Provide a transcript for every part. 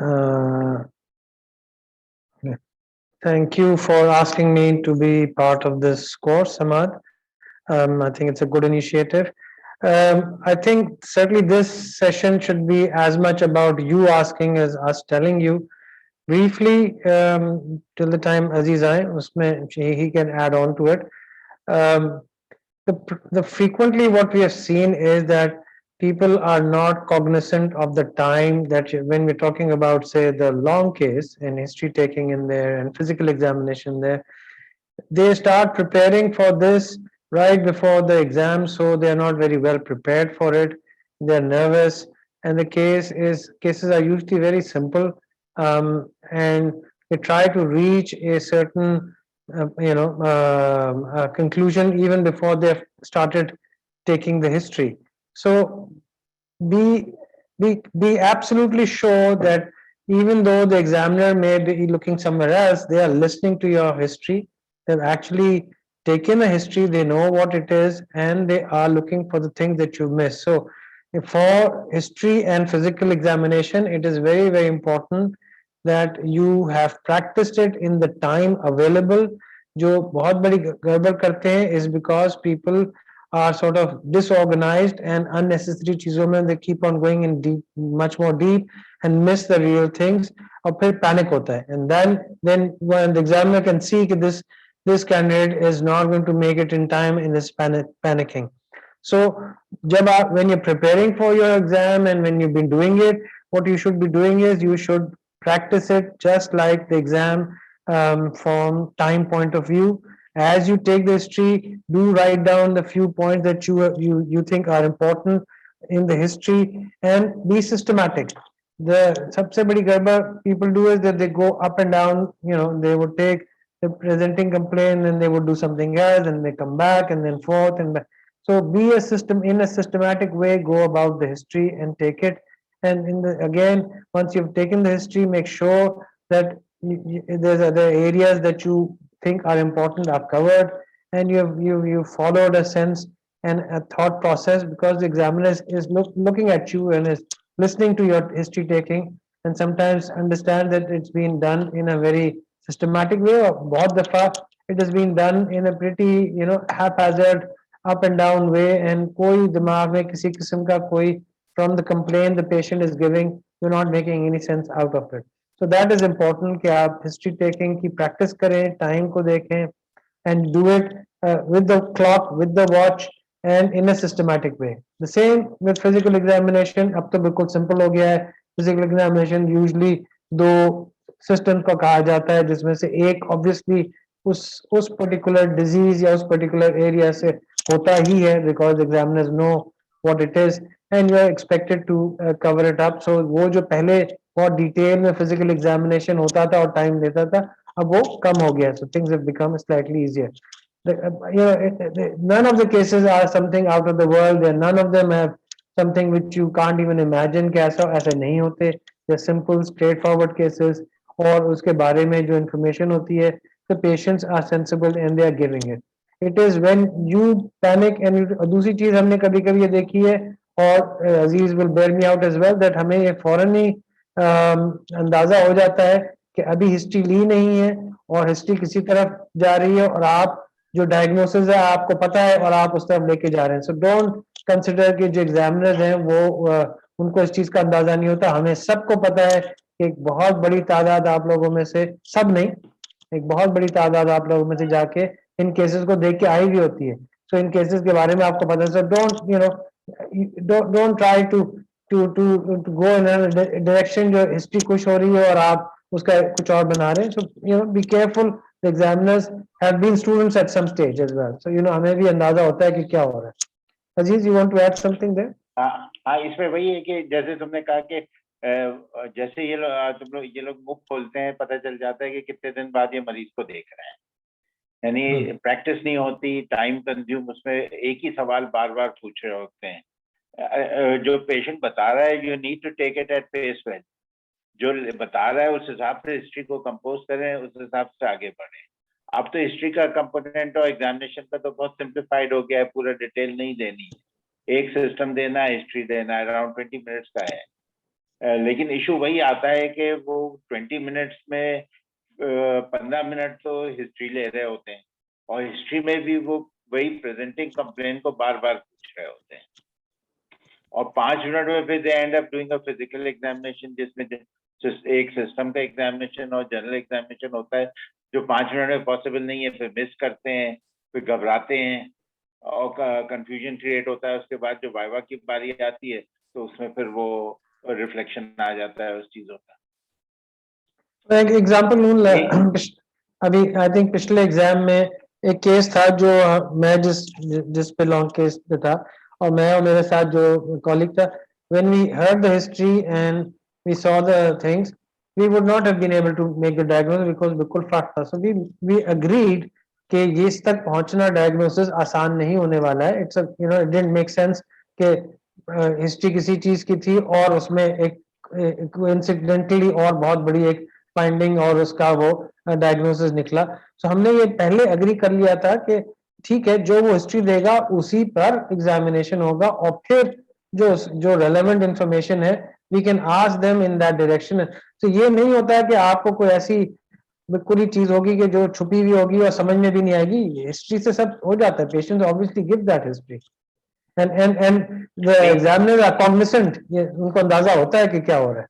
Uh, Thank you for asking me to be part of this course, Hammad. I think it's a good initiative. I think certainly this session should be as much about you asking as us telling you. Briefly, till the time Aziz aaye, usme he can add on to it. Um, the frequently what we have seen is that people are not cognizant of the time that when we're talking about, say, the long case and history taking in there and physical examination there, they start preparing for this right before the exam, so they are not very well prepared for it. They're nervous, and the cases are usually very simple, and they try to reach a certain conclusion even before they've started taking the history. So be be absolutely sure that even though the examiner may be looking somewhere else, they are listening to your history. They've actually taken a history, they know what it is, and they are looking for the things that you miss. So for history and physical examination, it is very, very important that you have practiced it in the time available. जो बहुत बड़ी गड़बड़ करते हैं is because people are sort of disorganized and unnecessary चीजों में they keep on going in deep, much more deep, and miss the real things, और फिर panic होता है, and then when the examiner can see that this candidate is not going to make it in time and is panicking. So जब आप when you're preparing for your exam and when you've been doing it, what you should be doing is you should practice it just like the exam, from time point of view. As you take the history, do write down the few points that you think are important in the history, and be systematic. The सबसे बड़ी गड़बड़ people do is that they go up and down. They would take the presenting complaint and they would do something else, and they come back and then forth and back. So be a system in a systematic way. Go about the history and take it. And again, once you've taken the history, make sure that there's other areas that you think are important are covered, and you followed a sense and a thought process, because the examiner is looking at you and is listening to your history taking, and sometimes understand that it's been done in a very systematic way, or bahut dafa it has been done in a pretty haphazard up and down way, and koi dimag mein kisi qisam ka koi from the complaint the patient is giving, you're not making any sense out of it. So that is important कि आप history taking की practice करें, time को देखें, and do it with the clock, with the watch, and in a systematic way. The same with physical examination. अब तो बिल्कुल simple हो गया है. Physical examination usually दो systems को कहा जाता है, जिसमें से एक obviously उस particular disease या उस particular area से होता ही है, because examiners know what it is and you are expected to cover it up. So वो जो पहले बहुत डिटेल में फिजिकल एग्जामिनेशन होता था और टाइम लेता था, अब वो कम हो गया. So things have become slightly easier. None of the cases are something out of the world. None of them have something which you can't even imagine कि ऐसे नहीं होते. They're simple, straightforward cases, और उसके बारे में जो information होती है, the patients are sensible and they are giving it. It is when you panic and दूसरी चीज हमने कभी कभी ये देखी है, और अजीज will bear me out as well, that हमें ये फौरन ही अंदाजा हो जाता है कि अभी हिस्ट्री ली नहीं है और हिस्ट्री किसी तरफ जा रही है, और आप जो डायग्नोसिस है आपको पता है और आप उस तरफ लेके जा रहे हैं. सो डोंट कंसिडर कि जो एग्जामिनर्स हैं वो उनको इस चीज का अंदाजा नहीं होता. हमें सबको पता है कि एक बहुत बड़ी तादाद आप लोगों में से, सब नहीं, एक बहुत बड़ी तादाद आप लोगों में से जाके इन केसेस को देख के आई भी होती है. सो इन केसेस के बारे में आपको पता है. So don't try to go in direction जो हिस्ट्री खुश हो रही है और आप उसका कुछ और बना रहे हैं. So be careful. The examiners have been students at some stage as well. सो हमें भी अंदाजा होता है कि क्या हो रहा है. Aziz, you want to add something there? हाँ, इसमें वही है कि जैसे तुमने कहा कि जैसे ये लोग मुख खोलते हैं, पता चल जाता है कि कितने दिन बाद ये मरीज को देख रहे हैं. यानी प्रैक्टिस नहीं होती, टाइम कंज्यूम, उसमें एक ही सवाल बार बार पूछ रहे होते हैं. जो पेशेंट बता रहा है, you need to take it at face value. जो बता रहा है उस हिसाब से हिस्ट्री को कंपोज करें, उस हिसाब से आगे बढ़े. अब तो हिस्ट्री का कंपोनेंट और एग्जामिनेशन का तो बहुत सिंप्लीफाइड हो गया है, पूरा डिटेल नहीं देनी है, एक सिस्टम देना है, हिस्ट्री देना है, अराउंड 20 मिनट्स का है. लेकिन इशू वही आता है कि वो 20 मिनट्स में 15 मिनट तो हिस्ट्री ले रहे होते हैं, और हिस्ट्री में भी वो वही प्रेजेंटिंग कंप्लेन को बार बार पूछ रहे होते हैं, और 5 मिनट में फिर they end up doing a physical examination, जिसमें एक सिस्टम का एग्जामिनेशन और जनरल एग्जामिनेशन होता है, जो 5 मिनट में पॉसिबल नहीं है, फिर मिस करते हैं, फिर घबराते हैं और कंफ्यूजन क्रिएट होता है। उसके बाद जो वाइवा की बारी आती है तो उसमें फिर वो रिफ्लेक्शन आ जाता है उस चीजों का। एक एग्जांपल लूं, अभी आई थिंक पिछले एग्जाम में एक केस था जो मैं जिस पे लॉन्ग केस पे था, और मैं और मेरे साथ जो कॉलीग था, when we heard the history and we saw the things, we would not have been able to make the diagnosis because बिल्कुल फट था। सो वी अग्रीड कि ये इस तक पहुंचना डायग्नोसिस आसान नहीं होने वाला है। It's you know it didn't make sense कि हिस्ट्री किसी चीज की थी और उसमें एक कोइंसिडेंटली और बहुत बड़ी एक फाइंडिंग और उसका वो डायग्नोसिस निकला। सो हमने ये पहले एग्री कर लिया था कि ठीक है, जो वो हिस्ट्री देगा उसी पर एग्जामिनेशन होगा, और फिर जो रेलेवेंट इंफॉर्मेशन है we can ask them in that direction. तो ये नहीं होता है कि आपको कोई ऐसी बिल्कुल ही चीज होगी कि जो छुपी हुई होगी और समझ में भी नहीं आएगी। हिस्ट्री से सब हो जाता है, patients obviously give that history and the examiner are cognisant, ये उनको अंदाजा होता है कि क्या हो रहा है।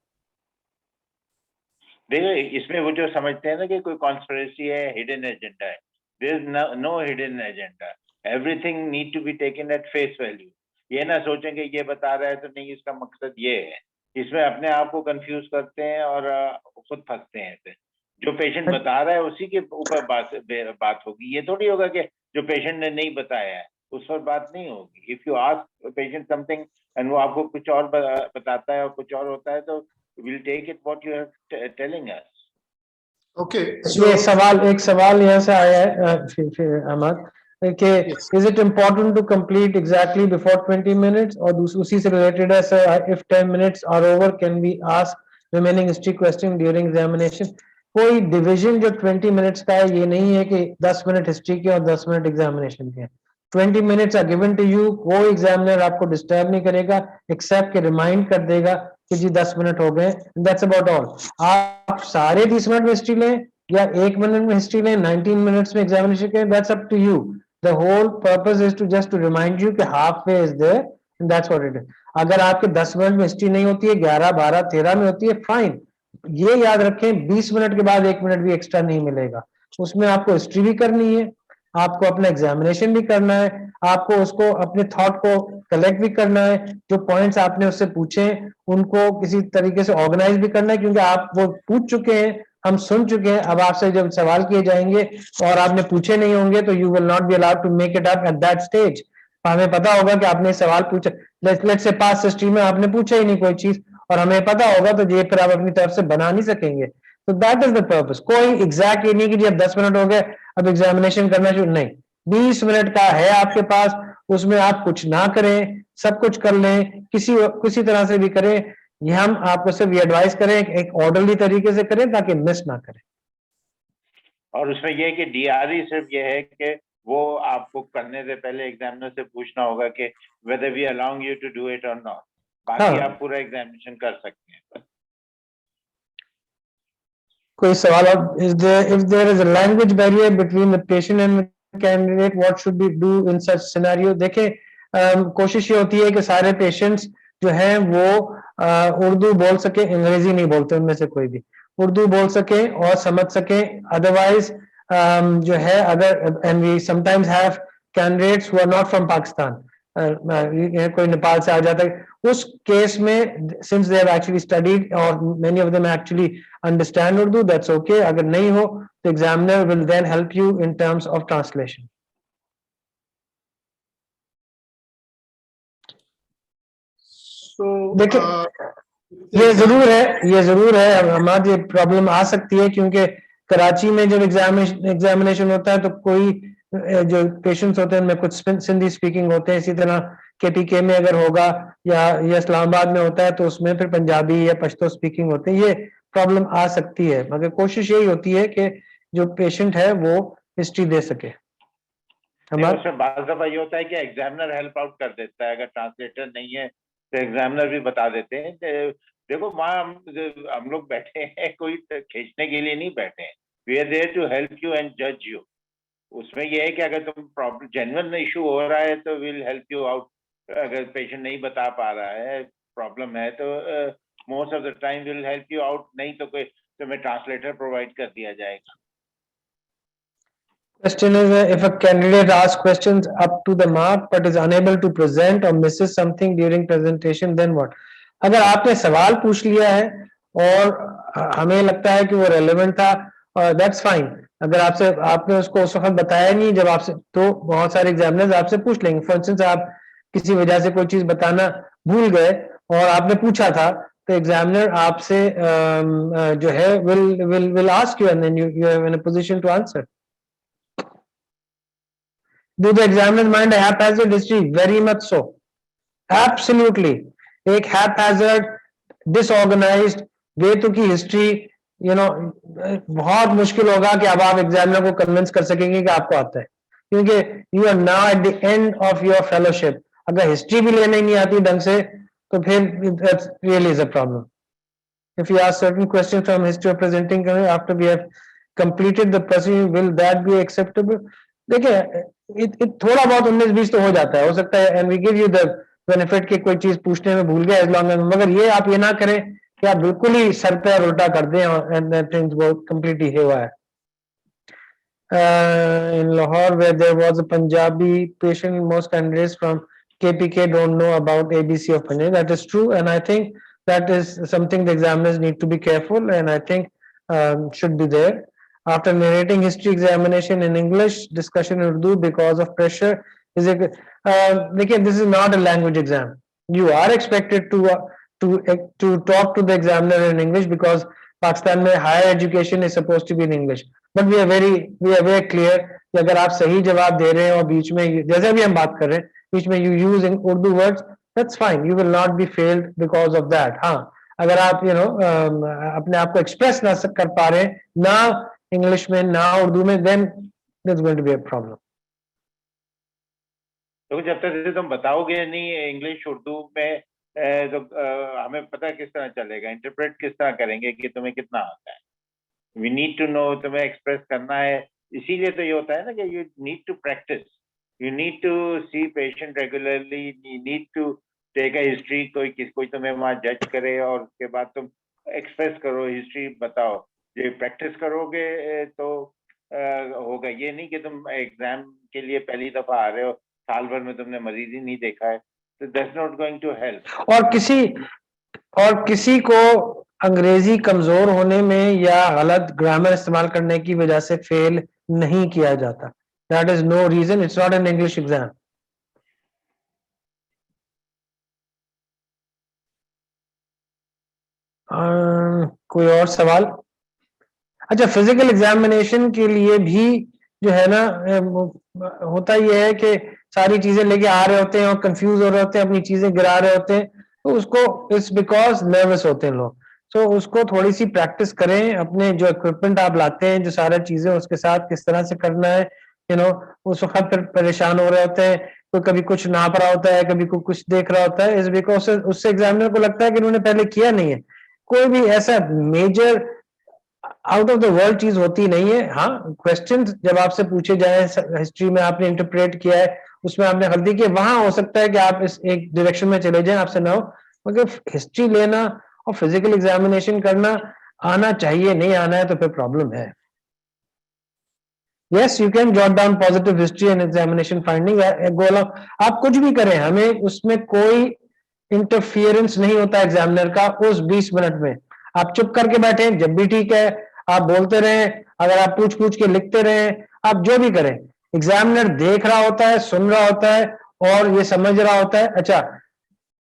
देखो इसमें वो जो समझते हैं ना कि कोई कॉन्स्पिरेसी है, हिडन एजेंडा है, there is no hidden agenda, everything need to be taken at face value. ये ना सोचें कि ये बता रहा है तो नहीं, इसका मकसद ये है। इसमें अपने आप को कंफ्यूज करते हैं और खुद फंसते हैं फिर। जो पेशेंट बता रहा है उसी के ऊपर बात होगी, ये थोड़ी होगा कि जो पेशेंट ने नहीं बताया है उस पर बात नहीं होगी। If you ask patient something and वो आपको कुछ और बताता है और कुछ और होता है, तो we'll take it what you are telling us. Okay, ये एक सवाल यहाँ से आया है फिर अहमद कि is it important to complete exactly before 20 minutes, और उसी से related है sir, if 10 minutes are over can we ask remaining history question during examination? कोई डिवीजन जो 20 मिनट्स का है ये नहीं है कि 10 मिनट हिस्ट्री के और 10 मिनट एग्जामिनेशन के। 20 minutes are given to you, कोई एग्जामिनर आपको डिस्टर्ब नहीं करेगा एक्सेप्ट के रिमाइंड कर देगा कि जी 10 मिनट हो गए, दैट्स अबाउट ऑल। आप सारे 30 मिनट में हिस्ट्री लें या 1 मिनट में हिस्ट्री लें, 19 मिनट्स में एग्जामिनेशन करें, that's up to you. The whole purpose is to just to remind you कि half way is there, that's what it is. अगर आपके 10 मिनट में हिस्ट्री नहीं होती है, 11, 12, 13 में होती है, फाइन। ये याद रखें 20 मिनट के बाद 1 मिनट भी एक्स्ट्रा नहीं मिलेगा, उसमें आपको हिस्ट्री भी करनी है, आपको अपना एग्जामिनेशन भी करना है, आपको उसको अपने थॉट को कलेक्ट भी करना है, जो पॉइंट्स आपने उससे पूछे उनको किसी तरीके से ऑर्गेनाइज भी करना है, क्योंकि आप वो पूछ चुके हैं, हम सुन चुके हैं। अब आपसे जब सवाल किए जाएंगे और आपने पूछे नहीं होंगे तो you will not be allowed to make it up at that stage. हमें पता होगा कि आपने सवाल पूछा, लेट्स से पास्ट हिस्ट्री में आपने पूछा ही नहीं कोई चीज और हमें पता होगा, तो ये फिर आप अपनी तरफ से बना नहीं सकेंगे। तो दैट इज द पर्पस। कोई एग्जैक्ट ये नहीं कि जब 10 मिनट हो गए अब एग्जामिनेशन करना शुरू, नहीं, 20 मिनट का है आपके पास, उसमें आप कुछ ना करें, सब कुछ कर लें, किसी तरह से भी करें। ये हम आपको सिर्फ ये एडवाइस करें एक ऑर्डरली तरीके से करें ताकि मिस ना करें। और उसमें यह है कि डीआरई सिर्फ यह है कि वो आपको करने से पहले एग्जामिनर से पूछना होगा कि whether we allowing you to do it or not, बाकी आप पूरा एग्जामिनेशन कर सकते हैं। कोई सवाल? और if there is a language barrier between the patient and the candidate, what should we do in such scenario? देखें, कोशिश ये होती है कि सारे पेशेंट्स जो हैं वो उर्दू बोल सके, अंग्रेजी नहीं बोलते उनमें से कोई भी, उर्दू बोल सके और समझ सके। अदरवाइज जो है, अगर and we sometimes have candidates who are not from Pakistan, कोई नेपाल से आ जाता है, उस केस में since they have actually studied और many of them actually understand Urdu, that's okay. अगर नहीं हो तो examiner will then help you in terms of translation. देखिए, ये जरूर है हमारी ये प्रॉब्लम आ सकती है, क्योंकि कराची में जब एग्जामिनेशन होता है तो कोई जो पेशेंट्स होते हैं उनमें कुछ सिंधी स्पीकिंग होते हैं, इसी तरह केपीके में अगर होगा या इस्लामाबाद में होता है तो उसमें फिर पंजाबी या पश्तो स्पीकिंग होते हैं, ये प्रॉब्लम आ सकती है। मगर कोशिश यही होती है कि जो पेशेंट है वो हिस्ट्री दे सके। उसमें बात दफा ये होता है कि एग्जामिनर हेल्प आउट कर देता है, अगर ट्रांसलेटर नहीं है तो एग्जामिनर भी बता देते हैं देखो वहाँ हम लोग बैठे हैं, कोई खींचने के लिए नहीं बैठे हैं. We are there to help you and जज यू. उसमें यह है कि अगर तुम प्रॉब्लम जेन्युइन इशू हो रहा है तो विल हेल्प यू आउट. अगर पेशेंट नहीं बता पा रहा है, प्रॉब्लम है, तो most of the time will help you out. नहीं तो कोई तुम्हें ट्रांसलेटर प्रोवाइड कर दिया जाएगा. Question is, if a candidate asks questions up to the mark but is unable to present or misses something during presentation, then what? अगर आपने सवाल पूछ लिया है और हमें लगता है कि वो रेलेवेंट था, दैट्स फाइन. अगर आपसे आपने उसको उस वक्त बताया नहीं जब आपसे, तो बहुत सारे एग्जामिनर्स आपसे पूछ लेंगे. फॉर इंस्टेंस, आप किसी वजह से कोई चीज बताना भूल गए और आपने पूछा था, तो एग्जामिनर आपसे जो है will ask you and then you are in a position to answer. Do the examiner's mind a haphazard history? Very much so. Absolutely. एक haphazard, disorganized, बेतुकी history, बहुत मुश्किल होगा कि अब आप एग्जामिनर को कन्विंस कर सकेंगे कि आपको आता है, क्योंकि you are now at the end of your fellowship. अगर हिस्ट्री भी लेने नहीं आती ढंग से, तो फिर really is a problem. If you ask certain questions from history of presenting after we have completed the procedure, will that be acceptable? देखिए, थोड़ा बहुत 19-20 तो हो जाता है, हो सकता है, and we give you the benefit कि कोई चीज पूछने में भूल गया, as long as, मगर ये आप ये ना करें कि आप बिल्कुल ही सर पे उल्टा कर दें and then things go completely haywire. In Lahore, where there was a Punjabi patient, most candidates from KPK don't know about ABC of Punjab. That is true, and I think that is something the examiners need to be careful, and I think should be there. After narrating history examination in English, discussion in Urdu because of pressure is a. This is not a language exam. You are expected to talk to the examiner in English because Pakistan में higher education is supposed to be in English. But we are very clear कि अगर आप सही जवाब दे रहे हैं और बीच में, जैसे भी हम बात कर रहे हैं, बीच में you use in Urdu words, that's fine. You will not be failed because of that. हाँ, अगर आप अपने आप को express ना कर पा रहे हैं, ना English में ना उर्दू में, then there's going to be a problem. तो जब तक तुम बताओगे नहीं इंग्लिश उर्दू में, तो हमें पता किस तरह चलेगा, इंटरप्रेट किस तरह करेंगे कि तुम्हें कितना आता है. वी नीड टू नो, तुम्हें एक्सप्रेस करना है. इसीलिए तो ये होता है ना कि you need to practise, you need to see patient regularly, you need to take a history. कोई तुम्हें वहाँ जज करे और उसके बाद तुम एक्सप्रेस करो, हिस्ट्री बताओ. ये प्रैक्टिस करोगे तो होगा. ये नहीं कि तुम एग्जाम के लिए पहली दफा आ रहे हो, साल भर में तुमने मरीज ही नहीं देखा है, तो that's not going to help. और किसी को अंग्रेजी कमजोर होने में या गलत ग्रामर इस्तेमाल करने की वजह से फेल नहीं किया जाता. That is no reason. It's not an English exam. कोई और सवाल? अच्छा, फिजिकल एग्जामिनेशन के लिए भी जो है ना, होता ये है कि सारी चीजें लेके आ रहे होते हैं और कंफ्यूज हो रहे होते हैं, अपनी चीजें गिरा रहे होते हैं, तो उसको इट्स बिकॉज नर्वस होते हैं लोग. तो उसको थोड़ी सी प्रैक्टिस करें. अपने जो इक्विपमेंट आप लाते हैं, जो सारा चीजें उसके साथ किस तरह से करना है, उस वक्त फिर परेशान हो रहे होते हैं. तो कभी कुछ नाप रहा होता है, कभी कुछ देख रहा होता है, इस बिकॉज उससे एग्जामिनर को लगता है कि उन्होंने पहले किया नहीं है. कोई भी ऐसा major out of the world चीज होती नहीं है. हाँ, क्वेश्चन जब आपसे पूछे जाए, हिस्ट्री में आपने इंटरप्रेट किया है, उसमें आपने गलती की, वहां हो सकता है कि आप इस एक डायरेक्शन में चले जाएं, आपसे ना हो. मगर हिस्ट्री लेना और फिजिकल एग्जामिनेशन करना आना चाहिए, नहीं आना है तो फिर प्रॉब्लम है. Yes, you can jot down positive history and examination finding. गोला आप कुछ भी करें, हमें उसमें कोई इंटरफियरेंस नहीं होता एग्जामिनर का उस 20 मिनट में. आप चुप करके बैठे जब भी ठीक है, आप बोलते रहें, अगर आप पूछ के लिखते रहें, आप जो भी करें, एग्जामिनर देख रहा होता है, सुन रहा होता है और ये समझ रहा होता है. अच्छा,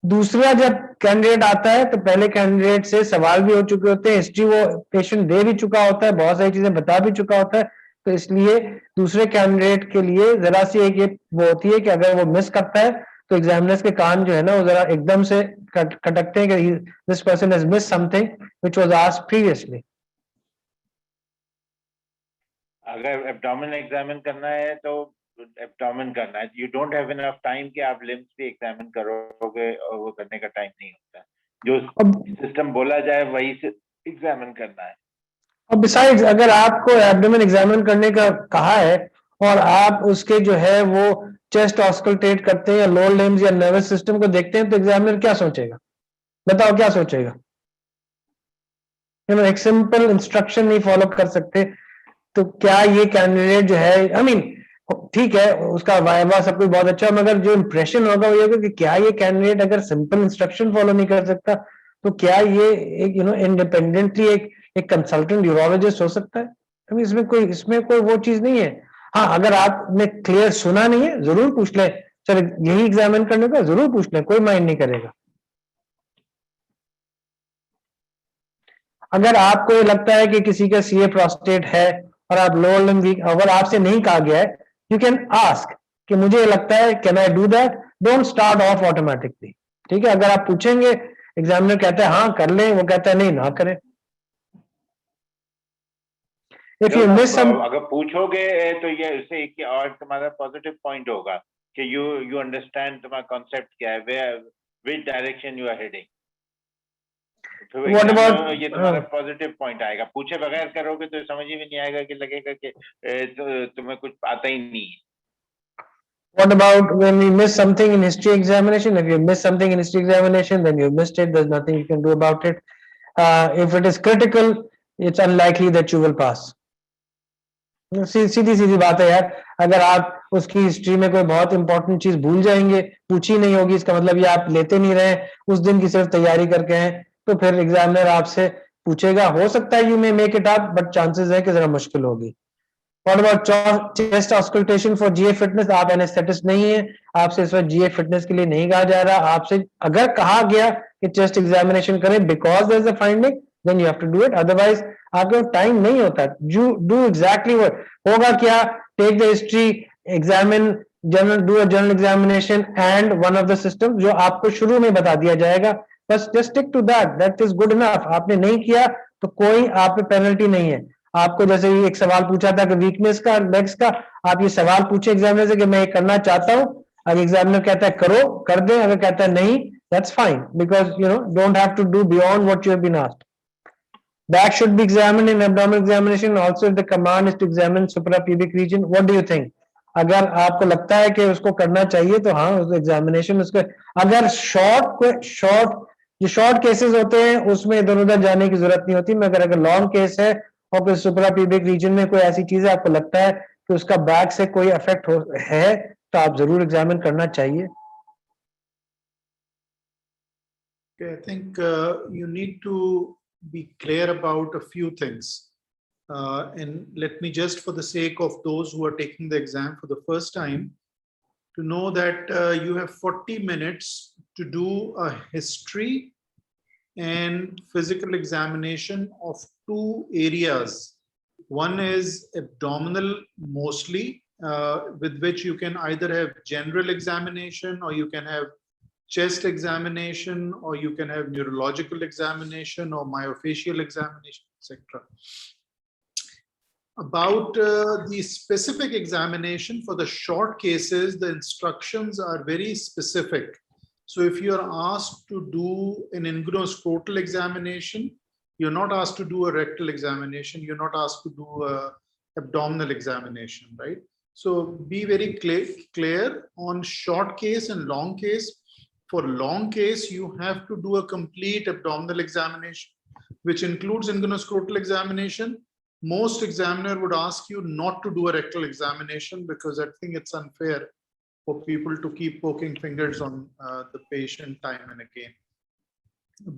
दूसरा जब कैंडिडेट आता है तो पहले कैंडिडेट से सवाल भी हो चुके होते हैं, हिस्ट्री वो पेशेंट दे भी चुका होता है, बहुत सारी चीजें बता भी चुका होता है. तो इसलिए दूसरे कैंडिडेट के लिए जरा सी एक ये वो होती है कि अगर वो मिस करता है तो एग्जामिनर्स के कान जो है ना, वो जरा एकदम से खटकते हैं कि this person has miss something which was asked previously. अगर एब्डोमेन एग्जामिन करना है तो एब्डोमेन करना है. You don't have enough time कि आप लिम्स भी एग्जामिन करोगे, और वो करने का टाइम नहीं होता. जो सिस्टम बोला जाए वही से एग्जामिन करना है। और बिसाइड्स अगर आपको एब्डोमेन एग्जामिन करने का कहा है और आप उसके जो है वो चेस्ट ऑस्कल्टेट करते हैं या लोअर लिम्स या नर्वस सिस्टम को देखते हैं तो एग्जामिनर क्या सोचेगा? बताओ क्या सोचेगा? एक सिंपल इंस्ट्रक्शन नहीं फॉलो कर सकते तो क्या ये कैंडिडेट जो है आई मीन ठीक है उसका वाइवा सब कुछ बहुत अच्छा है मगर जो इंप्रेशन होगा वो ये होगा कि क्या ये कैंडिडेट अगर सिंपल इंस्ट्रक्शन फॉलो नहीं कर सकता तो क्या ये एक इंडिपेंडेंटली एक कंसल्टेंट यूरोलॉजिस्ट हो सकता है? I mean, इसमें कोई वो चीज नहीं है। हाँ, अगर आपने क्लियर सुना नहीं है जरूर पूछ ले, सर यही एग्जामिन करने का जरूर पूछ ले, कोई माइंड नहीं करेगा। अगर आपको ये लगता है कि किसी का सीए प्रोस्टेट है और आप लोअर लिम्ब वीक, अगर आपसे नहीं कहा गया है यू कैन आस्क कि मुझे ये लगता है can I do that, don't start of automatically. ठीक है, अगर आप पूछेंगे एग्जामिनर कहता है हाँ कर ले, वो कहता है नहीं ना करें। इफ यू मिस सम, अगर पूछोगे तो ये उससे एक और तुम्हारा पॉजिटिव पॉइंट होगा कि यू अंडरस्टैंड तुम्हारा कॉन्सेप्ट क्या है, where which direction you are heading. तो व्हाट अबाउट ये तुम्हारा पॉजिटिव पॉइंट आएगा। पूछे बगैर करोगे तो समझ ही नहीं आएगा कि लगेगा कि तुम्हें कुछ आता ही नहीं है। What about when we miss something in history examination? If you miss something in history examination, then you missed it. There's nothing you can do about it. If it is critical, it's unlikely that you will pass. सीधी सीधी बात है यार, अगर आप उसकी history में कोई बहुत important चीज भूल जाएंगे, पूछी नहीं होगी, इसका मतलब ये आप लेते नहीं रहे, उस दिन की सिर्फ तैयारी करके हैं, तो फिर एग्जामिनर आपसे पूछेगा। हो सकता है you may make it up, but chances है कि जरा मुश्किल होगी। What about chest auscultation for GA fitness? आप एनेस्थेटिस्ट नहीं है, आपसे इस वक्त GA फिटनेस के लिए नहीं कहा जा रहा। आपसे अगर कहा गया कि चेस्ट एग्जामिनेशन करें because there is a finding, then you have to do it, otherwise आपके टाइम नहीं होता। यू डू एग्जैक्टली व्हाट होगा क्या, take the history, examine general, do a general examination and one of the system जो आपको शुरू में बता दिया जाएगा, बस just stick to that, that is good enough. आपने नहीं किया तो कोई आप पे पेनल्टी नहीं है। आपको जैसे एक सवाल पूछा था कि वीकनेस का, लेग्स का, आप ये सवाल पूछे एग्जामिनर से कि मैं ये करना चाहता हूं, अगर एग्जामिनर कहता है करो, कर दे, अगर कहता है नहीं, that's fine, because don't have to do beyond what you have been asked. Back should be examined in abdominal examination also if the command is to examine suprapubic region. What do you think? अगर आपको लगता है कि उसको करना चाहिए तो हाँ, उस एग्जामिनेशन उसके, अगर जो शॉर्ट केसेस होते हैं उसमें इधर उधर जाने की जरूरत नहीं होती, मगर अगर लॉन्ग केस है और फिर सुप्राप्यूबिक रीजन में कोई ऐसी चीज है आपको लगता है कि उसका बैक से कोई इफेक्ट है तो आप जरूर एग्जामिन करना चाहिए। Okay, I think you need to be clear about a few things. And let me just, for the sake of those who are taking the exam for the first time, to know that you have 40 minutes to do a history and physical examination of two areas. One is abdominal mostly, with which you can either have general examination or you can have chest examination, or you can have neurological examination or myofascial examination, etc. About the specific examination for the short cases, the instructions are very specific. So if you are asked to do an inguinoscrotal examination, you're not asked to do a rectal examination, you're not asked to do a abdominal examination, right? So be very clear on short case and long case. For long case, you have to do a complete abdominal examination, which includes inguinoscrotal examination. Most examiner would ask you not to do a rectal examination because I think it's unfair for people to keep poking fingers on the patient time and again.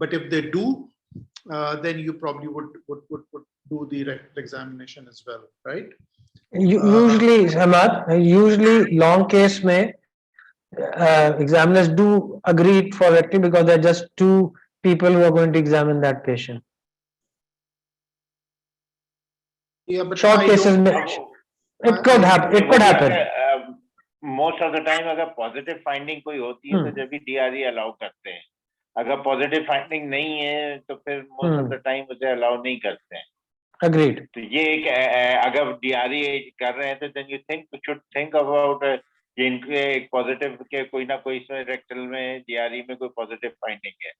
But if they do, then you probably would do the rectal examination as well, right? Usually, Hammad, usually long case में examiners do agree for rectal because there are just two people who are going to examine that patient. Yeah, but short cases में it could happen. Most of the time अगर positive finding कोई होती है तो जब भी DRE allow करते हैं, अगर पॉजिटिव फाइंडिंग नहीं है तो फिर मोस्ट ऑफ द टाइम उसे अलाउ नहीं करते हैं। Agreed. तो ये एक अगर डीआरई कर रहे हैं तो then you should think about ये इनके एक पॉजिटिव के कोई ना कोई इसमें रेक्टल में डीआरई में कोई पॉजिटिव फाइंडिंग है।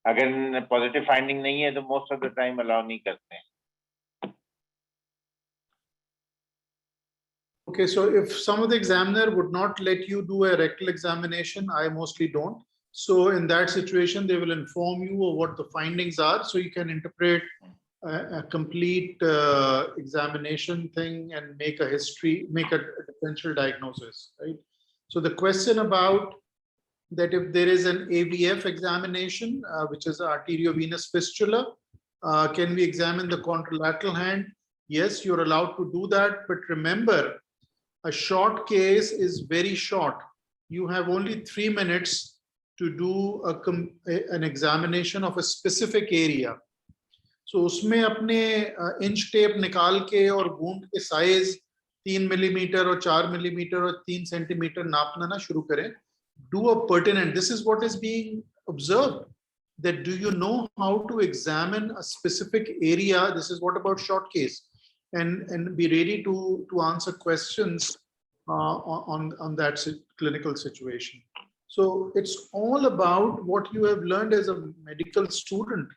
अगर पॉजिटिव फाइंडिंग नहीं है तो most of the time allow नहीं करते हैं. Okay, so if some of the examiner would not let you do a rectal examination, I mostly don't. So in that situation, they will inform you of what the findings are, so you can interpret a complete examination thing and make a history, make a differential diagnosis, right? So the question about that if there is an AVF examination, which is arteriovenous fistula, can we examine the contralateral hand? Yes, you're allowed to do that, but remember, a short case is very short. You have only 3 minutes to do an examination of a specific area. So उसमें अपने inch tape निकाल के और wound के size 3 millimetre और 4 millimetre और 3 centimetre नापना ना शुरू करें. Do a pertinent. This is what is being observed. That do you know how to examine a specific area? This is what about short case. And be ready to answer questions on that clinical situation. So it's all about what you have learned as a medical student,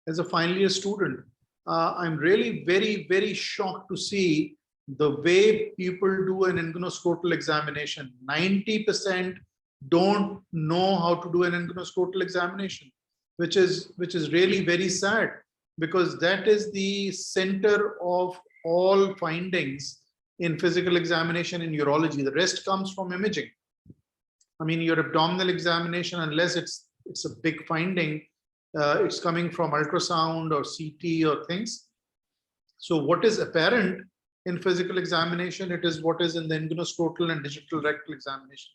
as a final year student. I'm really very, very shocked to see the way people do an inguinoscrotal examination. 90% don't know how to do an inguinoscrotal examination, which is really very sad, because that is the center of all findings in physical examination in urology. The rest comes from imaging. I mean, your abdominal examination, unless it's a big finding, it's coming from ultrasound or CT or things. So what is apparent in physical examination, it is what is in the inguinoscrotal and digital rectal examination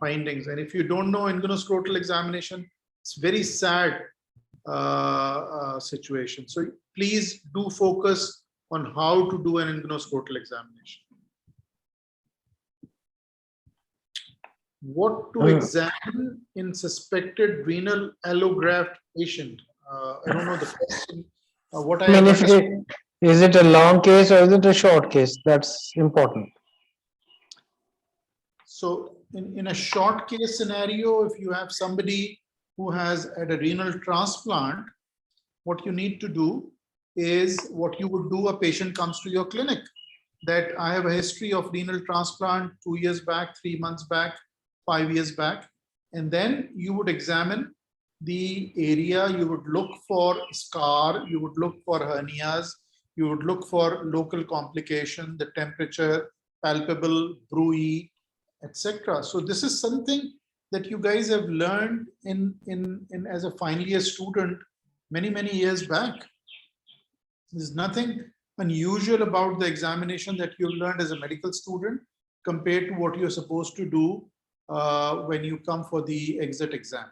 findings. And if you don't know inguinoscrotal examination, it's very sad situation. So please do focus on how to do an inguinoscrotal examination. What to examine in suspected renal allograft patient? I don't know the question. What I mean, have is it a long case or is it a short case? That's important. So in a short case scenario, if you have somebody who has had a renal transplant, what you need to do is what you would do. A patient comes to your clinic that I have a history of renal transplant 2 years back, 3 months back, 5 years back. And then you would examine the area, you would look for scar, you would look for hernias, you would look for local complication, the temperature, palpable, bruit, etc. So this is something that you guys have learned in as a final year student many years back. There's nothing unusual about the examination that you've learned as a medical student compared to what you're supposed to do when you come for the exit exam.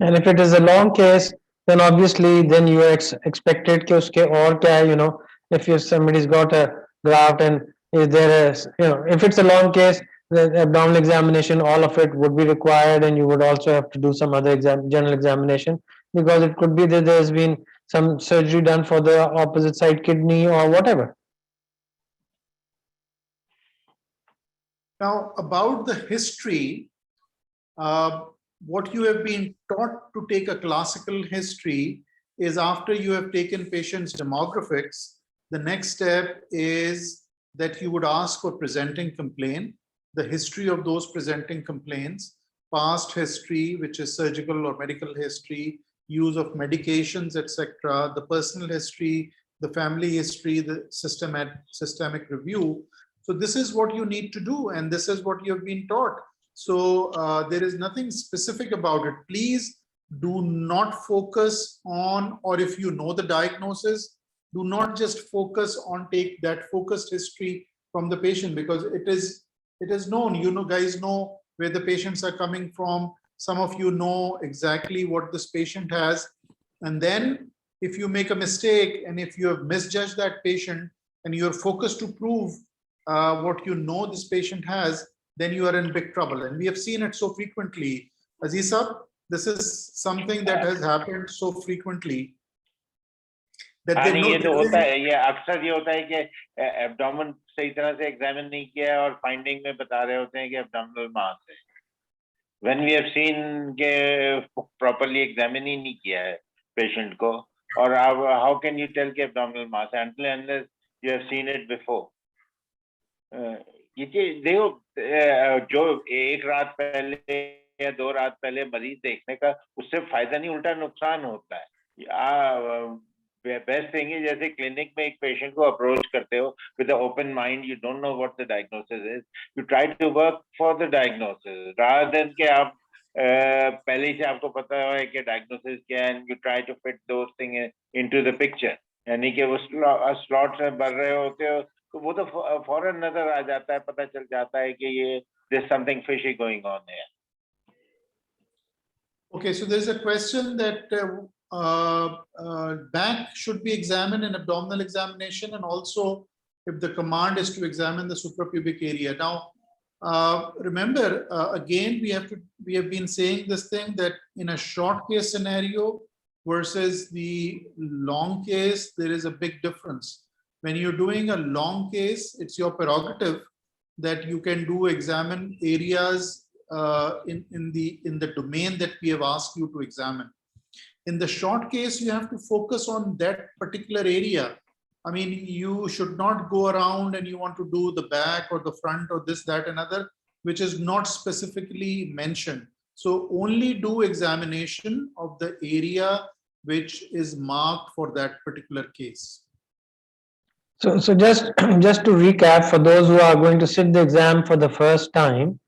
And if it is a long case, then obviously then you are expected कि उसके और क्या है, you know, if somebody's got a graft and is there is, you know, if it's a long case, the abdominal examination, all of it would be required, and you would also have to do some other general examination, because it could be that there's been some surgery done for the opposite side kidney or whatever. Now, about the history, what you have been taught to take a classical history is after you have taken patients' demographics, the next step is that you would ask for presenting complaint, the history of those presenting complaints, past history, which is surgical or medical history, use of medications, etc., the personal history, the family history, the systemic review. So this is what you need to do, and this is what you have been taught. So there is nothing specific about it. Please do not focus on, or if you know the diagnosis, do not just focus on take that focused history from the patient, because it is known. You know, guys know where the patients are coming from. Some of you know exactly what this patient has. And then if you make a mistake and if you have misjudged that patient and you're focused to prove what you know this patient has, then you are in big trouble. And we have seen it so frequently. Aziza, this is something that has happened so frequently. हाँ नहीं, ये तो होता है, ये अक्सर ये होता है कि एब्डोमेन सही तरह से एग्जामिन नहीं किया है और फाइंडिंग में बता रहे होते हैं कि एब्डोमिनल मास है. when we have seen के properly examine ही नहीं किया है patient को, or how can you tell कि abdominal mass until unless you have seen it before? ये देखो जो एक रात पहले या 2 रात पहले मरीज देखने का उससे फायदा नहीं उल्टा नुकसान होता है. बेस्ट थिंग है जैसे क्लिनिक में एक पेशेंट को अप्रोच करते हो with open mind, you don't know what the diagnosis is, you try to work for the diagnosis rather than के आप पहले ही से आपको पता है कि डायग्नोसिस क्या है, and you try to fit those thing into the picture, यानी कि वो स्लॉट्स में भर रहे होते हो तो वो तो फौरन नजर आ जाता है, पता चल जाता है कि ये there's something fishy going on here. Okay, so there's a question that back should be examined in abdominal examination, and also if the command is to examine the suprapubic area. Now, remember, again, we have been saying this thing that in a short case scenario versus the long case, there is a big difference. When you're doing a long case, it's your prerogative that you can examine areas in the domain that we have asked you to examine. In the short case, you have to focus on that particular area. I mean, you should not go around and you want to do the back or the front or this, that, and other, which is not specifically mentioned. So only do examination of the area which is marked for that particular case. So just to recap for those who are going to sit the exam for the first time,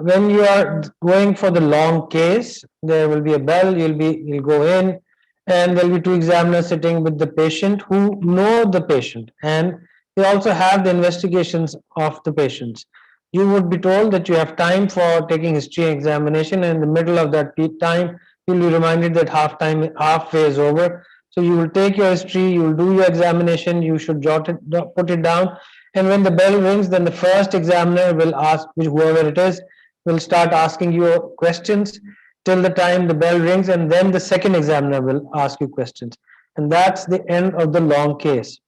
when you are going for the long case, there will be a bell, you'll go in, and there will be two examiners sitting with the patient who know the patient, and they also have the investigations of the patients. You would be told that you have time for taking history examination, and in the middle of that time, you'll be reminded that halfway is over. So you will take your history, you will do your examination, you should put it down, and when the bell rings, then the first examiner will ask, whoever it is, will start asking you questions till the time the bell rings, and then the second examiner will ask you questions. And that's the end of the long case.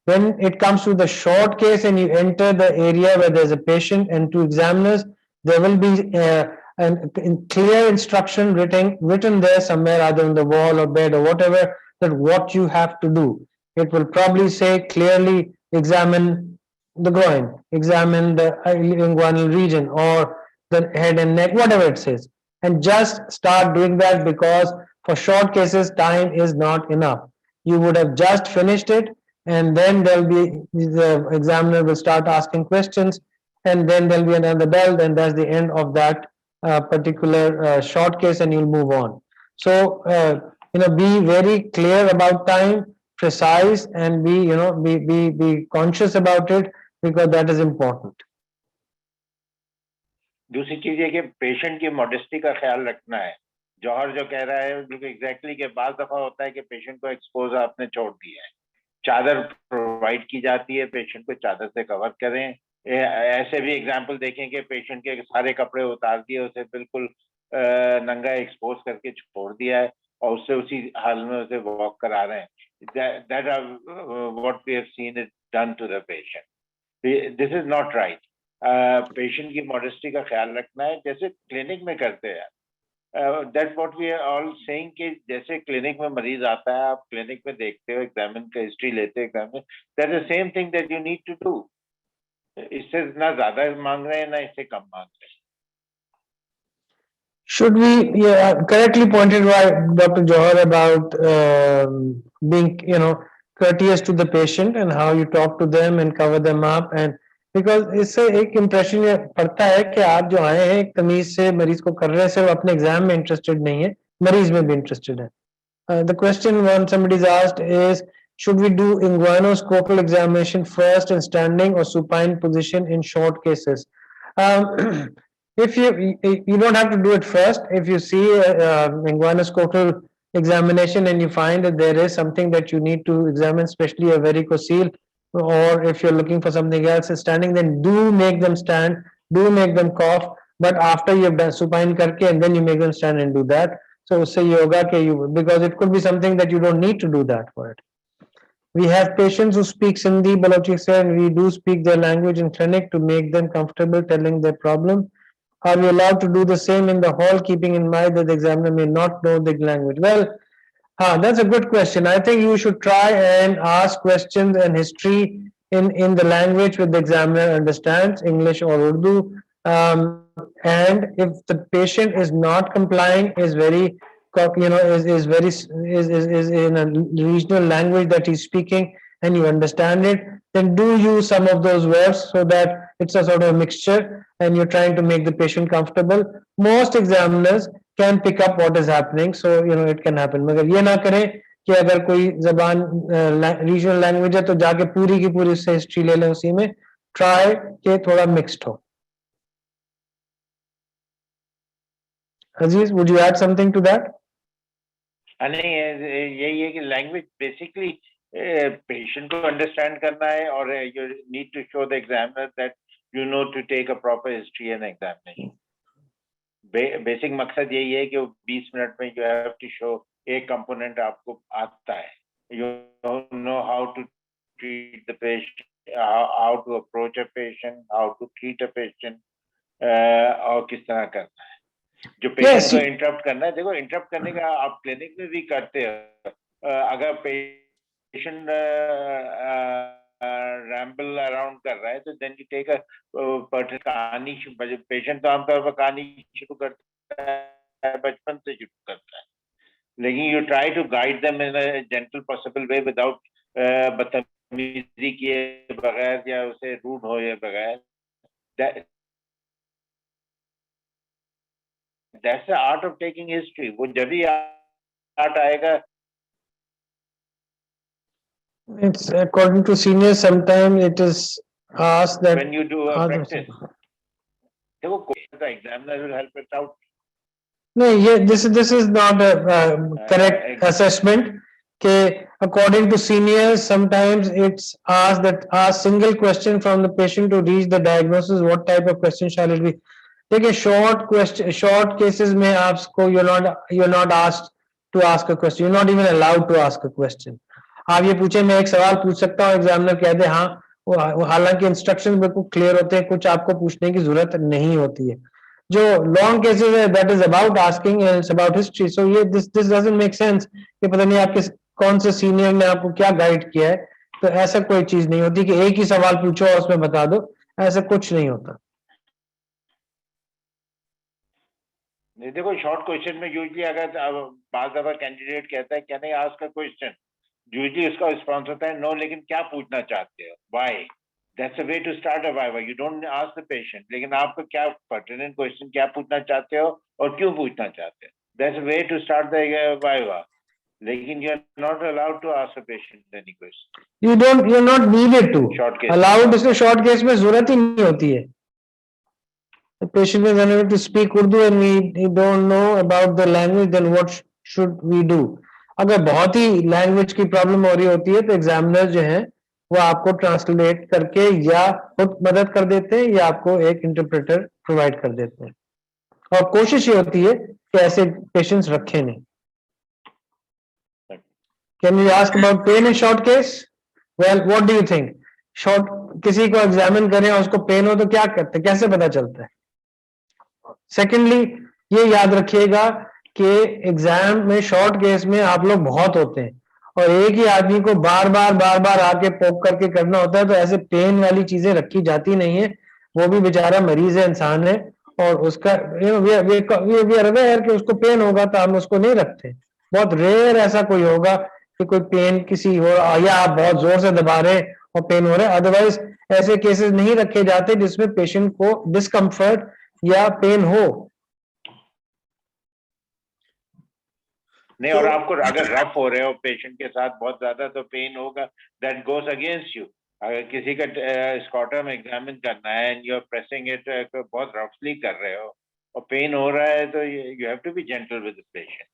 When it comes to the short case and you enter the area where there's a patient and two examiners, there will be a clear instruction written there somewhere, either on the wall or bed or whatever, that what you have to do. It will probably say clearly, examine the groin, examine the inguinal region or the head and neck, whatever it says. And just start doing that, because for short cases, time is not enough. You would have just finished it, and then the examiner will start asking questions, and then there'll be another bell, then that's the end of that particular short case, and you'll move on. So be very clear about time, precise, and be conscious about it, because that is important. दूसरी चीज है कि patient की modesty का ख्याल रखना है. जौहर जो कह रहा है बिल्कुल एग्जैक्टली के बाद दफा होता है कि पेशेंट को एक्सपोज आपने छोड़ दिया है, चादर प्रोवाइड की जाती है, पेशेंट को चादर से कवर करें. ऐसे भी एग्जांपल देखें कि पेशेंट के सारे कपड़े उतार दिए, उसे बिल्कुल नंगा एक्सपोज करके छोड़ दिया है और उससे उसी हाल में उसे वॉक करा रहे हैं. That what we have seen is done to the patient. This is not right. Patient की मॉडेस्टी का ख्याल रखना है जैसे क्लिनिक में करते हैं. That's what we are all saying कि जैसे क्लिनिक में मरीज आता है, आप क्लिनिक में देखते हो, एग्जामिन का हिस्ट्री लेते हो, examine, that's the same thing that you need to do. इससे ना ज्यादा मांग रहे हैं ना इससे कम मांग रहे हैं. Should we, correctly pointed by Dr. Johar about being, courteous to the patient and how you talk to them and cover them up, and because इससे एक impression ये पड़ता है कि आप जो आए हैं एक तमीज से मरीज को कर रहे हैं, सिर्फ अपने एग्जाम में इंटरेस्टेड नहीं है, मरीज में भी इंटरेस्टेड है. The question when somebody is asked is, should we do inguinoscopal examination first in standing or supine position in short cases? If you don't have to do it first. If you see inguinoscopal examination and you find that there is something that you need to examine, especially a varicocele, or if you're looking for something else in standing, then do make them stand, do make them cough, but after you've done supine karke, and then you make them stand and do that. So say yoga ke because it could be something that you don't need to do that for it. We have patients who speak Sindhi, Balochistan, and we do speak their language in clinic to make them comfortable telling their problem. Are we allowed to do the same in the hall, keeping in mind that the examiner may not know the language? Well, that's a good question. I think you should try and ask questions and history in the language which the examiner understands, English or Urdu. And if the patient is not complying, is very, is very is in a regional language that he's speaking, and you understand it, then do use some of those words so that it's a sort of mixture, and you're trying to make the patient comfortable. Most examiners can pick up what is happening, so it can happen. मगर ये ना करें कि अगर कोई जबान regional language है तो जाके पूरी की पूरी उससे हिस्ट्री ले लें उसी में. ट्राई के थोड़ा मिक्स्ड हो. Aziz, would you add something to that? नहीं, यही है कि लैंग्वेज बेसिकली पेशेंट को अंडरस्टैंड करना है, और you need to show the examiner that you know to take a proper history and examination. Basic मकसद यही है कि 20 मिनट में यू हैव टू शो एक कंपोनेंट आपको आता है. You know how to treat the patient, how to approach a patient, how to treat a patient, और किस तरह करना है. जो पेशेंट को इंटरप्ट करना है, देखो इंटरप्ट करने का आप क्लिनिक में भी करते हो. अगर पेशेंट रैम्बल अराउंड कर रहा है तो then you take a particular कहानी. पेशेंट तो आमतौर पर कहानी शुरू करता है, बचपन से शुरू करता है, लेकिन you try to guide them in a gentle possible way without बदतमीजी किए बगैर या उसे रूड होए बगैर. That's the art of taking history. वो जब भी आर्ट आएगा. It's according to seniors. Sometimes it is asked that when you do a practice, देखो the examiner will help it out. No, yeah, this is not a correct assessment. Okay, according to seniors, sometimes it's asked that a single question from the patient to reach the diagnosis. What type of question shall it be? देखिए short question, short cases में आपको you're not asked to ask a question. You're not even allowed to ask a question. आप ये पूछे, मैं एक सवाल पूछ सकता हूँ, एग्जामिनर कह दे हाँ, हालांकि इंस्ट्रक्शंस बिल्कुल क्लियर होते हैं, कुछ आपको पूछने की जरूरत नहीं होती है. जो लॉन्ग केसेस है that is about asking and it's about history. So ये this doesn't make sense कि पता नहीं आपके कौन से सीनियर ने आपको क्या गाइड किया है. तो ऐसा कोई चीज नहीं होती कि एक ही सवाल पूछो और उसमें बता दो, ऐसा कुछ नहीं होता. देखो शॉर्ट क्वेश्चन में यूजुअली अगर बार दफा कैंडिडेट कहता है can I ask a question, usually उसका रिस्पॉन्स होता है नो, लेकिन क्या पूछना चाहते हो, why. That's a way to start a viva. You don't ask the patient, लेकिन आपको क्या पर्टिनेंट क्वेश्चन क्या पूछना चाहते हो और क्यों पूछना चाहते हो. That's a way to start the viva. लेकिन you are not allowed to ask a patient any question. you're not needed to. Allowed इसमें शॉर्ट केस में जरूरत ही नहीं होती है. The patient is unable to speak Urdu and we don't know about the language, then what should we do? अगर बहुत ही language की problem हो रही होती है तो एग्जामिनर जो है वो आपको ट्रांसलेट करके या खुद मदद कर देते हैं या आपको एक इंटरप्रेटर प्रोवाइड कर देते हैं. और कोशिश ये होती है कि ऐसे पेशेंट्स रखें नहीं. Can you ask about pain in short case? Well, what do you think? Short किसी को एग्जामिन करें और उसको पेन हो तो क्या करते हैं, कैसे पता चलता है? सेकेंडली ये याद रखिएगा कि एग्जाम में शॉर्ट केस में आप लोग बहुत होते हैं और एक ही आदमी को बार बार आके पोक करके करना होता है, तो ऐसे पेन वाली चीजें रखी जाती नहीं है. वो भी बेचारा मरीज है, इंसान है, और उसका वी आर अवेयर कि उसको पेन होगा तो हम उसको नहीं रखते. बहुत रेयर ऐसा कोई होगा कि कोई पेन किसी हो या आप बहुत जोर से दबा रहे और पेन हो रहा है. अदरवाइज ऐसे केसेस नहीं रखे जाते जिसमें पेशेंट को डिस्कम्फर्ट या पेन हो. नहीं, और आपको अगर रफ हो रहे हो पेशेंट के साथ बहुत ज्यादा तो पेन होगा, दैट गोस अगेंस्ट यू. अगर किसी का स्कॉटम एग्जामिन करना है and you are pressing it, बहुत रफली कर रहे हो और पेन हो रहा है, तो you have to be gentle with the patient.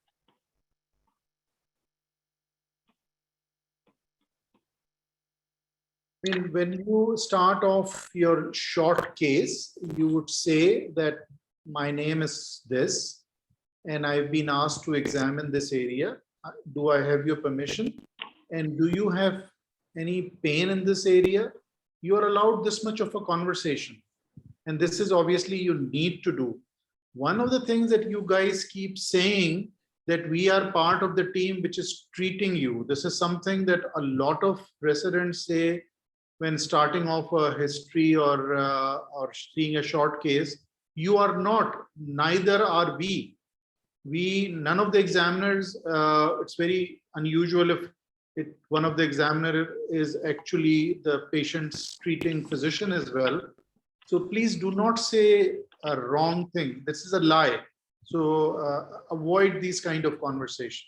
When you start off your short case, you would say that my name is this, and I've been asked to examine this area. Do I have your permission? And do you have any pain in this area? You are allowed this much of a conversation. And this is obviously you need to do. one of the things that you guys keep saying that we are part of the team which is treating you. This is something that a lot of residents say when starting off a history or seeing a short case. You are not, neither are we. None of the examiners, it's very unusual if one of the examiner is actually the patient's treating physician as well. So please do not say a wrong thing. This is a lie. So avoid these kind of conversation.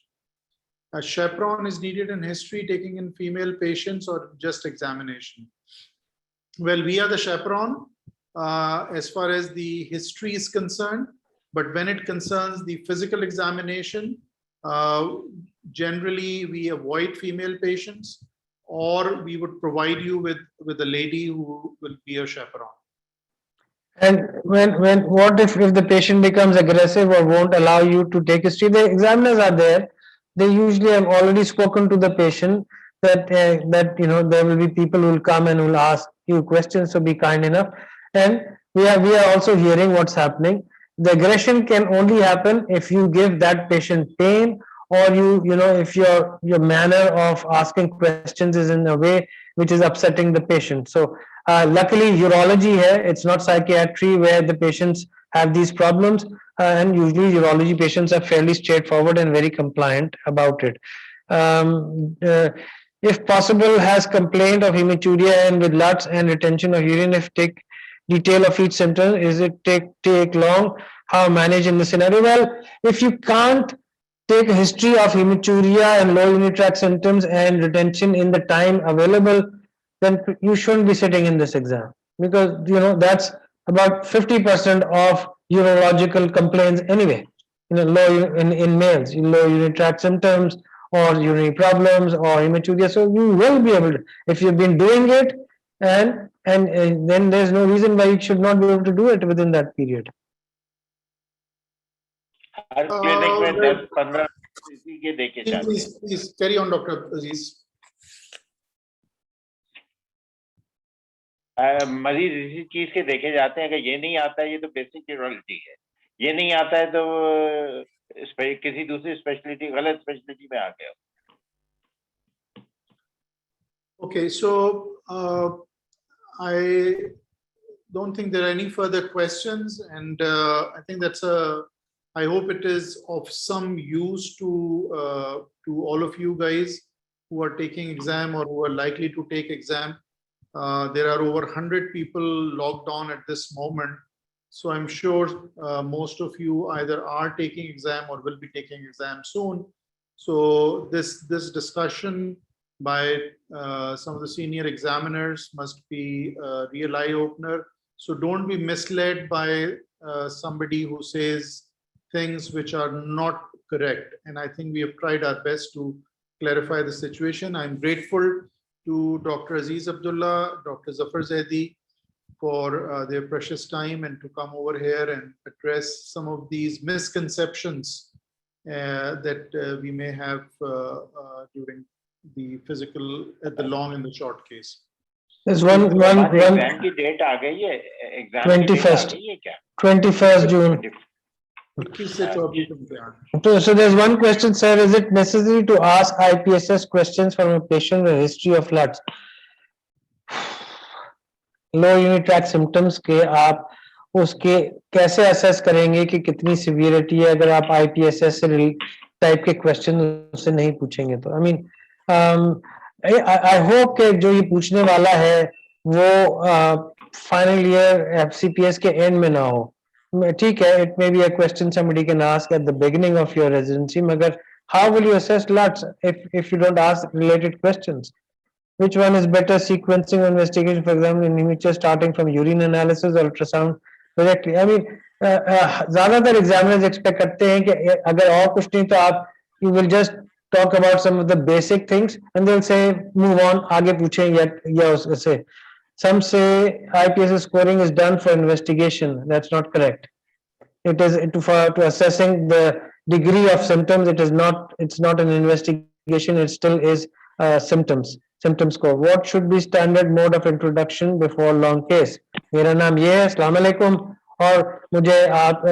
A chaperone is needed in history taking in female patients or just examination? Well, we are the chaperone as far as the history is concerned, but when it concerns the physical examination, generally we avoid female patients, or we would provide you with a lady who will be a chaperone. And what if the patient becomes aggressive or won't allow you to take history? The examiners are there. They usually have already spoken to the patient that there will be people who will come and will ask you questions. So be kind enough. And we are also hearing what's happening. The aggression can only happen if you give that patient pain, or if your manner of asking questions is in a way which is upsetting the patient. So luckily urology here, it's not psychiatry where the patients have these problems, and usually urology patients are fairly straightforward and very compliant about it. If possible, has complaint of hematuria and with LUTs and retention of urine. If take detail of each symptom, is it take long? How manage in this scenario? Well, if you can't take a history of hematuria and lower urinary tract symptoms and retention in the time available, then you shouldn't be sitting in this exam, because that's about 50% of urological complaints anyway. Low in males, low urinary tract symptoms or urinary problems or hematuria. So you will be able to, if you've been doing it, and then there's no reason why you should not be able to do it within that period. Her clinic में 10-15 के देखे जाते हैं. Please carry on, Dr. Aziz. मरीज इसी चीज के देखे जाते हैं कि ये नहीं आता है, ये तो बेसिक यूरोलॉजी है, ये नहीं आता है तो किसी दूसरी स्पेशलिटी, गलत स्पेशलिटी में आ गया. Okay, so I don't think there are any further questions, and I think I hope it is of some use to all of you guys who are taking exam or who are likely to take exam. There are over 100 people logged on at this moment. So I'm sure most of you either are taking exam or will be taking exam soon. So this discussion by some of the senior examiners must be a real eye-opener. So don't be misled by somebody who says things which are not correct. And I think we have tried our best to clarify the situation. I'm grateful to Dr. Aziz Abdullah, Dr. Zafar Zaidi for their precious time and to come over here and address some of these misconceptions that we may have during the physical, the long and the short case. There's one exam की date आ गई है, exam 21st, की date आ गई है क्या? 21st June. So there's one question, sir. Is it necessary to ask IPSS questions from a patient with a history of LUTs? Low urinary tract symptoms के आप उसके कैसे assess करेंगे कि कितनी severity है अगर आप IPSS type के question उससे नहीं पूछेंगे तो? I mean, I hope कि जो ये पूछने वाला है वो final year FCPS के end में ना हो. ठीक है, it may be a question somebody can ask at the beginning of your residency, मगर how will you assess LUTs if you don't ask related questions? Which one is better, sequencing or investigation, for example, in hematuria starting from urine analysis or ultrasound directly? I mean, ज़्यादातर examiners expect करते हैं कि अगर और कुछ नहीं तो आप you will just talk about some of the basic things and they'll say move on, आगे पूछें या उससे. Some say IPSS scoring is done for investigation. That's not correct. It is to assessing the degree of symptoms. It's not an investigation. It still is symptom score. What should be standard mode of introduction before long case? मेरा नाम ये है, अस्सलाम वालेकुम, और मुझे आप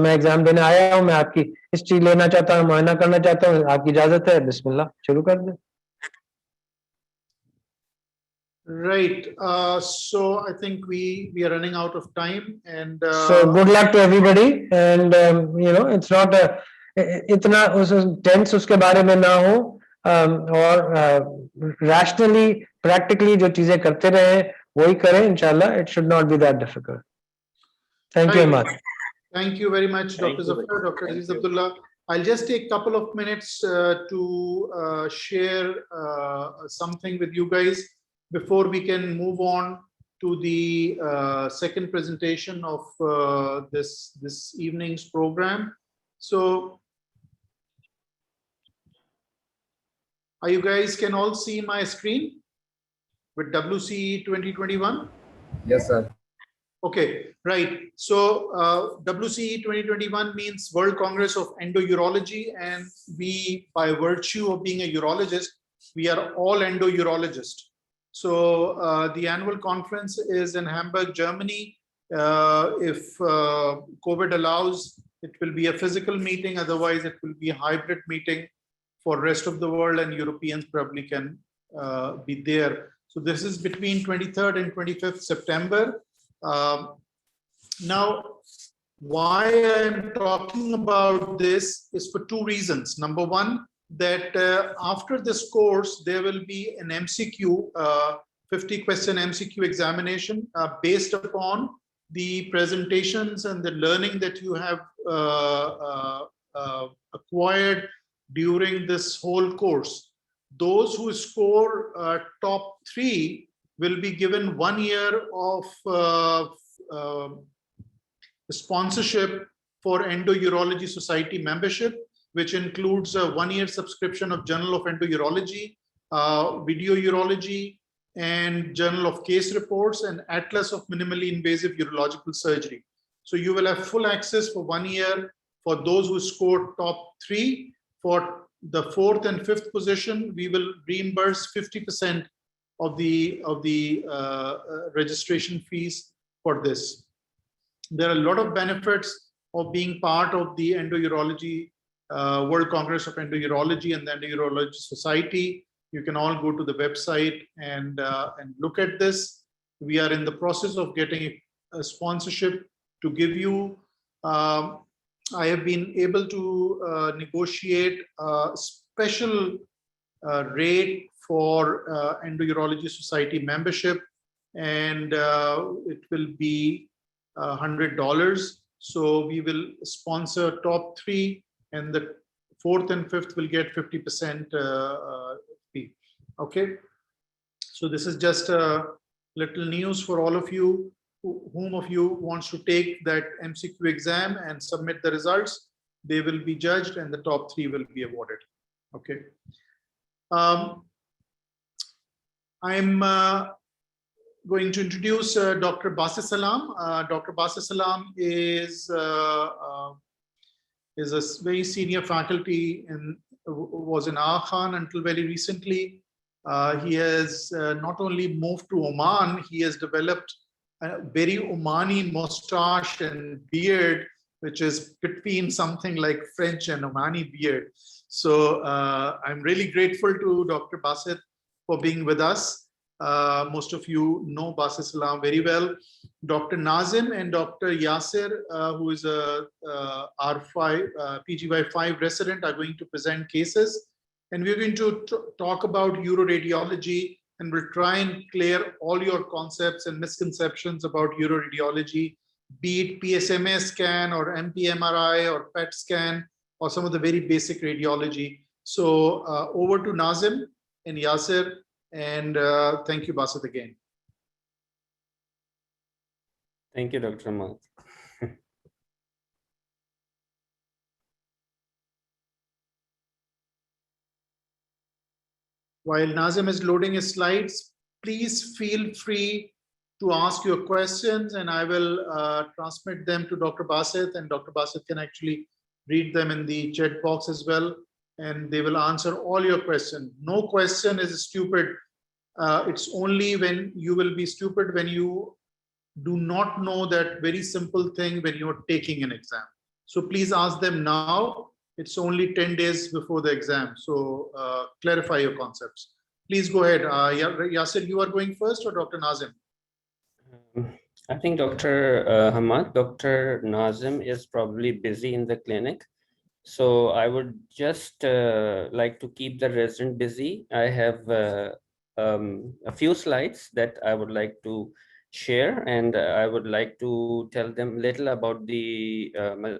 मैं एग्जाम देने आया हूँ, मैं आपकी हिस्ट्री लेना चाहता हूँ, मुआयना करना चाहता हूँ, आपकी इजाजत है, बिस्मिल्लाह शुरू कर दें। Right. So I think we are running out of time, and So good luck to everybody, and it's not a इतना उस टेंस उसके बारे में ना हो, और रैशनली प्रैक्टिकली जो चीजें करते रहे वही करें, इंशाल्लाह it should not be that difficult. Thank you Right. much. Thank you very much, Thank Dr. you. Zafar, Dr. Thank Aziz you. Abdullah. I'll just take a couple of minutes to share something with you guys before we can move on to the second presentation of this evening's program. So, you guys can all see my screen with WCE 2021? Yes, sir. Okay, right. So WCE 2021 means World Congress of Endourology, and we, by virtue of being a urologist, we are all endourologists. So the annual conference is in Hamburg, Germany. If COVID allows, it will be a physical meeting. Otherwise, it will be a hybrid meeting for rest of the world, and Europeans probably can be there. So this is between 23rd and 25th September. Now, why I'm talking about this is for two reasons. Number one, that after this course, there will be an MCQ, 50-question MCQ examination based upon the presentations and the learning that you have acquired during this whole course. Those who score top 3 will be given 1 year of sponsorship for Endourology Society membership, which includes a 1-year subscription of Journal of Endourology, Video Urology, and Journal of Case Reports, and Atlas of Minimally Invasive Urological Surgery. So you will have full access for 1 year for those who scored top 3. For the 4th and 5th position, we will reimburse 50% of the registration fees for this. There are a lot of benefits of being part of the Endourology World Congress of Endourology and the Endourology Society. You can all go to the website and look at this. We are in the process of getting a sponsorship to give you. I have been able to negotiate a special rate for Endourology Society membership, and it will be $100. So we will sponsor top 3, and the 4th and 5th will get 50% fee. Okay, so this is just a little news for all of you. Whom of you wants to take that MCQ exam and submit the results, they will be judged, and the top 3 will be awarded. Okay. I'm going to introduce Dr. Basit Salam. Dr. Basit Salam is a very senior faculty and was in Aachen until very recently. He has not only moved to Oman, he has developed a very Omani mustache and beard, which is between something like French and Omani beard. So I'm really grateful to Dr. Basit for being with us. Most of you know Basit Salam very well. Dr. Nazim and Dr. Yasser, who is a R5, PGY5 resident, are going to present cases. And we're going to talk about uroradiology, and we'll try and clear all your concepts and misconceptions about uroradiology, be it Psma scan or MPMRI or PET scan or some of the very basic radiology. So over to Nazim and Yasser, and thank you, Basit, again. Thank you, Dr. Hammad. While Nazim is loading his slides, please feel free to ask your questions, and I will transmit them to Dr. Basit, and Dr. Basit can actually read them in the chat box as well, and they will answer all your questions. No question is stupid. It's only when you will be stupid when you do not know that very simple thing when you're taking an exam. So please ask them now. It's only 10 days before the exam. So clarify your concepts. Please go ahead. Yasir, you are going first, or Dr. Nazim? I think Dr. Hammad, Dr. Nazim is probably busy in the clinic. So I would just like to keep the resident busy. I have a few slides that I would like to share, and I would like to tell them little about the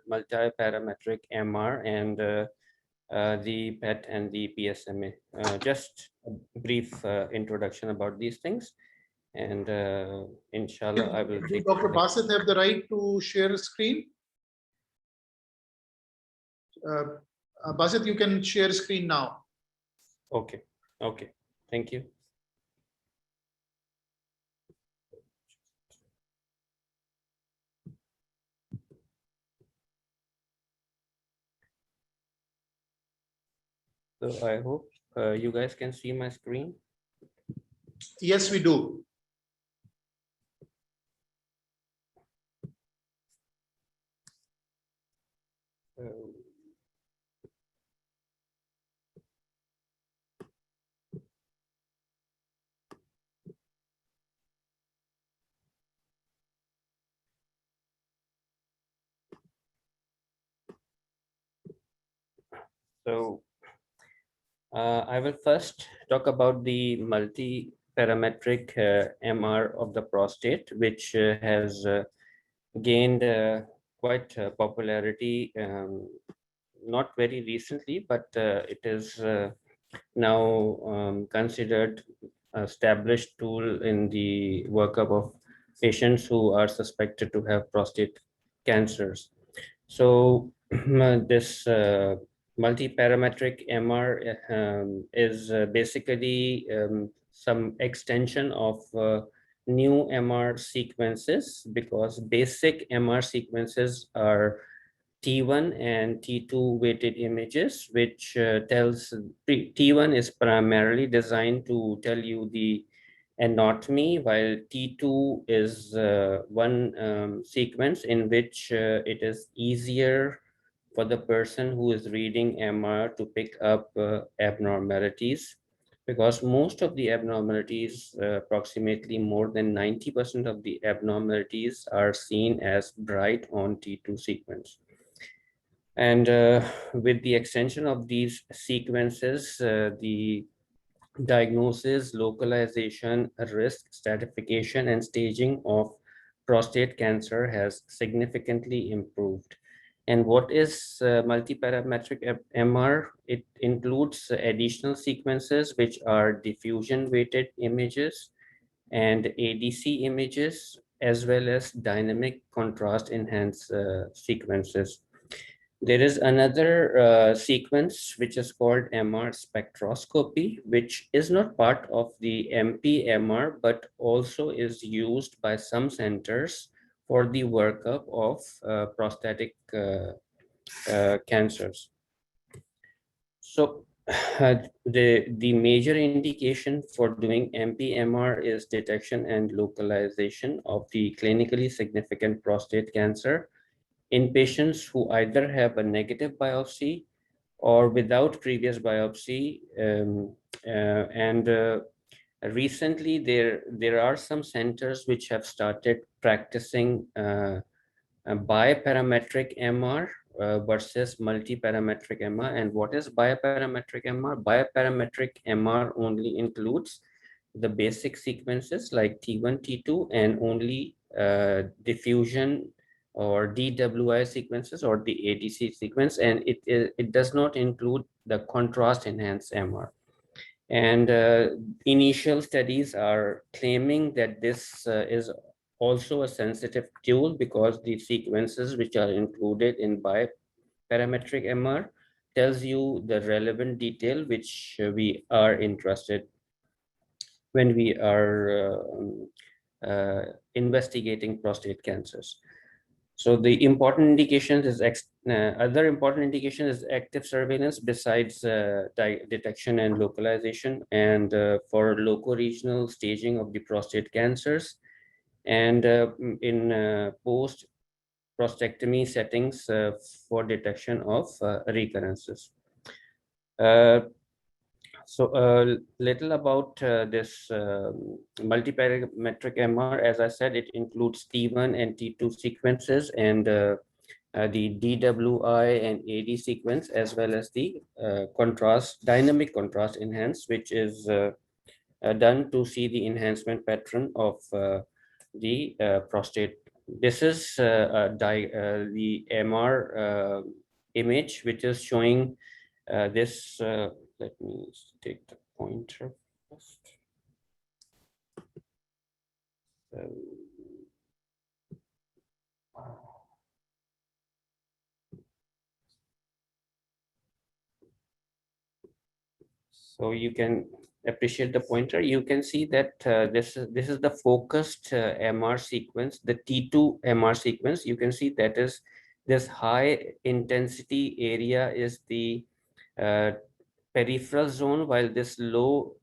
multi-parametric MR and the PET and the PSMA. Just a brief introduction about these things. And inshallah, I will take. Dr. Basit have the right to share a screen? Basit, you can share screen now. Okay, okay, thank you. So I hope you guys can see my screen. Yes, we do. So I will first talk about the multi-parametric MR of the prostate, which has gained quite popularity, not very recently, but it is now considered established tool in the workup of patients who are suspected to have prostate cancers. So this multi-parametric MR is basically some extension of new MR sequences, because basic MR sequences are T1 and T2 weighted images, which tells T1 is primarily designed to tell you the anatomy, while T2 is one sequence in which it is easier for the person who is reading MR to pick up abnormalities, because most of the abnormalities, approximately more than 90% of the abnormalities, are seen as bright on T2 sequence. And with the extension of these sequences, the diagnosis, localization, risk stratification, and staging of prostate cancer has significantly improved. And what is multi-parametric MR? It includes additional sequences, which are diffusion weighted images and ADC images, as well as dynamic contrast enhanced sequences. There is another sequence which is called MR spectroscopy, which is not part of the MP-MR, but also is used by some centers for the workup of prostatic cancers. So the major indication for doing MP-MR is detection and localization of the clinically significant prostate cancer in patients who either have a negative biopsy or without previous biopsy. Recently, there are some centers which have started practicing biparametric MR versus multi-parametric MR. And what is biparametric MR? Biparametric MR only includes the basic sequences like T1, T2, and only diffusion or DWI sequences or the ADC sequence, and it does not include the contrast enhanced MR. And initial studies are claiming that this is also a sensitive tool, because the sequences which are included in biparametric MR tells you the relevant detail which we are interested when we are investigating prostate cancers. So the important indications is other important indication is active surveillance besides detection and localization, and for loco-regional staging of the prostate cancers. and in post prostatectomy settings for detection of recurrences. So a little about this multi-parametric MR. As I said, it includes T1 and T2 sequences, and the DWI and AD sequence, as well as the dynamic contrast enhance, which is done to see the enhancement pattern of the prostate. This is the MR image, which is showing this. Let me take the pointer first. So you can appreciate the pointer. You can see that this is the focused MR sequence, the T2 MR sequence. You can see that is this high intensity area is the peripheral zone, while this low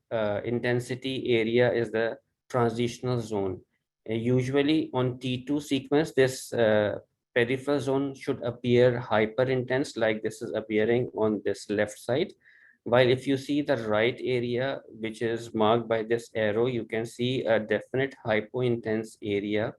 intensity area is the transitional zone. Usually on T2 sequence, this peripheral zone should appear hyper intense, like this is appearing on this left side. While if you see the right area, which is marked by this arrow, you can see a definite hypo-intense area,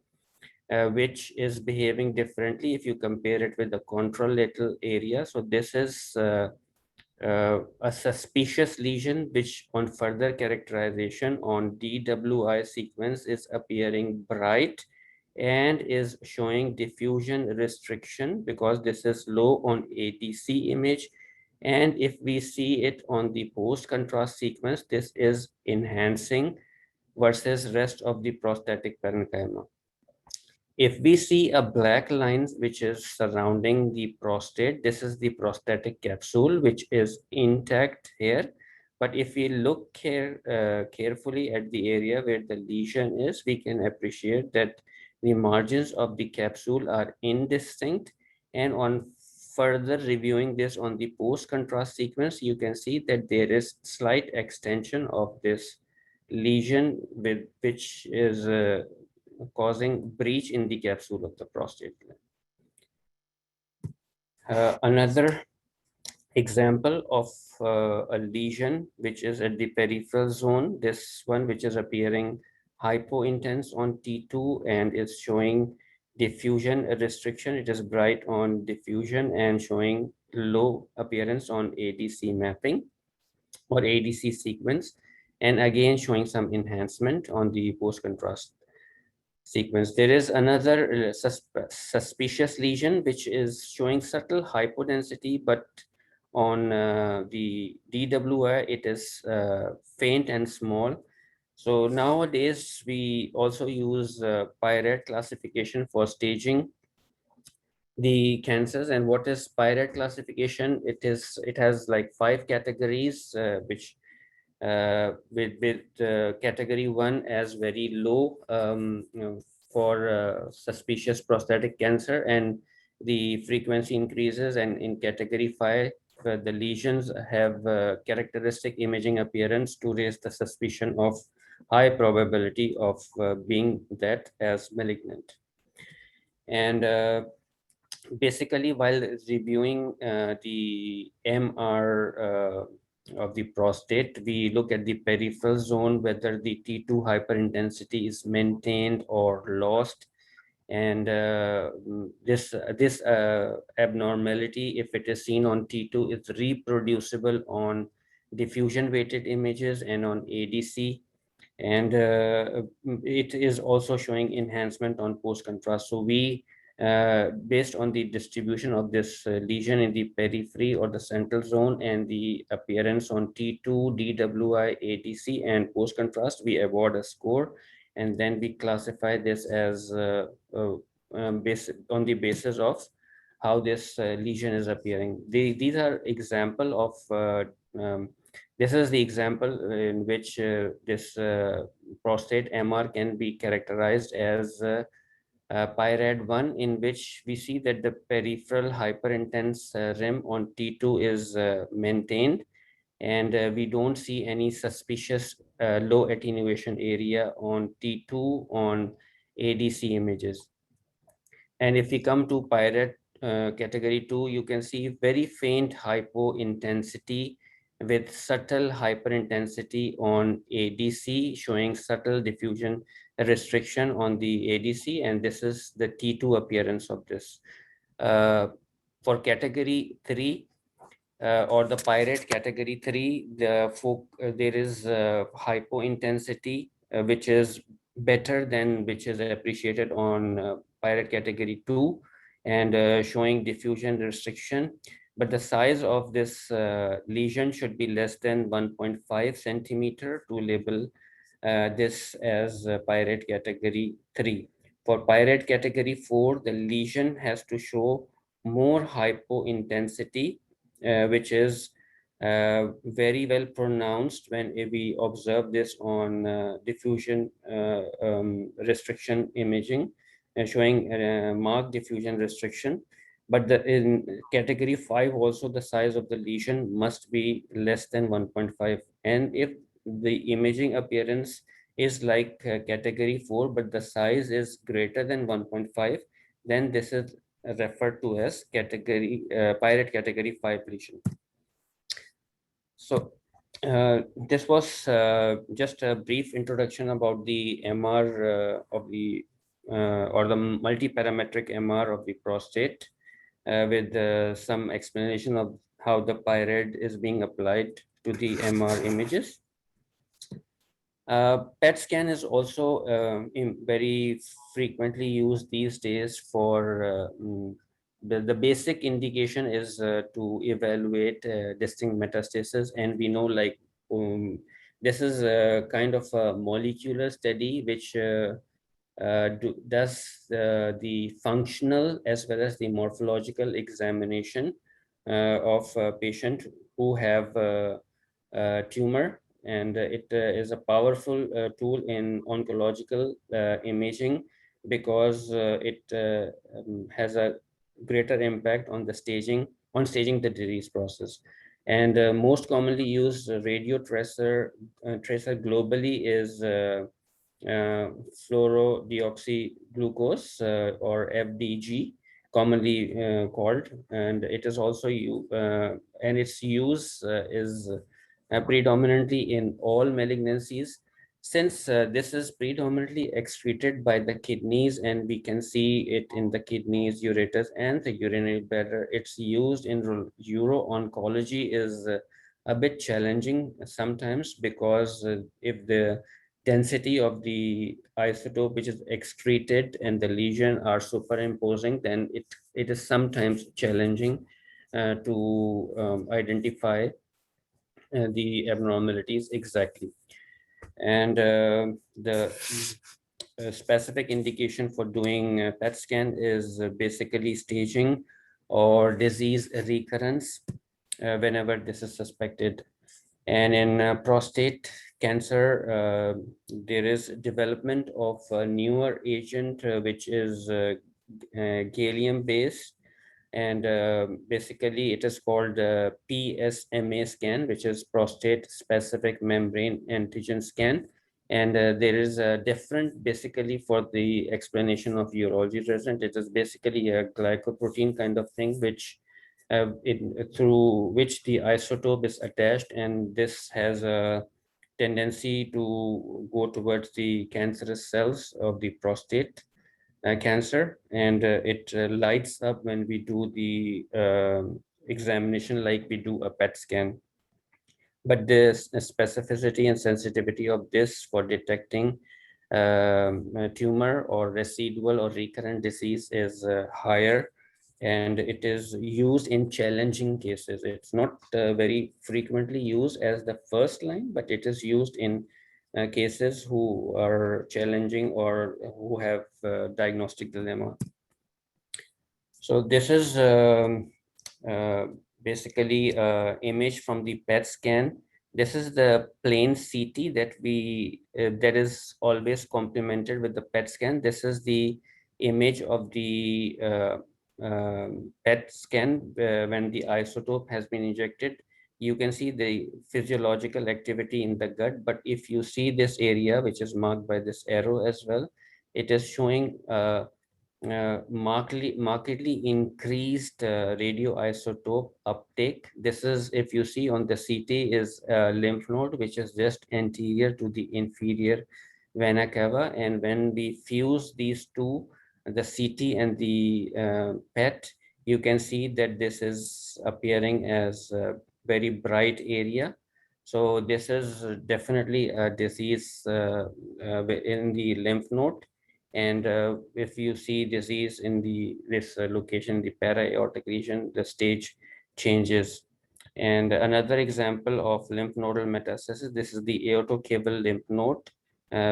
which is behaving differently if you compare it with the contralateral area. So this is a suspicious lesion, which on further characterization on DWI sequence is appearing bright and is showing diffusion restriction, because this is low on ATC image. And if we see it on the post contrast sequence, this is enhancing versus rest of the prostatic parenchyma. If we see a black line which is surrounding the prostate, this is the prostatic capsule, which is intact here. But if we look carefully at the area where the lesion is, we can appreciate that the margins of the capsule are indistinct. And on further reviewing this on the post-contrast sequence, you can see that there is slight extension of this lesion, with which is causing breach in the capsule of the prostate gland. Another example of a lesion which is at the peripheral zone, this one which is appearing hypo-intense on T2 and is showing diffusion restriction. It is bright on diffusion and showing low appearance on ADC mapping or ADC sequence, and again showing some enhancement on the post-contrast sequence. There is another suspicious lesion which is showing subtle hypodensity, but on the DWI it is faint and small. So nowadays we also use PIRAT classification for staging the cancers. And what is PIRAT classification? It has like 5 categories, which with category 1 as very low for suspicious prostatic cancer, and the frequency increases, and in category 5 the lesions have characteristic imaging appearance to raise the suspicion of high probability of being that as malignant. And basically, while reviewing the MR of the prostate, we look at the peripheral zone, whether the T2 hyperintensity is maintained or lost. And this abnormality, if it is seen on T2, is reproducible on diffusion weighted images and on ADC. And it is also showing enhancement on post contrast. So we based on the distribution of this lesion in the periphery or the central zone and the appearance on T2, DWI, ATC, and post contrast, we award a score, and then we classify this as on the basis of how this lesion is appearing. These are example of this is the example in which this prostate MR can be characterized as PIRAD 1, in which we see that the peripheral hyperintense rim on T2 is maintained, and we don't see any suspicious low attenuation area on T2, on ADC images. And if we come to Pirate category 2, you can see very faint hypointensity with subtle hyperintensity on ADC, showing subtle diffusion restriction on the ADC, and this is the T2 appearance of this. For category 3, or the Pirate category 3, there is hypointensity, which is better than which is appreciated on Pirate category 2, and showing diffusion restriction. But the size of this lesion should be less than 1.5 centimeter to label this as Pirate category 3. For Pirate category 4, the lesion has to show more hypointensity, which is very well pronounced when we observe this on diffusion restriction imaging, showing marked diffusion restriction. But in category 5 also, the size of the lesion must be less than 1.5. And if the imaging appearance is like category 4, but the size is greater than 1.5, then this is referred to as category Pirate category 5 lesion. So this was just a brief introduction about the MR of the or the multi-parametric MR of the prostate, with some explanation of how the Pirate is being applied to the MR images. PET scan is also very frequently used these days for the basic indication is to evaluate distinct metastasis, and we know like this is a kind of a molecular study which does the functional as well as the morphological examination of a patient who have a tumor, and it is a powerful tool in oncological imaging because it has a greater impact on the staging the disease process. And most commonly used radio tracer globally is fluorodeoxyglucose or FDG, commonly called, and it is also and its use is predominantly in all malignancies. Since this is predominantly excreted by the kidneys, and we can see it in the kidneys, ureters, and the urinary bladder, its used in uro-oncology is a bit challenging sometimes, because if the density of the isotope which is excreted and the lesion are superimposing, then it is sometimes challenging to identify the abnormalities exactly. And the specific indication for doing PET scan is basically staging or disease recurrence whenever this is suspected. And in prostate cancer, there is development of a newer agent which is gallium based, and basically it is called Psma scan, which is prostate specific membrane antigen scan. And there is a different basically for the explanation of urology result. It is basically a glycoprotein kind of thing, which through which the isotope is attached, and this has a tendency to go towards the cancerous cells of the prostate cancer, and it lights up when we do the examination like we do a PET scan. But the specificity and sensitivity of this for detecting a tumor or residual or recurrent disease is higher, and it is used in challenging cases. It's not very frequently used as the first line, but it is used in cases who are challenging or who have diagnostic dilemma. So this is basically image from the PET scan. This is the plain CT that that is always complemented with the PET scan. This is the image of the PET scan when the isotope has been injected. You can see the physiological activity in the gut, but if you see this area which is marked by this arrow as well, it is showing markedly increased radioisotope uptake. This is, if you see on the CT, is a lymph node which is just anterior to the inferior vena cava, and when we fuse these two, the CT and the PET, you can see that this is appearing as a very bright area. So this is definitely a disease in the lymph node. And if you see disease in this location, the para-aortic region, the stage changes. And another example of lymph nodal metastasis, this is the aortocaval lymph node,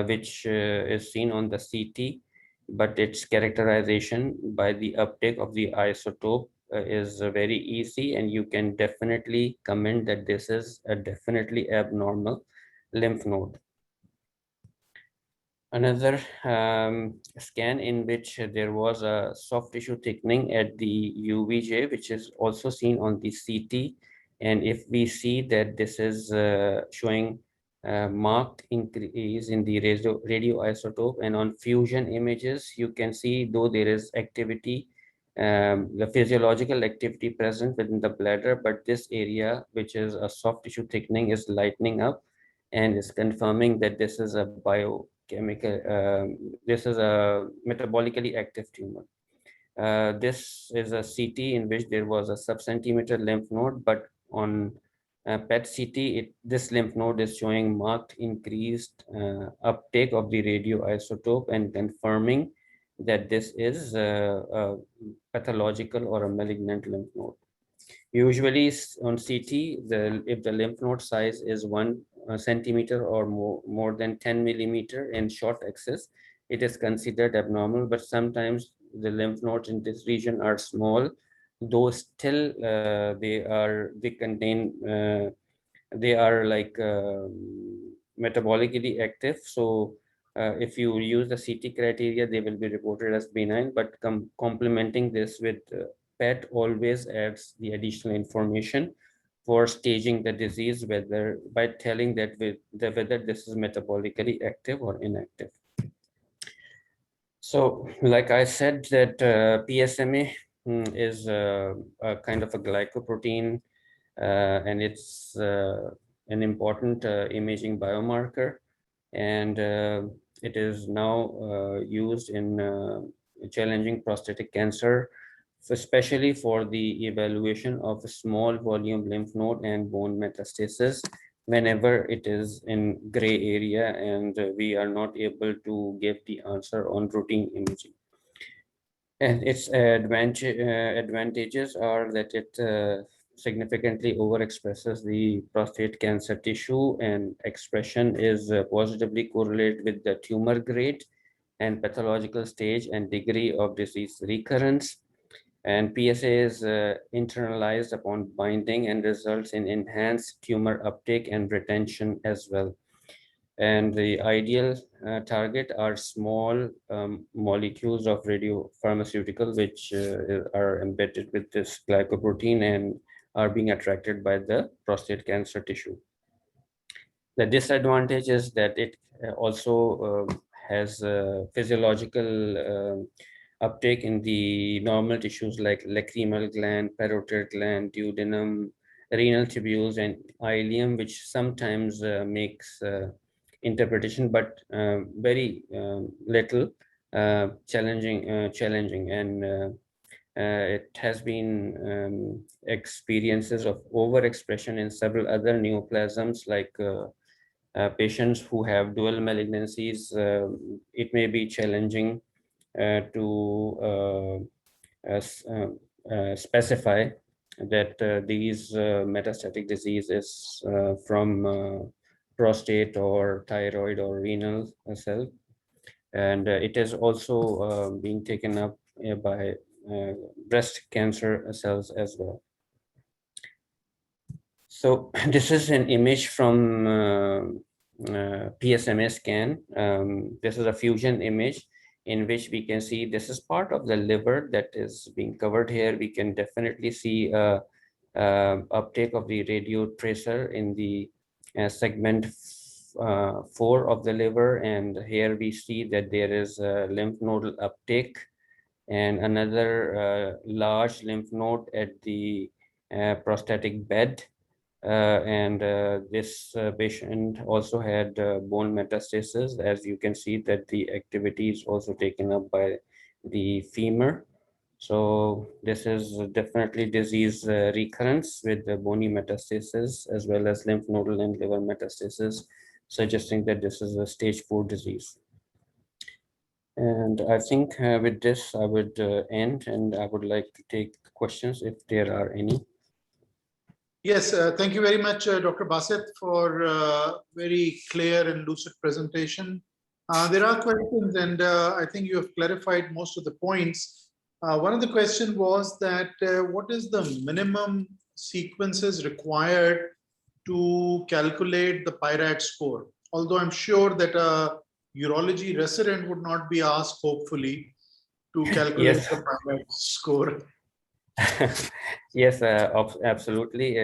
which is seen on the CT, but its characterization by the uptake of the isotope is very easy, and you can definitely comment that this is a definitely abnormal lymph node. Another scan in which there was a soft tissue thickening at the UVJ, which is also seen on the CT. And if we see that this is showing marked increase in the radioisotope, and on fusion images, you can see, though there is activity, the physiological activity present within the bladder, but this area, which is a soft tissue thickening, is lightening up and is confirming that this is a this is a metabolically active tumor. This is a CT in which there was a sub-centimeter lymph node, but on PET CT, this lymph node is showing marked increased uptake of the radioisotope and confirming that this is a pathological or a malignant lymph node. Usually on CT, if the lymph node size is 1 centimeter or more than 10 millimeter in short axis, it is considered abnormal. But sometimes the lymph nodes in this region are small, though still they are like metabolically active. So if you use the CT criteria, they will be reported as benign, but complementing this with PET always adds the additional information for staging the disease, whether by telling that whether this is metabolically active or inactive. So, like I said, that PSMA is a kind of a glycoprotein, and it's an important imaging biomarker, and it is now used in challenging prostatic cancer, especially for the evaluation of a small volume lymph node and bone metastasis whenever it is in gray area and we are not able to give the answer on routine imaging. And its advantages are that it significantly overexpresses the prostate cancer tissue, and expression is positively correlated with the tumor grade and pathological stage and degree of disease recurrence. And PSA is internalized upon binding and results in enhanced tumor uptake and retention as well. And the ideal target are small molecules of radiopharmaceutical, which are embedded with this glycoprotein and are being attracted by the prostate cancer tissue. The disadvantage is that it also has physiological uptake in the normal tissues like lacrimal gland, parotid gland, duodenum, renal tubules, and ileum, which sometimes makes interpretation, but very little challenging, and it has been experiences of overexpression in several other neoplasms, like patients who have dual malignancies. It may be challenging to specify that these metastatic disease is from prostate or thyroid or renal cell. And it is also being taken up by breast cancer cells as well. So this is an image from PSMA scan. This is a fusion image in which we can see this is part of the liver that is being covered here. We can definitely see uptake of the radio tracer in the segment 4 of the liver, and here we see that there is a lymph nodal uptake and another large lymph node at the prostatic bed. This patient also had bone metastasis. As you can see that the activity is also taken up by the femur. So this is definitely disease recurrence with the bony metastasis as well as lymph nodal and liver metastasis, suggesting that this is a stage 4 disease. And I think with this, I would end, and I would like to take questions if there are any. Yes, thank you very much, Dr. Bassett, for very clear and lucid presentation. There are questions, and I think you have clarified most of the points. One of the questions was that what is the minimum sequences required to calculate the PIRAT score? Although I'm sure that a urology resident would not be asked, hopefully, to calculate Yes. the PIRAT score. Yes, absolutely.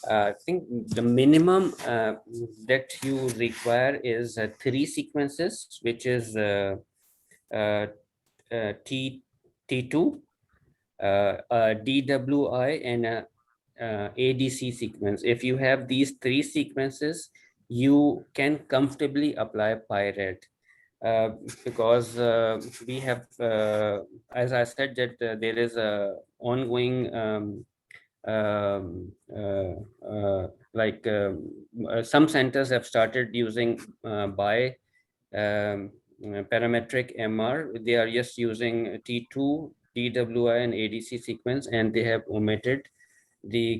I think the minimum that you require is 3 sequences, which is T2, DWI, and ADC sequence. If you have these 3 sequences, you can comfortably apply PIRAT. Because we have, as I said, that there is a ongoing some centers have started using by parametric MR. They are just using T2, DWI, and ADC sequence, and they have omitted the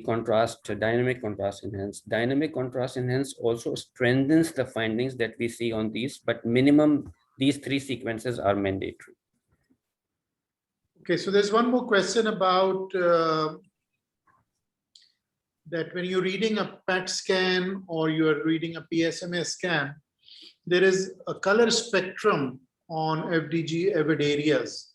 dynamic contrast enhance. Dynamic contrast enhance also strengthens the findings that we see on these, but minimum these 3 sequences are mandatory. Okay, so there's one more question about that when you're reading a PET scan or you're reading a PSMA scan, there is a color spectrum on FDG avid areas.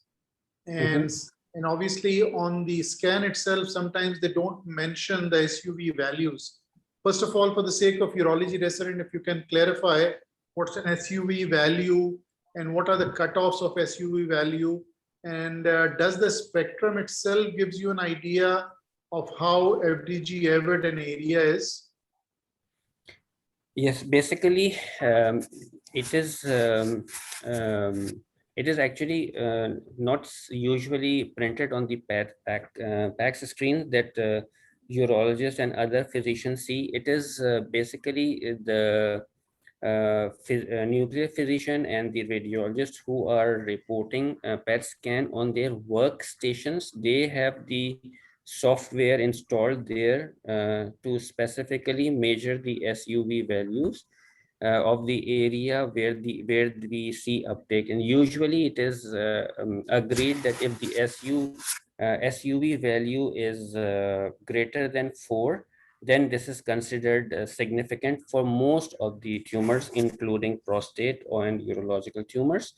And obviously on the scan itself, sometimes they don't mention the SUV values. First of all, for the sake of urology resident, if you can clarify what's an SUV value and what are the cutoffs of SUV value, and does the spectrum itself gives you an idea of how FDG avid an area is? Yes, basically it is actually not usually printed on the PACS screen that urologists and other physicians see. It is basically the nuclear physician and the radiologist who are reporting PET scan on their workstations. They have the software installed there to specifically measure the SUV values of the area where we see uptake. And usually it is agreed that if the SUV value is greater than 4, then this is considered significant for most of the tumors, including prostate and urological tumors.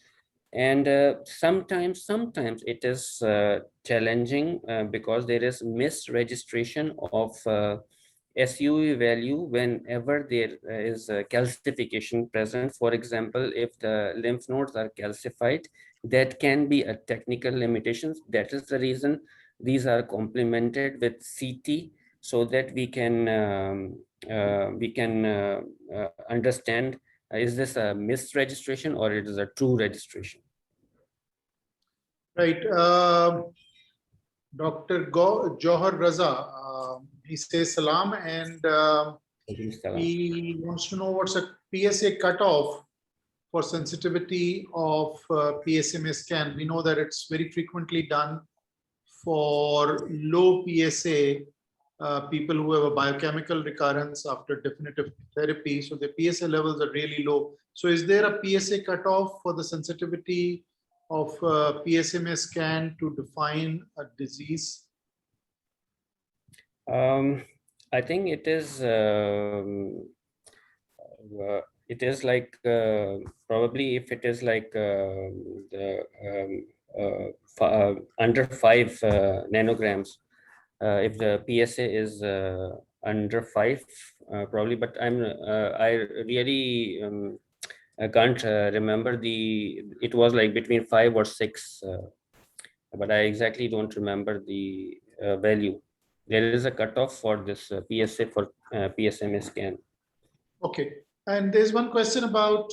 And sometimes it is challenging because there is misregistration of SUV value whenever there is a calcification present. For example, if the lymph nodes are calcified, that can be a technical limitation. That is the reason these are complemented with CT, so that we can understand is this a misregistration or it is a true registration. Right. Dr. Johar Raza, he says salam, and he wants to know what's a PSA cutoff for sensitivity of PSMA scan. We know that it's very frequently done for low PSA people who have a biochemical recurrence after definitive therapy. So the PSA levels are really low. So is there a PSA cutoff for the sensitivity of PSMA scan to define a disease? I think it is like probably if it is like under 5 nanograms, if the PSA is under 5 probably, but I really I can't remember it was like between 5 or 6, but I exactly don't remember the value. There is a cutoff for this PSA for PSMA scan. Okay. And there's one question about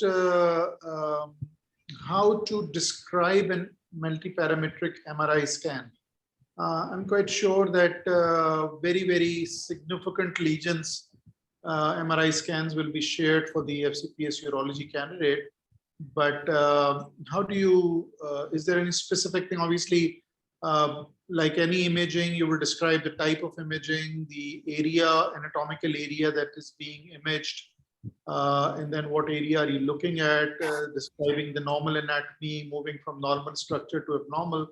how to describe a multi-parametric MRI scan. I'm quite sure that very, very significant lesions MRI scans will be shared for the FCPS urology candidate. But how do you, is there any specific thing? Obviously, like any imaging, you will describe the type of imaging, the area, anatomical area that is being imaged, and then what area are you looking at, describing the normal anatomy, moving from normal structure to abnormal.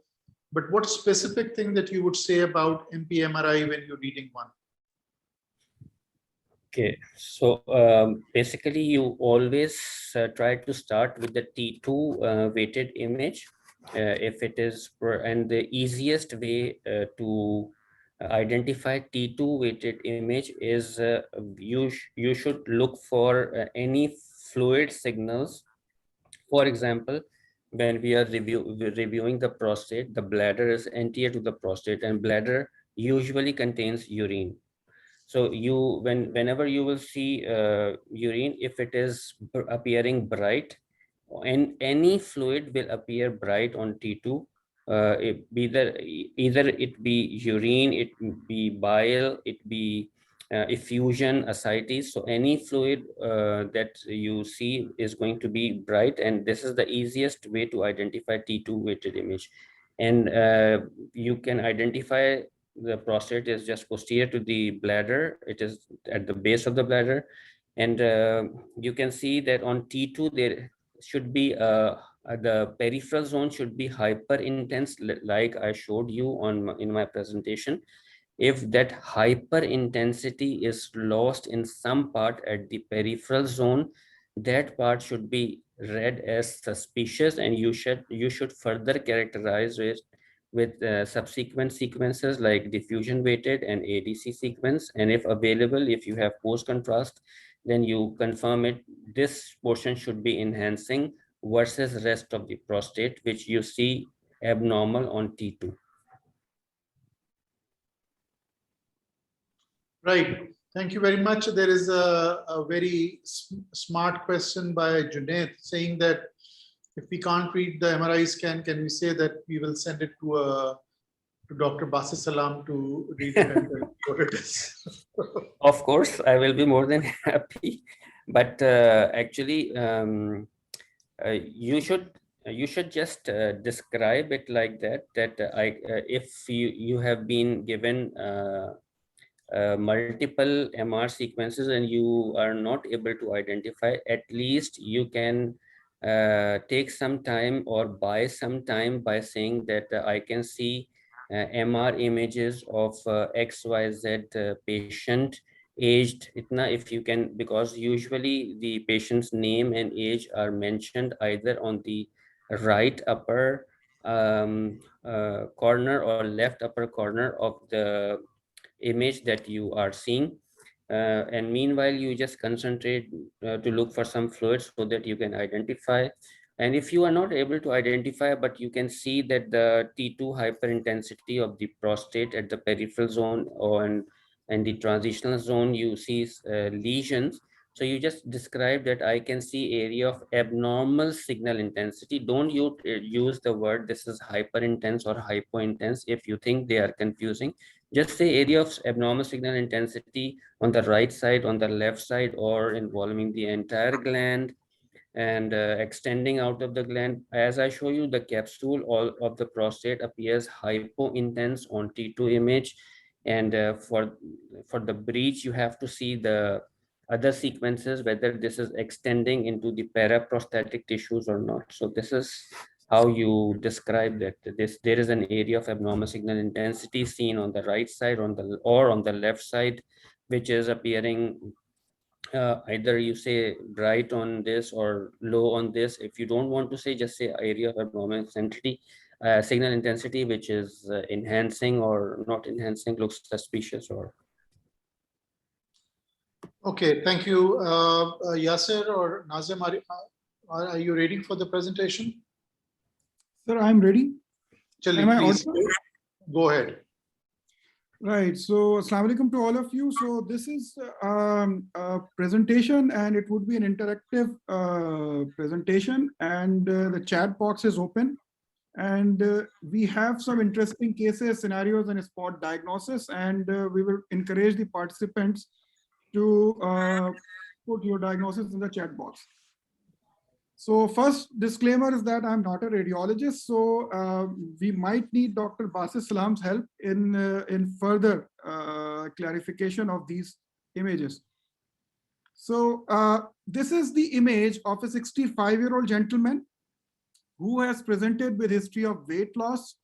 But what specific thing that you would say about MP-MRI when you're reading one? Okay, so basically you always try to start with the T2 weighted image if it is, and the easiest way to identify T2 weighted image is you should look for any fluid signals. For example, when we are reviewing the prostate, the bladder is anterior to the prostate, and bladder usually contains urine. So whenever you will see urine, if it is appearing bright, and any fluid will appear bright on T2, either it be urine, it be bile, it be effusion, ascites. So any fluid that you see is going to be bright, and this is the easiest way to identify T2 weighted image. And you can identify the prostate is just posterior to the bladder. It is at the base of the bladder. And you can see that on T2, there should be the peripheral zone should be hyper intense, like I showed you in my presentation. If that hyper intensity is lost in some part at the peripheral zone, that part should be read as suspicious, and you should further characterize it with subsequent sequences like diffusion weighted and ADC sequence. And if available, if you have post contrast, then you confirm it. This portion should be enhancing versus rest of the prostate, which you see abnormal on T2. Right. Thank you very much. There is a very smart question by Junaid saying that if we can't read the MRI scan, can we say that we will send it to Dr. Basis Salam to read it and tell what it is? Of course, I will be more than happy. But actually, you should just describe it like that. If you have been given multiple MR sequences and you are not able to identify, at least you can take some time or buy some time by saying that I can see MR images of XYZ patient aged itna, if you can, because usually the patient's name and age are mentioned either on the right upper corner or left upper corner of the image that you are seeing. And meanwhile, you just concentrate to look for some fluids so that you can identify. And if you are not able to identify, but you can see that the T2 hyperintensity of the prostate at the peripheral zone and the transitional zone, you see lesions. So you just describe that I can see area of abnormal signal intensity. Don't use the word this is hyperintense or hypointense if you think they are confusing. Just say area of abnormal signal intensity on the right side, on the left side, or involving the entire gland and extending out of the gland. As I show you, the capsule all of the prostate appears hypo-intense on T2 image. And for the breach, you have to see the other sequences, whether this is extending into the paraprostatic tissues or not. So this is how you describe that there is an area of abnormal signal intensity seen on the right side on the left side, which is appearing either you say bright on this or low on this. If you don't want to say, just say area of abnormal intensity, signal intensity, which is enhancing or not enhancing, looks suspicious or. Okay, thank you. Yasser or Nazim, are you ready for the presentation? Sir, I'm ready. Chali, Am I please audible? go ahead. Right. So, Assalamu alaikum to all of you. So, this is a presentation, and it would be an interactive presentation, and the chat box is open. And we have some interesting cases, scenarios, and spot diagnosis, and we will encourage the participants to put your diagnosis in the chat box. So first disclaimer is that I'm not a radiologist, so we might need Dr. Basit Salam's help in further clarification of these images. So this is the image of a 65-year-old gentleman who has presented with history of weight loss,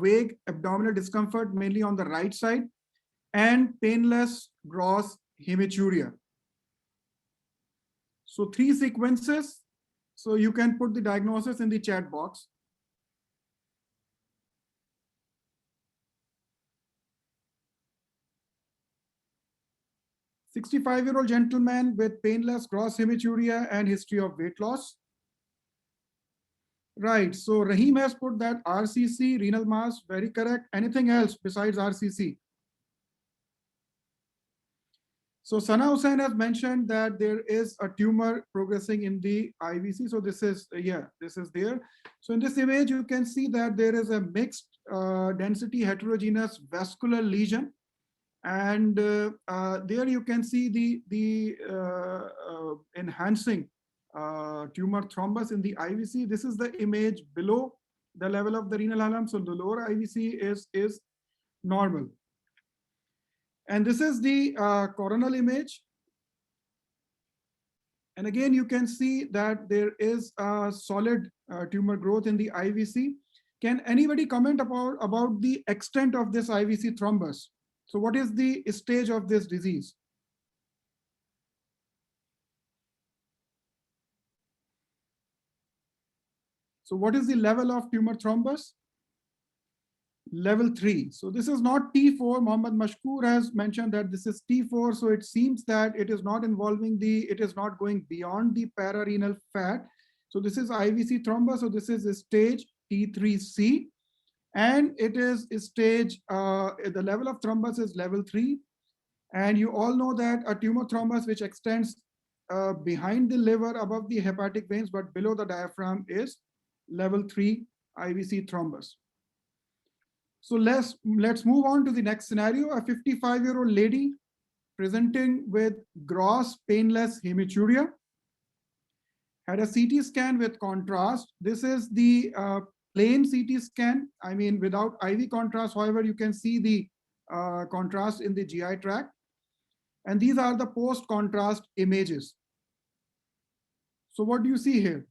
vague abdominal discomfort, mainly on the right side, and painless gross hematuria. So 3 sequences. So you can put the diagnosis in the chat box. A 65-year-old gentleman with painless gross hematuria and history of weight loss. Right, so Rahim has put that RCC, renal mass, very correct. Anything else besides RCC? So Sana Hussain has mentioned that there is a tumor progressing in the IVC. So this is, this is there. So in this image, you can see that there is a mixed density heterogeneous vascular lesion. And there you can see the enhancing tumor thrombus in the IVC. This is the image below the level of the renal hilum. So the lower IVC is normal. And this is the coronal image. And again, you can see that there is a solid tumor growth in the IVC. Can anybody comment about the extent of this IVC thrombus? So what is the stage of this disease? So what is the level of tumor thrombus? Level 3. So this is not T4. Mohammad Mashkoor has mentioned that this is T4. So it seems that it is not involving it is not going beyond the pararenal fat. So this is IVC thrombus. So this is stage T3C. And it is stage, the level of thrombus is level 3. And you all know that a tumor thrombus which extends behind the liver above the hepatic veins, but below the diaphragm is level 3 IVC thrombus. So let's move on to the next scenario. A 55-year-old lady presenting with gross painless hematuria had a CT scan with contrast. This is the plain CT scan, I mean without IV contrast. However, you can see the contrast in the GI tract. And these are the post-contrast images. So what do you see here?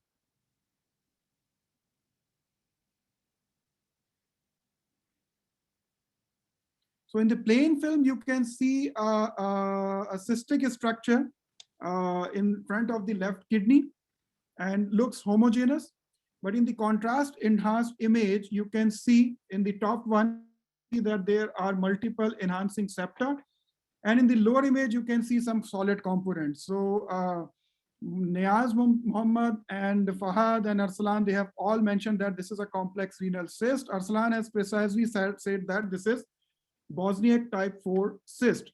So in the plain film, you can see a cystic structure in front of the left kidney and looks homogeneous. But in the contrast enhanced image, you can see in the top one that there are multiple enhancing septa. And in the lower image, you can see some solid components. So Niaz Muhammad and Fahad and Arsalan, they have all mentioned that this is a complex renal cyst. Arsalan has precisely said that this is Bosniak type 4 cyst.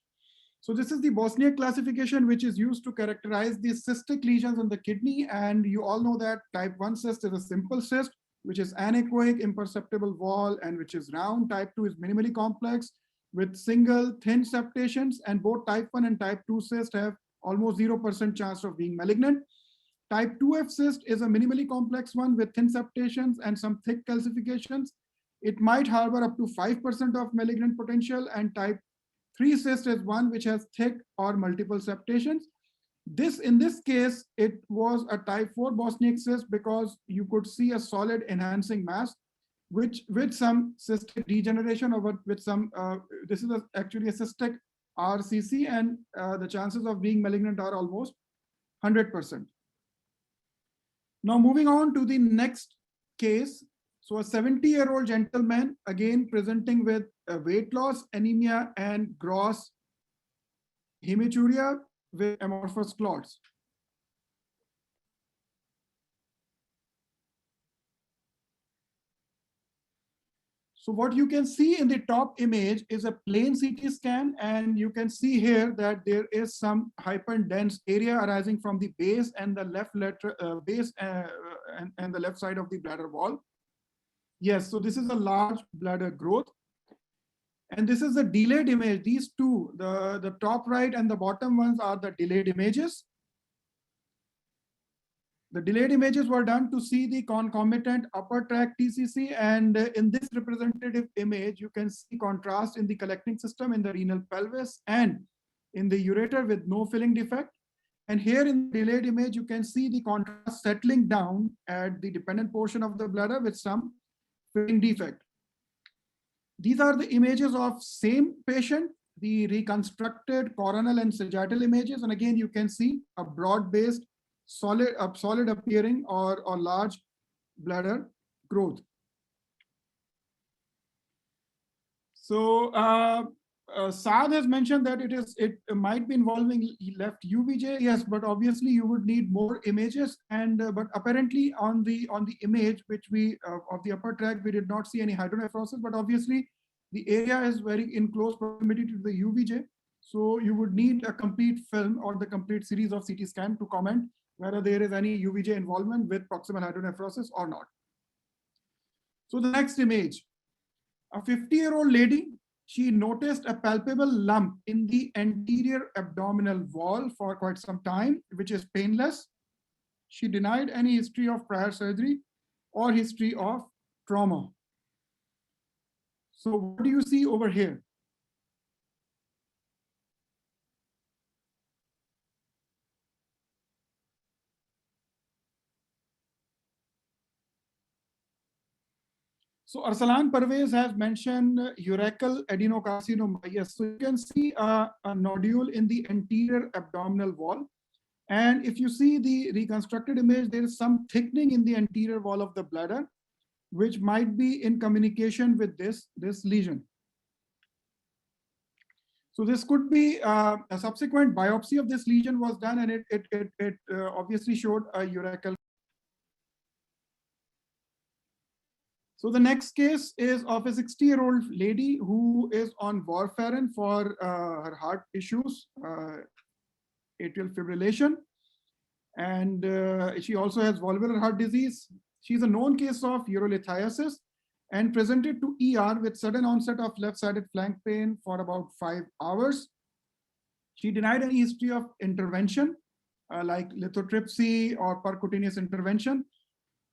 So this is the Bosniak classification, which is used to characterize the cystic lesions on the kidney. And you all know that type 1 cyst is a simple cyst, which is anechoic, imperceptible wall, and which is round. Type 2 is minimally complex with single thin septations, and both type 1 and type 2 cyst have almost 0% chance of being malignant. Type 2F cyst is a minimally complex one with thin septations and some thick calcifications. It might harbor up to 5% of malignant potential, and type 3 cyst is one which has thick or multiple septations. In this case, it was a type 4 Bosniak cyst because you could see a solid enhancing mass, which with some cystic degeneration or with some, this is actually a cystic RCC, and the chances of being malignant are almost 100%. Now moving on to the next case. So a 70-year-old gentleman, again presenting with weight loss, anemia, and gross hematuria with amorphous clots. So what you can see in the top image is a plain CT scan, and you can see here that there is some hyperdense area arising from the base and the left base and the left side of the bladder wall. Yes, so this is a large bladder growth. And this is a delayed image. These two, the top right and the bottom ones, are the delayed images. The delayed images were done to see the concomitant upper tract TCC, and in this representative image, you can see contrast in the collecting system in the renal pelvis and in the ureter with no filling defect. And here in the delayed image, you can see the contrast settling down at the dependent portion of the bladder with some filling defect. These are the images of same patient, the reconstructed coronal and sagittal images. And again, you can see a broad-based, solid appearing or large bladder growth. So Saad has mentioned that it might be involving left UVJ. Yes, but obviously you would need more images. And but apparently on the image which we of the upper tract, we did not see any hydronephrosis. But obviously the area is very in close proximity to the UVJ. So you would need a complete film or the complete series of CT scan to comment whether there is any UVJ involvement with proximal hydronephrosis or not. So the next image, a 50-year-old lady, she noticed a palpable lump in the anterior abdominal wall for quite some time, which is painless. She denied any history of prior surgery or history of trauma. So what do you see over here? So Arsalan Parvez has mentioned urethral adenocarcinoma. Yes, so you can see a nodule in the anterior abdominal wall. And if you see the reconstructed image, there is some thickening in the anterior wall of the bladder, which might be in communication with this lesion. So this could be a subsequent biopsy of this lesion was done, and it obviously showed a urethral. So the next case is of a 60-year-old lady who is on warfarin for her heart issues, atrial fibrillation, and she also has valvular heart disease. She's a known case of urolithiasis and presented to ER with sudden onset of left-sided flank pain for about 5 hours. She denied any history of intervention like lithotripsy or percutaneous intervention.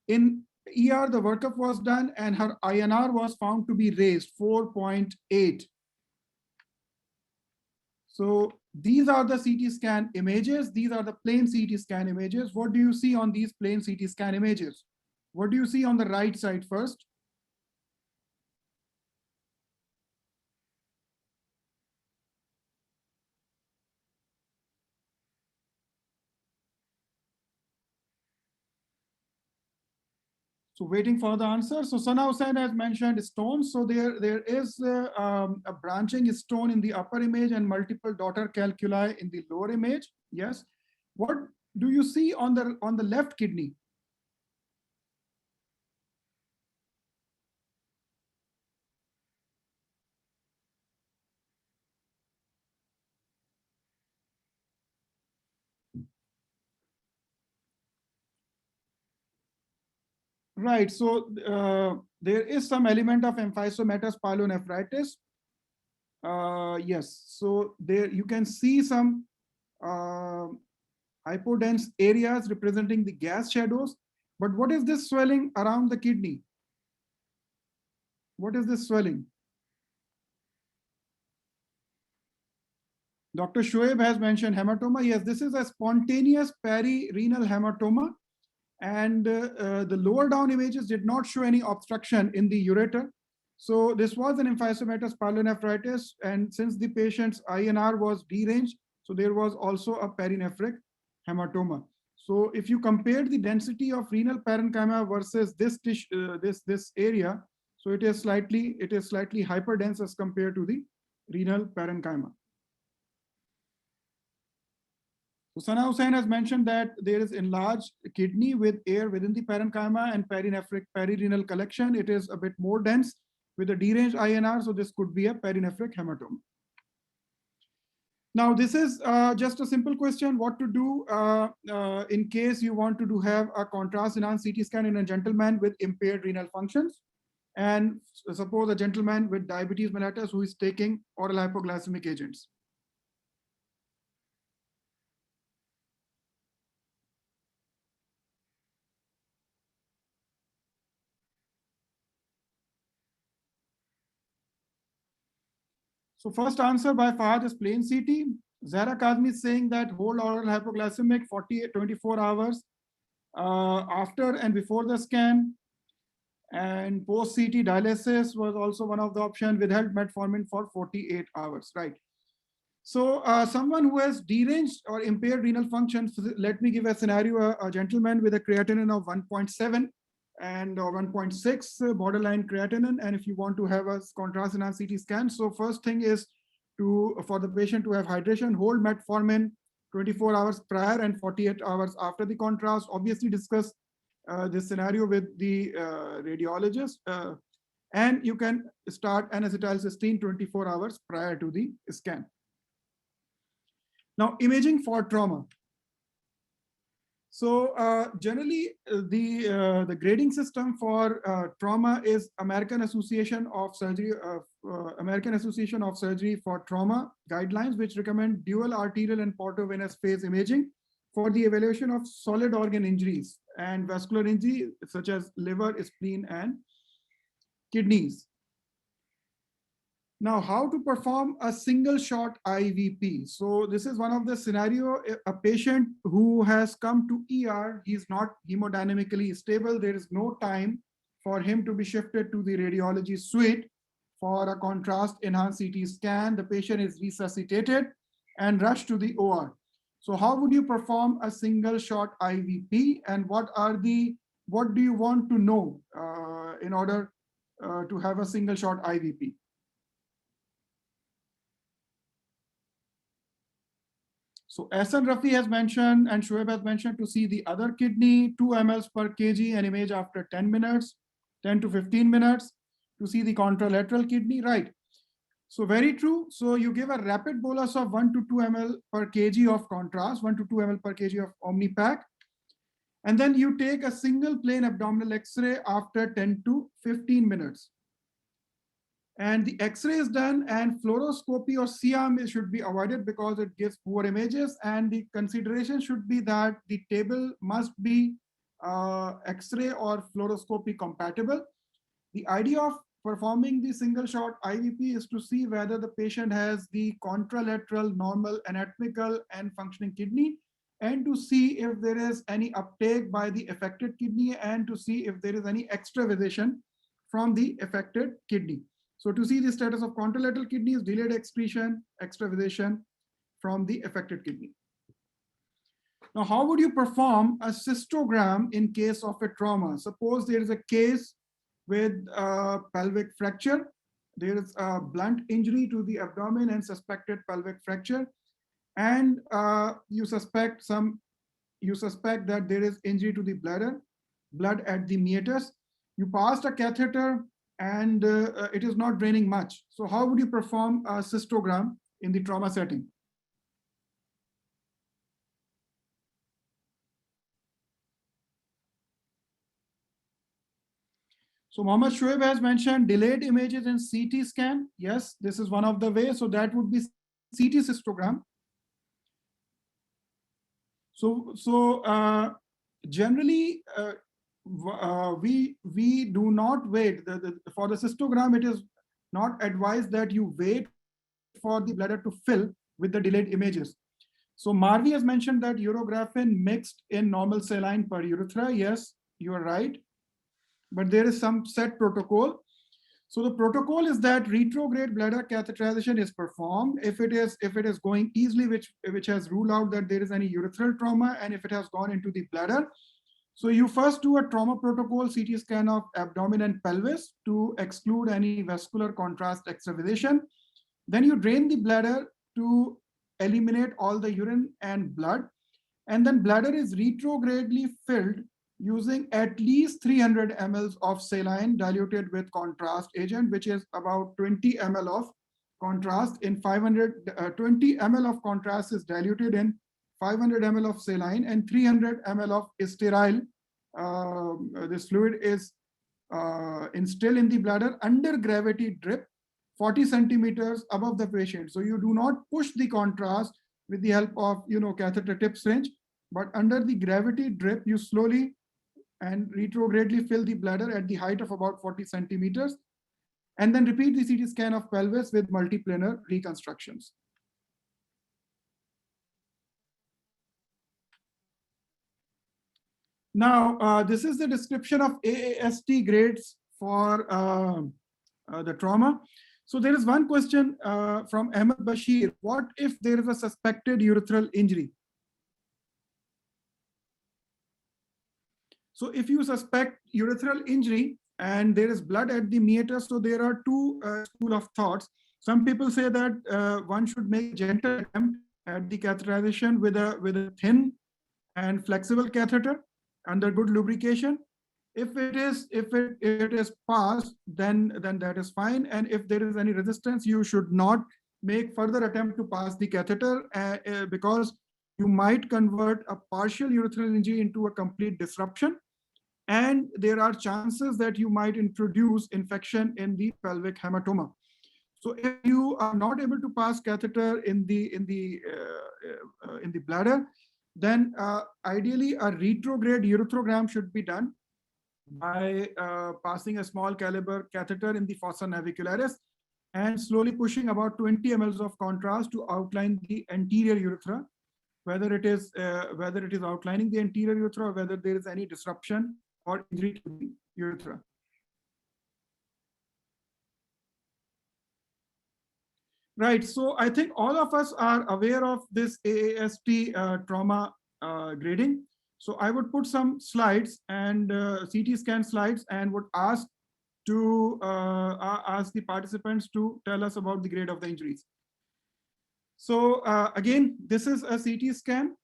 In ER, the workup was done and her INR was found to be raised 4.8. So these are the CT scan images. These are the plain CT scan images. What do you see on these plain CT scan images? What do you see on the right side first? So waiting for the answer. So Sana Hussain has mentioned stones. So there is a branching stone in the upper image and multiple daughter calculi in the lower image. Yes. What do you see on the left kidney? Right, so there is some element of emphysematous pyelonephritis. Yes, so there you can see some hypodense areas representing the gas shadows. But what is this swelling around the kidney? What is this swelling? Dr. Shoaib has mentioned hematoma. Yes, this is a spontaneous perirenal hematoma. And the lower down images did not show any obstruction in the ureter. So this was an emphysematous pyelonephritis, and since the patient's INR was deranged, so there was also a perinephric hematoma. So if you compare the density of renal parenchyma versus this area, so it is slightly hyperdense as compared to the renal parenchyma. So Sana Hussain has mentioned that there is enlarged kidney with air within the parenchyma and perirenal collection. It is a bit more dense with a deranged INR, so this could be a perinephric hematoma. Now, this is just a simple question, what to do in case you want to have a contrast-enhanced CT scan in a gentleman with impaired renal functions. And suppose a gentleman with diabetes mellitus who is taking oral hypoglycemic agents. So first answer by Fahad is plain CT. Zara Kazmi is saying that hold oral hypoglycemic 24 hours after and before the scan. And post-CT dialysis was also one of the options, withheld metformin for 48 hours, right? So someone who has deranged or impaired renal functions, let me give a scenario, a gentleman with a creatinine of 1.7 and 1.6 borderline creatinine, and if you want to have a contrast-enhanced CT scan, so first thing is for the patient to have hydration, hold metformin 24 hours prior and 48 hours after the contrast. Obviously discuss this scenario with the radiologist, and you can start N-acetylcysteine 24 hours prior to the scan. Now, imaging for trauma. So generally, the grading system for trauma is American Association of Surgery for Trauma guidelines, which recommend dual arterial and portovenous phase imaging for the evaluation of solid organ injuries and vascular injury, such as liver, spleen, and kidneys. Now, how to perform a single shot IVP? So this is one of the scenario, a patient who has come to ER, he's not hemodynamically stable. There is no time for him to be shifted to the radiology suite for a contrast enhanced CT scan. The patient is resuscitated and rushed to the OR. So how would you perform a single shot IVP, and what do you want to know in order to have a single shot IVP? So Ahsan Rafi has mentioned and Shoaib has mentioned to see the other kidney, 2 mL per kg, and image after 10 minutes, 10 to 15 minutes to see the contralateral kidney, right? So very true. So you give a rapid bolus of 1 to 2 mL per kg of contrast, 1 to 2 mL per kg of Omnipac. And then you take a single plane abdominal X-ray after 10 to 15 minutes. And the X-ray is done, and fluoroscopy or CM should be avoided because it gives poor images, and the consideration should be that the table must be X-ray or fluoroscopy compatible. The idea of performing the single shot IVP is to see whether the patient has the contralateral normal anatomical and functioning kidney, and to see if there is any uptake by the affected kidney, and to see if there is any extravasation from the affected kidney. So to see the status of contralateral kidneys, delayed excretion, extravasation from the affected kidney. Now, how would you perform a cystogram in case of a trauma? Suppose there is a case with pelvic fracture. There is a blunt injury to the abdomen and suspected pelvic fracture. And you suspect that there is injury to the bladder, blood at the meatus. You passed a catheter and it is not draining much. So how would you perform a cystogram in the trauma setting? So Mohammed Shoaib has mentioned delayed images in CT scan. Yes, this is one of the ways. So that would be CT cystogram. So generally, we do not wait. For the cystogram, it is not advised that you wait for the bladder to fill with the delayed images. So Marvi has mentioned that urographin mixed in normal saline per urethra. Yes, you are right. But there is some set protocol. So the protocol is that retrograde bladder catheterization is performed if it is going easily, which has ruled out that there is any urethral trauma, and if it has gone into the bladder. So you first do a trauma protocol CT scan of abdomen and pelvis to exclude any vascular contrast extravasation. Then you drain the bladder to eliminate all the urine and blood. And then bladder is retrogradely filled using at least 300 ml of saline diluted with contrast agent, which is about 20 ml of contrast in 20 ml of contrast is diluted in 500 ml of saline, and 300 ml of sterile. This fluid is instilled in the bladder under gravity drip 40 centimeters above the patient. So you do not push the contrast with the help of catheter tip syringe, but under the gravity drip, you slowly and retrogradely fill the bladder at the height of about 40 centimeters, and then repeat the CT scan of pelvis with multiplanar reconstructions. Now, this is the description of AAST grades for the trauma. So there is one question from Ahmed Bashir. What if there is a suspected urethral injury? So if you suspect urethral injury and there is blood at the meatus, so there are two school of thoughts. Some people say that one should make a gentle attempt at the catheterization with a thin and flexible catheter under good lubrication. If it is passed, then that is fine. And if there is any resistance, you should not make further attempt to pass the catheter because you might convert a partial urethral injury into a complete disruption. And there are chances that you might introduce infection in the pelvic hematoma. So if you are not able to pass catheter in the bladder, then ideally a retrograde urethral gram should be done by passing a small caliber catheter in the fossa navicularis and slowly pushing about 20 ml of contrast to outline the anterior urethra, whether it is outlining the anterior urethra or whether there is any disruption or injury to the urethra. Right, so I think all of us are aware of this AAST trauma grading. So I would put some slides and CT scan slides and would ask the participants to tell us about the grade of the injuries. So again, this is a CT scan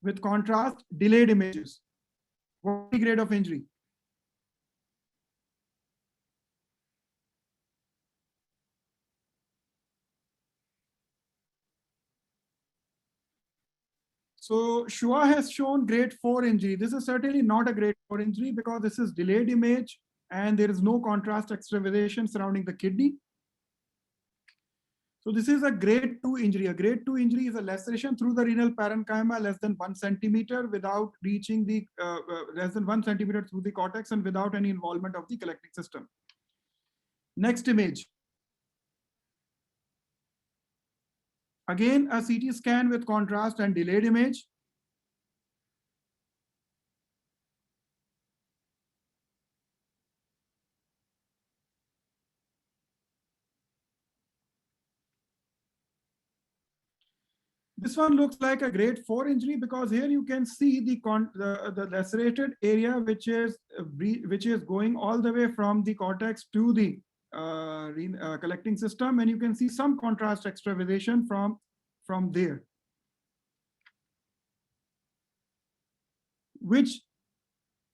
with contrast delayed images. What is the grade of injury? So Shua has shown grade 4 injury. This is certainly not a grade 4 injury because this is delayed image and there is no contrast extravasation surrounding the kidney. So this is a grade 2 injury. A grade 2 injury is a laceration through the renal parenchyma less than 1 centimeter without reaching the less than 1 centimeter through the cortex and without any involvement of the collecting system. Next image. Again, a CT scan with contrast and delayed image. This one looks like a grade 4 injury because here you can see the lacerated area which is going all the way from the cortex to the collecting system, and you can see some contrast extravasation from there. Which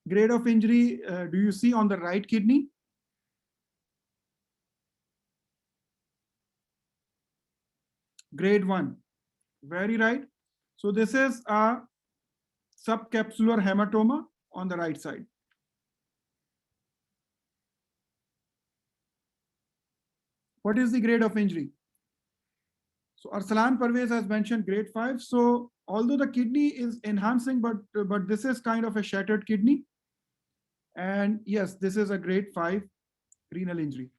grade of injury do you see on the right kidney? Grade 1. Very right. So this is a subcapsular hematoma on the right side. What is the grade of injury? So Arsalan Parvez has mentioned grade 5. So although the kidney is enhancing, but this is kind of a shattered kidney. And yes, this is a grade 5 renal injury.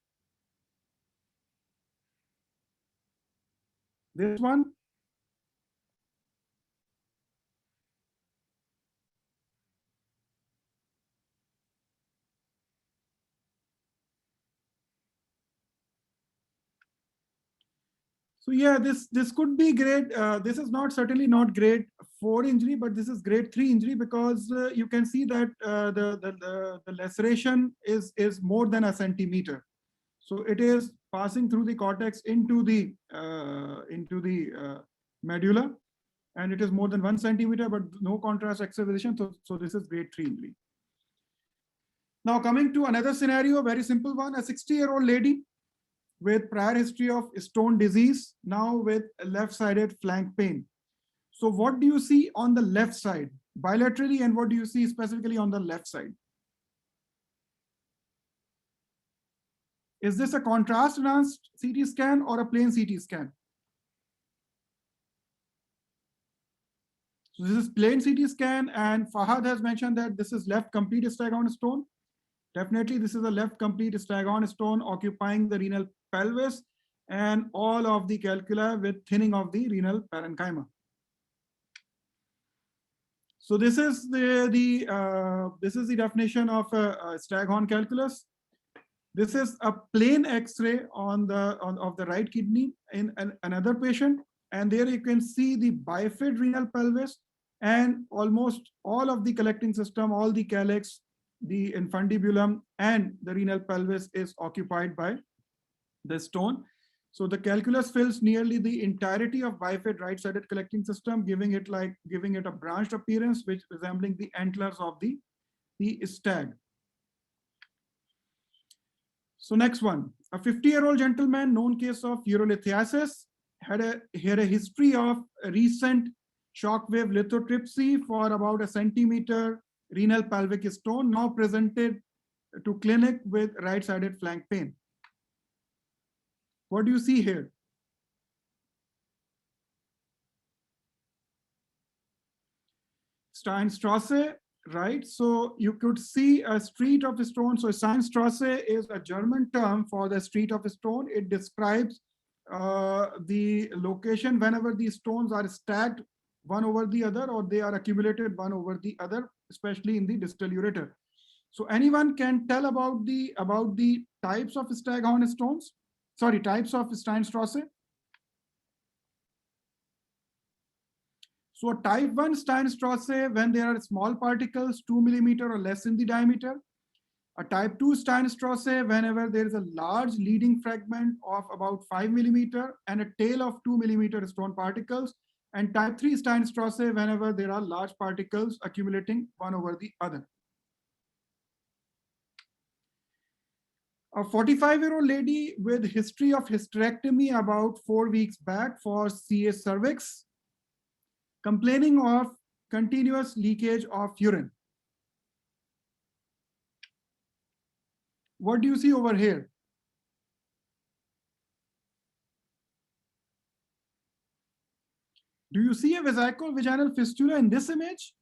This one. So yeah, this could be grade. This is certainly not grade 4 injury, but this is grade 3 injury because you can see that the laceration is more than a centimeter. So it is passing through the cortex into the medulla, and it is more than 1 centimeter, but no contrast excitation. So this is grade 3 injury. Now coming to another scenario, very simple one, a 60-year-old lady with prior history of stone disease, now with left-sided flank pain. So what do you see on the left side bilaterally, and what do you see specifically on the left side? Is this a contrast enhanced CT scan or a plain CT scan? So this is plain CT scan, and Fahad has mentioned that this is left complete Staghorn stone. Definitely this is a left complete Staghorn stone occupying the renal pelvis and all of the calculi with thinning of the renal parenchyma. So this is the definition of Staghorn calculus. This is a plain X-ray of the right kidney in another patient, and there you can see the bifid renal pelvis and almost all of the collecting system, all the calyx, the infundibulum, and the renal pelvis is occupied by the stone. So the calculus fills nearly the entirety of bifid right-sided collecting system, giving it a branched appearance, which resembling the antlers of the stag. So next one, a 50-year-old gentleman, known case of urolithiasis, had a history of recent shockwave lithotripsy for about 1 centimeter renal pelvic stone, now presented to clinic with right-sided flank pain. What do you see here? Steinstrasse, right? So you could see a street of stone. So Steinstrasse is a German term for the street of stone. It describes the location whenever these stones are stacked one over the other, or they are accumulated one over the other, especially in the distal ureter. So anyone can tell about the types of Staghorn stones? Sorry, types of Steinstrasse. So type 1 Steinstrasse, when there are small particles 2 millimeter or less in the diameter. A type 2 Steinstrasse, whenever there is a large leading fragment of about 5 millimeter and a tail of 2 millimeter stone particles. And type 3 Steinstrasse, whenever there are large particles accumulating one over the other. A 45-year-old lady with history of hysterectomy about 4 weeks back for CA cervix, complaining of continuous leakage of urine. What do you see over here? Do you see a vesico-vaginal fistula in this image?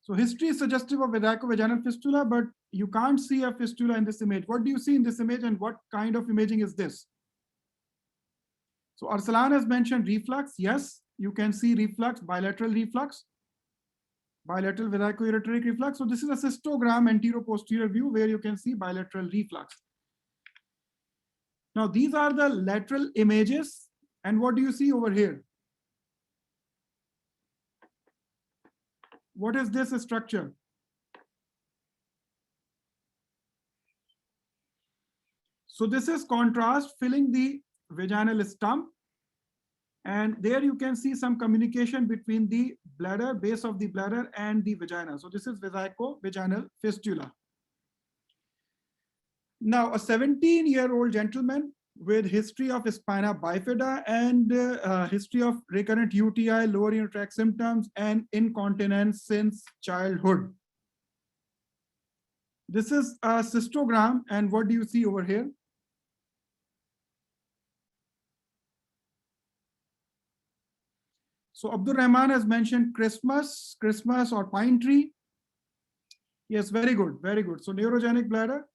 So history is suggestive of vesico-vaginal fistula, but you can't see a fistula in this image. What do you see in this image, and what kind of imaging is this? So Arsalan has mentioned reflux. Yes, you can see reflux, bilateral reflux, bilateral vesico-ureteric reflux. So this is a cystogram antero-posterior view where you can see bilateral reflux. Now these are the lateral images, and what do you see over here? What is this structure? So this is contrast filling the vaginal stump. And there you can see some communication between the bladder, base of the bladder, and the vagina. So this is vesico-vaginal fistula. Now, a 17-year-old gentleman with history of spina bifida and history of recurrent UTI, lower urinary tract symptoms, and incontinence since childhood. This is a cystogram, and what do you see over here? So Abdul Rahman has mentioned Christmas or pine tree. Yes, very good, very good. So neurogenic bladder.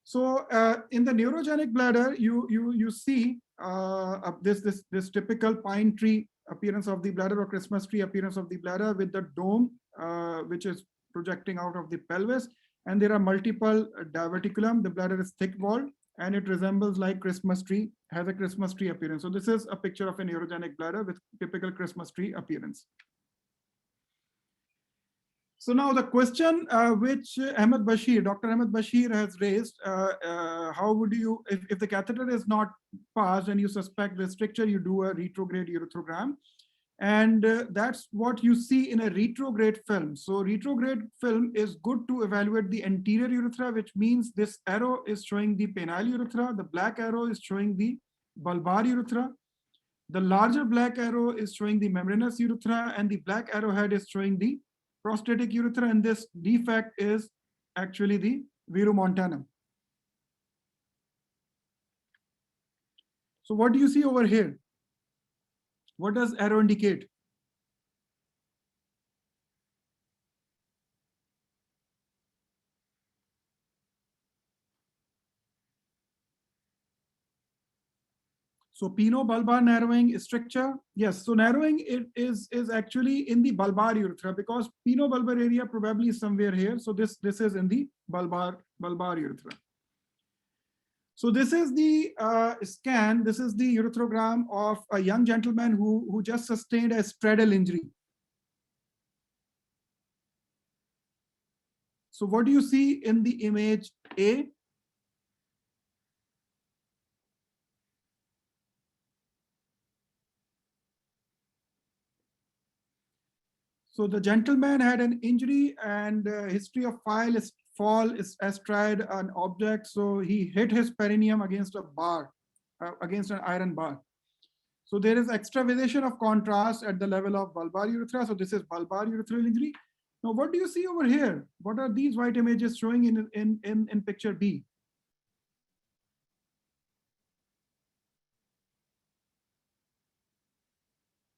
So in the neurogenic bladder, you see this typical pine tree appearance of the bladder, or Christmas tree appearance of the bladder, with the dome which is projecting out of the pelvis, and there are multiple diverticulum. The bladder is thick walled, and it resembles like Christmas tree, has a Christmas tree appearance. So this is a picture of a neurogenic bladder with typical Christmas tree appearance. So now the question which Dr. Ahmed Bashir has raised, how would you, if the catheter is not passed and you suspect the stricture, you do a retrograde urethrogram. And that's what you see in a retrograde film. So retrograde film is good to evaluate the anterior urethra, which means this arrow is showing the penile urethra. The black arrow is showing the bulbar urethra. The larger black arrow is showing the membranous urethra, and the black arrowhead is showing the prostatic urethra. And this defect is actually the verumontanum. So what do you see over here? What does arrow indicate? So Pinot bulbar narrowing stricture. Yes, so narrowing is actually in the bulbar urethra, because Pinot bulbar area probably is somewhere here. So this is in the bulbar urethra. So this is the scan. This is the urethral gram of a young gentleman who just sustained a straddle injury. So what do you see in the image A? So the gentleman had an injury and history of fall astride an object. So he hit his perineum against a bar, against an iron bar. So there is extravasation of contrast at the level of bulbar urethra. So this is bulbar urethral injury. Now, what do you see over here? What are these white images showing in picture B?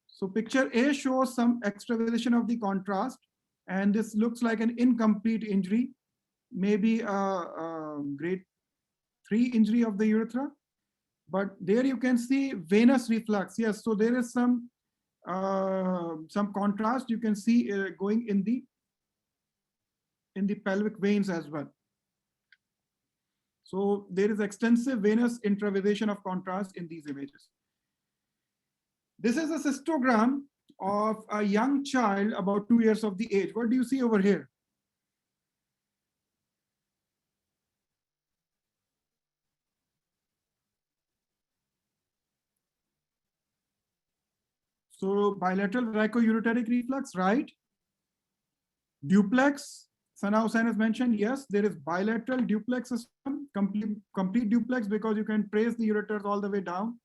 So picture A shows some extravasation of the contrast, and this looks like an incomplete injury, maybe a grade 3 injury of the urethra. But there you can see venous reflux. Yes, so there is some contrast you can see going in the pelvic veins as well. So there is extensive venous intravasation of contrast in these images. This is a cystogram of a young child about 2 years of the age. What do you see over here? So bilateral varicoureteric reflux, right? Duplex, Sana Hussain has mentioned, yes, there is bilateral duplex system, complete duplex, because you can trace the ureters all the way down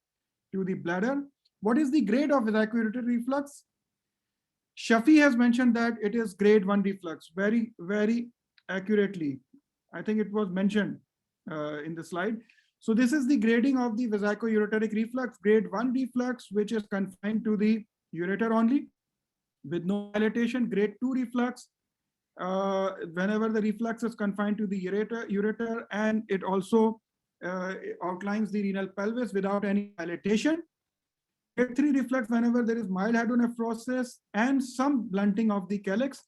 to the bladder. What is the grade of varicoureteric reflux? Shafi has mentioned that it is grade 1 reflux, very, very accurately. I think it was mentioned in the slide. So this is the grading of the vasicoureteric reflux, grade 1 reflux, which is confined to the ureter only with no dilatation. Grade 2 reflux, whenever the reflux is confined to the ureter, and it also outlines the renal pelvis without any dilatation. Grade 3 reflux, whenever there is mild hydronephrosis and some blunting of the calyx.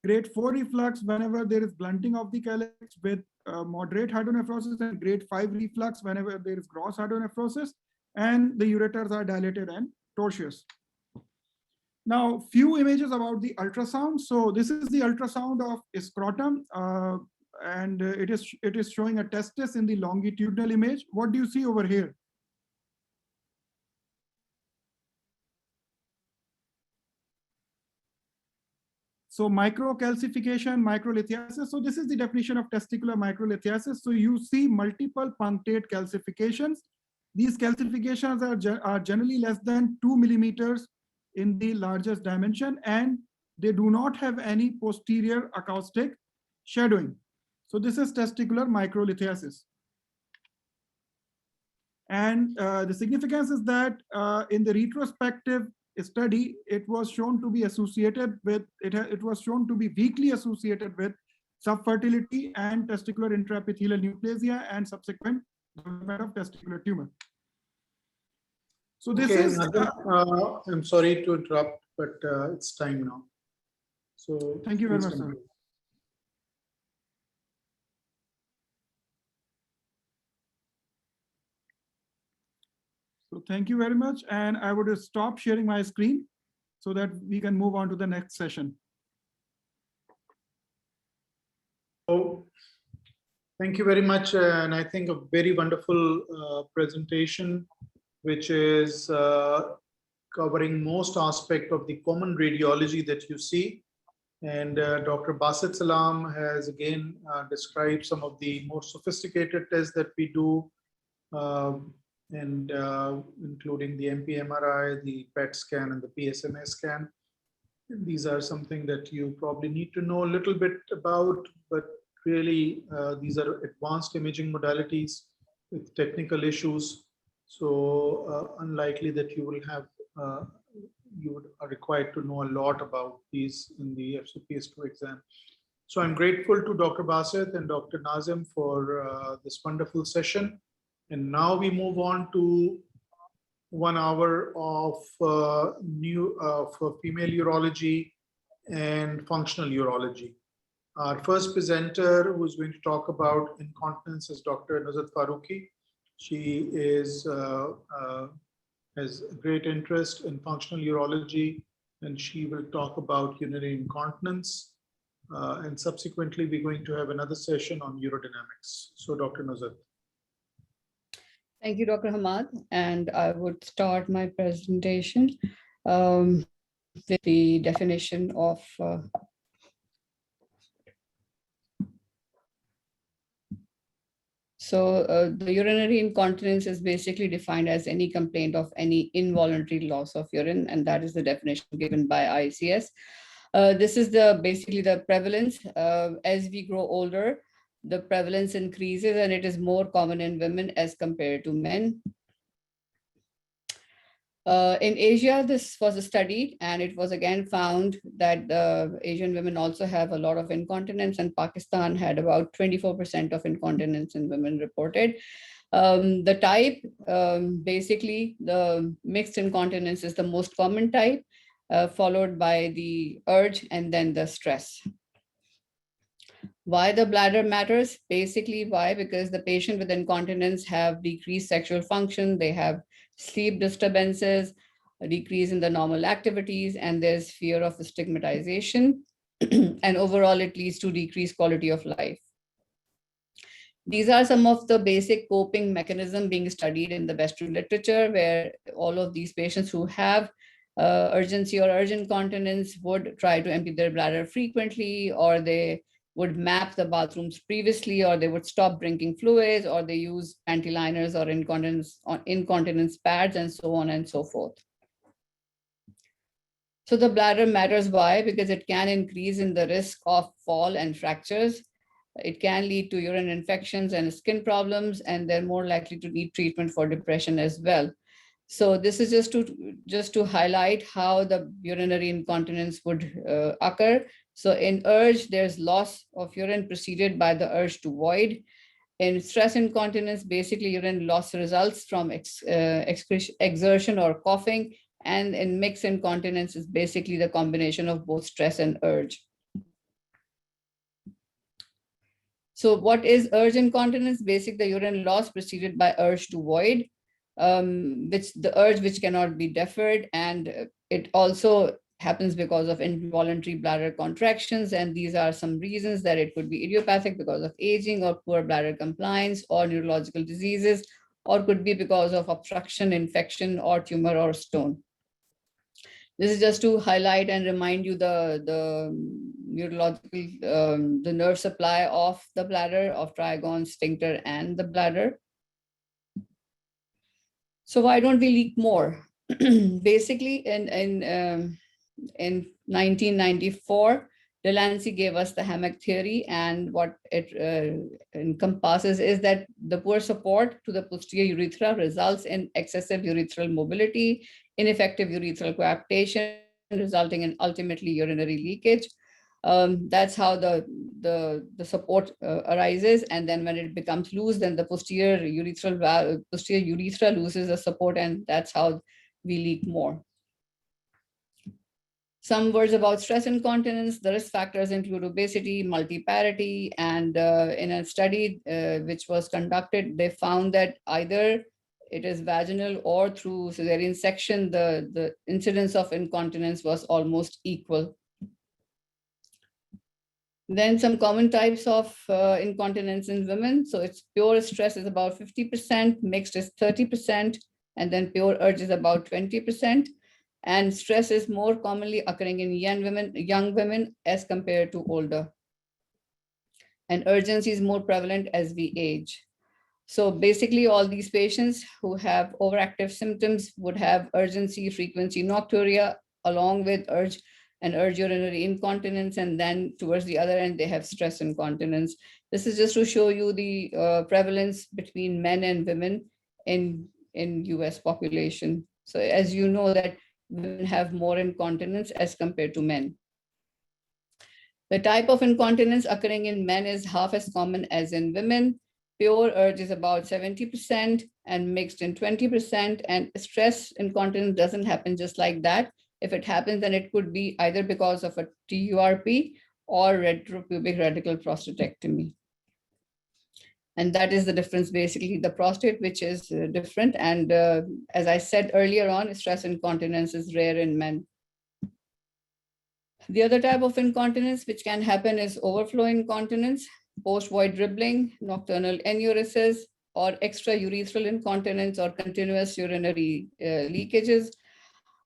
Grade 4 reflux, whenever there is blunting of the calyx with moderate hydronephrosis. And grade 5 reflux, whenever there is gross hydronephrosis and the ureters are dilated and tortuous. Now, few images about the ultrasound. So this is the ultrasound of scrotum, and it is showing a testis in the longitudinal image. What do you see over here? So microcalcification, microlithiasis. So this is the definition of testicular microlithiasis. So you see multiple punctate calcifications. These calcifications are generally less than 2 millimeters in the largest dimension, and they do not have any posterior acoustic shadowing. So this is testicular microlithiasis. And the significance is that in the retrospective study, it was shown to be associated with, it was shown to be weakly associated with subfertility and testicular intraepithelial neoplasia and subsequent development of testicular tumor. So this is. I'm sorry to interrupt, but it's time now. So thank you very much, sir. So thank you very much. And I would stop sharing my screen so that we can move on to the next session. So thank you very much. And I think a very wonderful presentation, which is covering most aspect of the common radiology that you see. And Dr. Basit Salam has again described some of the more sophisticated tests that we do, and including the MP-MRI, the PET scan, and the Psma scan. And these are something that you probably need to know a little bit about, but really these are advanced imaging modalities with technical issues. So unlikely that you will have you are required to know a lot about these in the FCPS-II exam. So I'm grateful to Dr. Basit and Dr. Nazim for this wonderful session. And now we move on to 1 hour of female urology and functional urology. Our first presenter who is going to talk about incontinence is Dr. Nuzhat Farooqi. She is has great interest in functional urology, and she will talk about urinary incontinence. And subsequently, we're going to have another session on urodynamics. So, Dr. Nuzhat. Thank you, Dr. Hammad. And I would start my presentation with the definition of the urinary incontinence is basically defined as any complaint of any involuntary loss of urine, and that is the definition given by ICS. This is basically the prevalence. As we grow older, the prevalence increases, and it is more common in women as compared to men. In Asia, this was studied, and it was again found that Asian women also have a lot of incontinence, and Pakistan had about 24% of incontinence in women reported. The type, basically, the mixed incontinence is the most common type, followed by the urge and then the stress. Why the bladder matters? Basically, why? Because the patient with incontinence have decreased sexual function, they have sleep disturbances, a decrease in the normal activities, and there's fear of stigmatization. And overall, it leads to decreased quality of life. These are some of the basic coping mechanisms being studied in the Western literature, where all of these patients who have urgency or urgent incontinence would try to empty their bladder frequently, or they would map the bathrooms previously, or they would stop drinking fluids, or they use panty liners or incontinence pads, and so on and so forth. So the bladder matters. Why? Because it can increase in the risk of fall and fractures. It can lead to urine infections and skin problems, and they're more likely to need treatment for depression as well. So this is just to highlight how the urinary incontinence would occur. So in urge, there's loss of urine preceded by the urge to void. In stress incontinence, basically urine loss results from exertion or coughing. And in mixed incontinence is basically the combination of both stress and urge. So what is urge incontinence? Basically the urine loss preceded by urge to void, which cannot be deferred, and it also happens because of involuntary bladder contractions, and these are some reasons that it could be idiopathic because of aging or poor bladder compliance or neurological diseases, or could be because of obstruction, infection, or tumor or stone. This is just to highlight and remind you the neurological, the nerve supply of the bladder, of trigon, sphincter, and the bladder. So why don't we leak more? Basically, in 1994, Delancey gave us the hammock theory, and what it encompasses is that the poor support to the posterior urethra results in excessive urethral mobility, ineffective urethral coaptation, resulting in ultimately urinary leakage. That's how the support arises, and then when it becomes loose, then the posterior urethra loses the support, and that's how we leak more. Some words about stress incontinence. The risk factors include obesity, multiparity, and in a study which was conducted, they found that either it is vaginal or through cesarean section, the incidence of incontinence was almost equal. Then some common types of incontinence in women. So it's pure stress is about 50%, mixed is 30%, and then pure urge is about 20%. And stress is more commonly occurring in young women as compared to older. And urgency is more prevalent as we age. So basically all these patients who have overactive symptoms would have urgency, frequency, nocturia, along with urge urinary incontinence, and then towards the other end, they have stress incontinence. This is just to show you the prevalence between men and women in US population. So as you know that women have more incontinence as compared to men. The type of incontinence occurring in men is half as common as in women. Pure urge is about 70% and mixed in 20%, and stress incontinence doesn't happen just like that. If it happens, then it could be either because of a TURP or retropubic radical prostatectomy. And that is the difference, basically, the prostate, which is different. And as I said earlier on, stress incontinence is rare in men. The other type of incontinence which can happen is overflow incontinence, post-void dribbling, nocturnal enuresis, or extraurethral incontinence or continuous urinary leakages.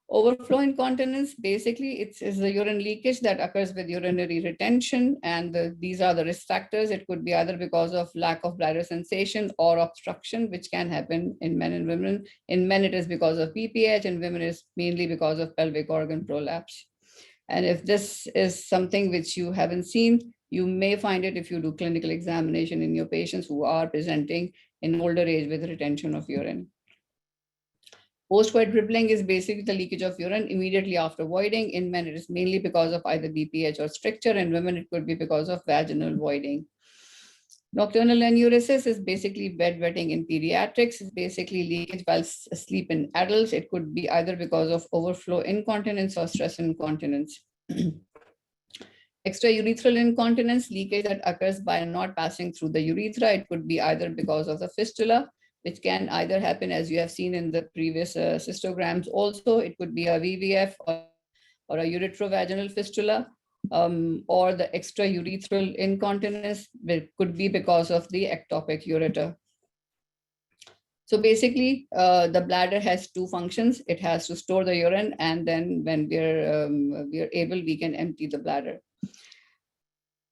Overflow incontinence, basically, is the urine leakage that occurs with urinary retention, and these are the risk factors. It could be either because of lack of bladder sensation or obstruction, which can happen in men and women. In men, it is because of BPH, and women is mainly because of pelvic organ prolapse. And if this is something which you haven't seen, you may find it if you do clinical examination in your patients who are presenting in older age with retention of urine. Post-void dribbling is basically the leakage of urine immediately after voiding. In men, it is mainly because of either BPH or stricture. In women, it could be because of vaginal voiding. Nocturnal enuresis is basically bedwetting in pediatrics. It's basically leakage while asleep in adults. It could be either because of overflow incontinence or stress incontinence. Extraurethral incontinence, leakage that occurs by not passing through the urethra. It could be either because of the fistula, which can either happen, as you have seen in the previous cystograms also. It could be a VVF or a uretrovaginal fistula, or the extraurethral incontinence, which could be because of the ectopic ureter. So basically, the bladder has two functions. It has to store the urine, and then when we're able, we can empty the bladder.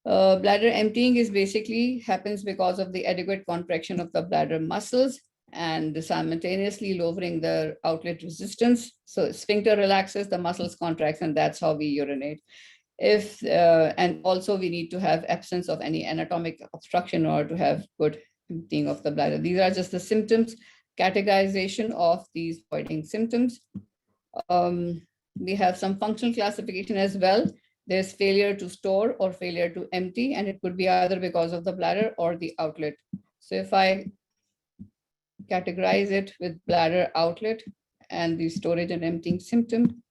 Bladder emptying is basically happens because of the adequate contraction of the bladder muscles and simultaneously lowering the outlet resistance. So sphincter relaxes, the muscles contracts, and that's how we urinate. And also we need to have absence of any anatomic obstruction in order to have good emptying of the bladder. These are just the symptoms, categorization of these voiding symptoms. We have some functional classification as well. There's failure to store or failure to empty, and it could be either because of the bladder or the outlet. So if I categorize it with bladder, outlet, and the storage and emptying symptom.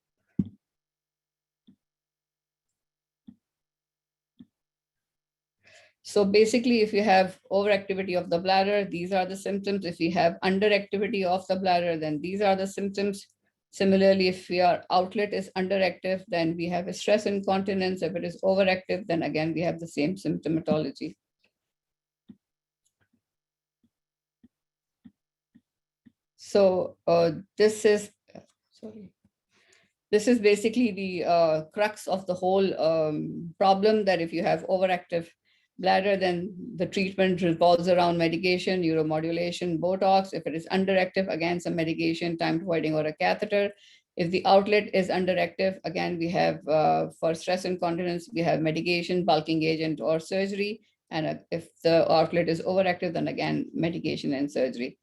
So basically, if you have overactivity of the bladder, these are the symptoms. If you have underactivity of the bladder, then these are the symptoms. Similarly, if your outlet is underactive, then we have a stress incontinence. If it is overactive, then again, we have the same symptomatology. So this is basically the crux of the whole problem, that if you have overactive bladder, then the treatment revolves around medication, neuromodulation, Botox. If it is underactive, again, some medication, timed voiding, or a catheter. If the outlet is underactive, again, we have for stress incontinence, we have medication, bulking agent, or surgery. And if the outlet is overactive, then again, medication and surgery.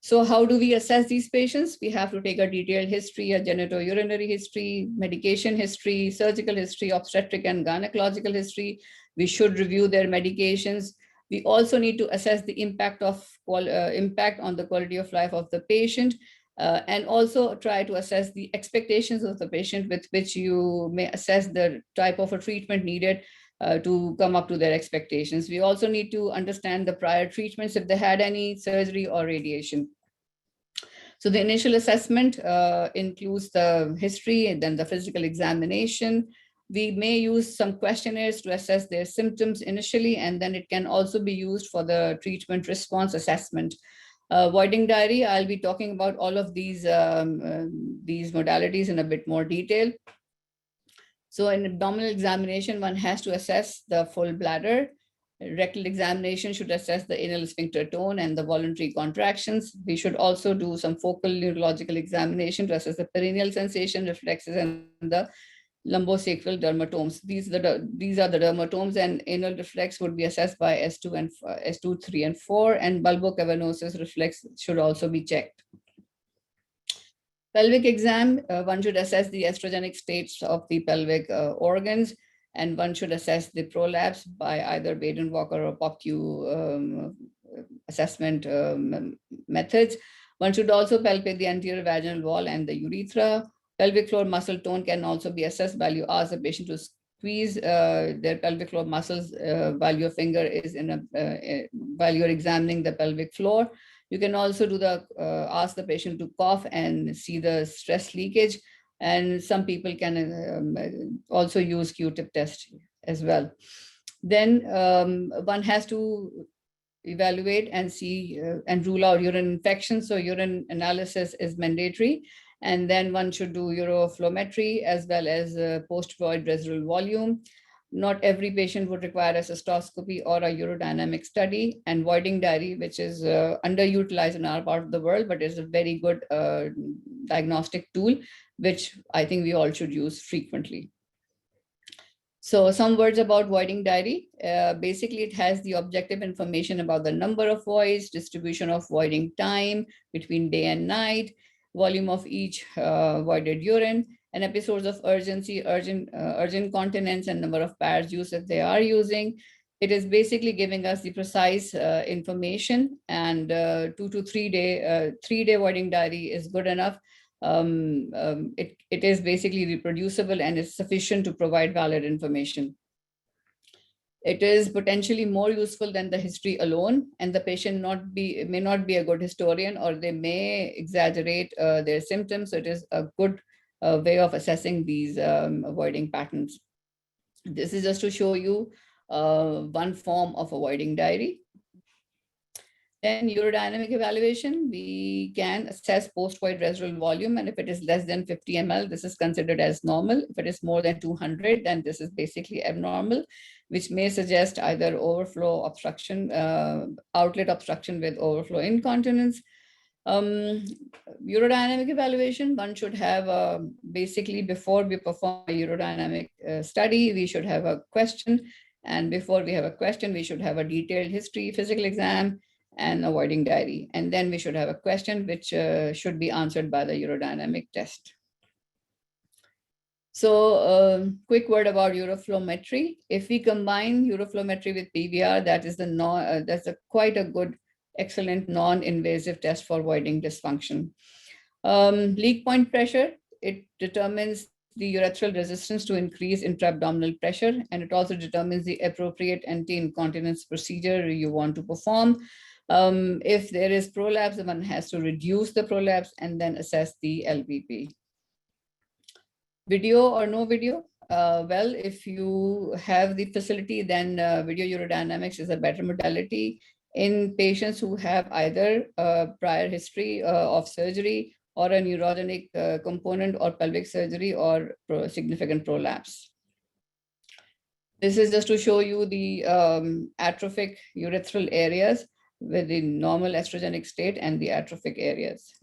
So how do we assess these patients? We have to take a detailed history, a genitourinary history, medication history, surgical history, obstetric and gynecological history. We should review their medications. We also need to assess the impact on the quality of life of the patient, and also try to assess the expectations of the patient, with which you may assess the type of a treatment needed to come up to their expectations. We also need to understand the prior treatments, if they had any surgery or radiation. So the initial assessment includes the history and then the physical examination. We may use some questionnaires to assess their symptoms initially, and then it can also be used for the treatment response assessment. Voiding diary, I'll be talking about all of these modalities in a bit more detail. So in abdominal examination, one has to assess the full bladder. Rectal examination should assess the anal sphincter tone and the voluntary contractions. We should also do some focal neurological examination to assess the perineal sensation, reflexes, and the lumbosacral dermatomes. These are the dermatomes, and anal reflex would be assessed by S2, 3, and 4, and bulbocavernosus reflex should also be checked. Pelvic exam, one should assess the estrogenic states of the pelvic organs, and one should assess the prolapse by either Baden-Walker or POCQ assessment methods. One should also palpate the anterior vaginal wall and the urethra. Pelvic floor muscle tone can also be assessed while you ask the patient to squeeze their pelvic floor muscles while your finger is while you're examining the pelvic floor. You can also do ask the patient to cough and see the stress leakage. And some people can also use Q-tip test as well. Then one has to evaluate and see and rule out urine infection. So urine analysis is mandatory. And then one should do uroflowmetry as well as post-void residual volume. Not every patient would require a cystoscopy or a urodynamic study, and voiding diary, which is underutilized in our part of the world, but is a very good diagnostic tool, which I think we all should use frequently. So some words about voiding diary. Basically, it has the objective information about the number of voids, distribution of voiding time between day and night, volume of each voided urine, and episodes of urgency, urgent continence, and number of pairs used if they are using. It is basically giving us the precise information, and 2 to 3 day, 3-day voiding diary is good enough. It is basically reproducible and is sufficient to provide valid information. It is potentially more useful than the history alone, and the patient may not be a good historian, or they may exaggerate their symptoms. So it is a good way of assessing these voiding patterns. This is just to show you one form of a voiding diary. Then urodynamic evaluation, we can assess post-void residual volume, and if it is less than 50 ml, this is considered as normal. If it is more than 200, then this is basically abnormal, which may suggest either overflow obstruction, outlet obstruction with overflow incontinence. Urodynamic evaluation, one should have basically before we perform a urodynamic study, we should have a question, and before we have a question, we should have a detailed history, physical exam, and a voiding diary. And then we should have a question which should be answered by the urodynamic test. So quick word about uroflowmetry. If we combine uroflowmetry with PVR, that is quite a good, excellent non-invasive test for voiding dysfunction. Leak point pressure, it determines the urethral resistance to increase intra-abdominal pressure, and it also determines the appropriate anti-incontinence procedure you want to perform. If there is prolapse, one has to reduce the prolapse and then assess the LVP. Video or no video? Well, if you have the facility, then video urodynamics is a better modality in patients who have either prior history of surgery or a neurogenic component or pelvic surgery or significant prolapse. This is just to show you the atrophic urethral areas with the normal estrogenic state and the atrophic areas.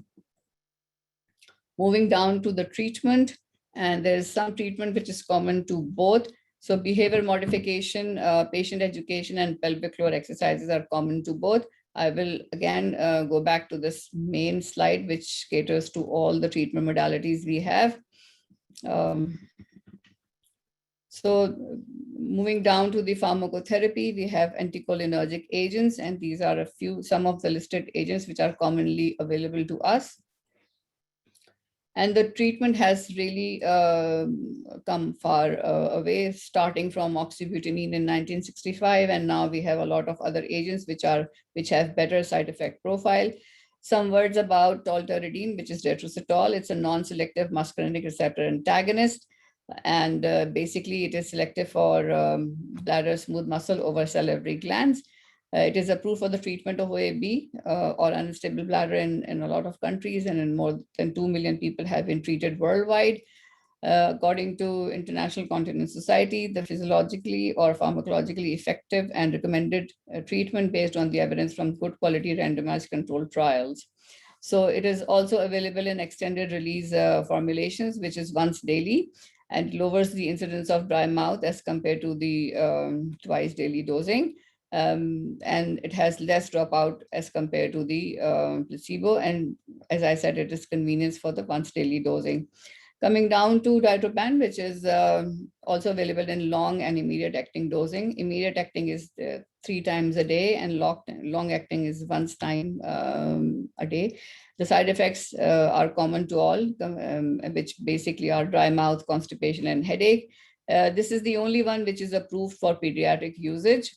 Moving down to the treatment, and there's some treatment which is common to both. So behavior modification, patient education, and pelvic floor exercises are common to both. I will again go back to this main slide, which caters to all the treatment modalities we have. So moving down to the pharmacotherapy, we have anticholinergic agents, and these are some of the listed agents which are commonly available to us. And the treatment has really come far away, starting from oxybutynin in 1965, and now we have a lot of other agents which have better side effect profile. Some words about tolterodine, which is letrozole. It's a non-selective muscarinic receptor antagonist, and basically it is selective for bladder smooth muscle over salivary glands. It is approved for the treatment of OAB or unstable bladder in a lot of countries, and in more than 2 million people have been treated worldwide. According to International Continence Society, the physiologically or pharmacologically effective and recommended treatment based on the evidence from good quality randomized controlled trials. So it is also available in extended release formulations, which is once daily, and lowers the incidence of dry mouth as compared to the twice daily dosing. And it has less dropout as compared to the placebo. And as I said, it is convenience for the once daily dosing. Coming down to diatropan, which is also available in long and immediate acting dosing. Immediate acting is 3 times a day, and long acting is once time a day. The side effects are common to all, which basically are dry mouth, constipation, and headache. This is the only one which is approved for pediatric usage.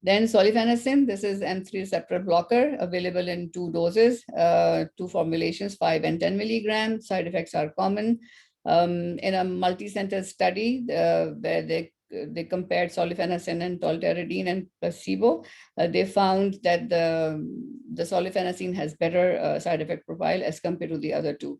Then solifenacin, this is M3 receptor blocker, available in 2 doses, 2 formulations, 5 and 10 milligrams. Side effects are common. In a multi-center study where they compared solifenacin and tolterodine and placebo, they found that the solifenacin has better side effect profile as compared to the other 2.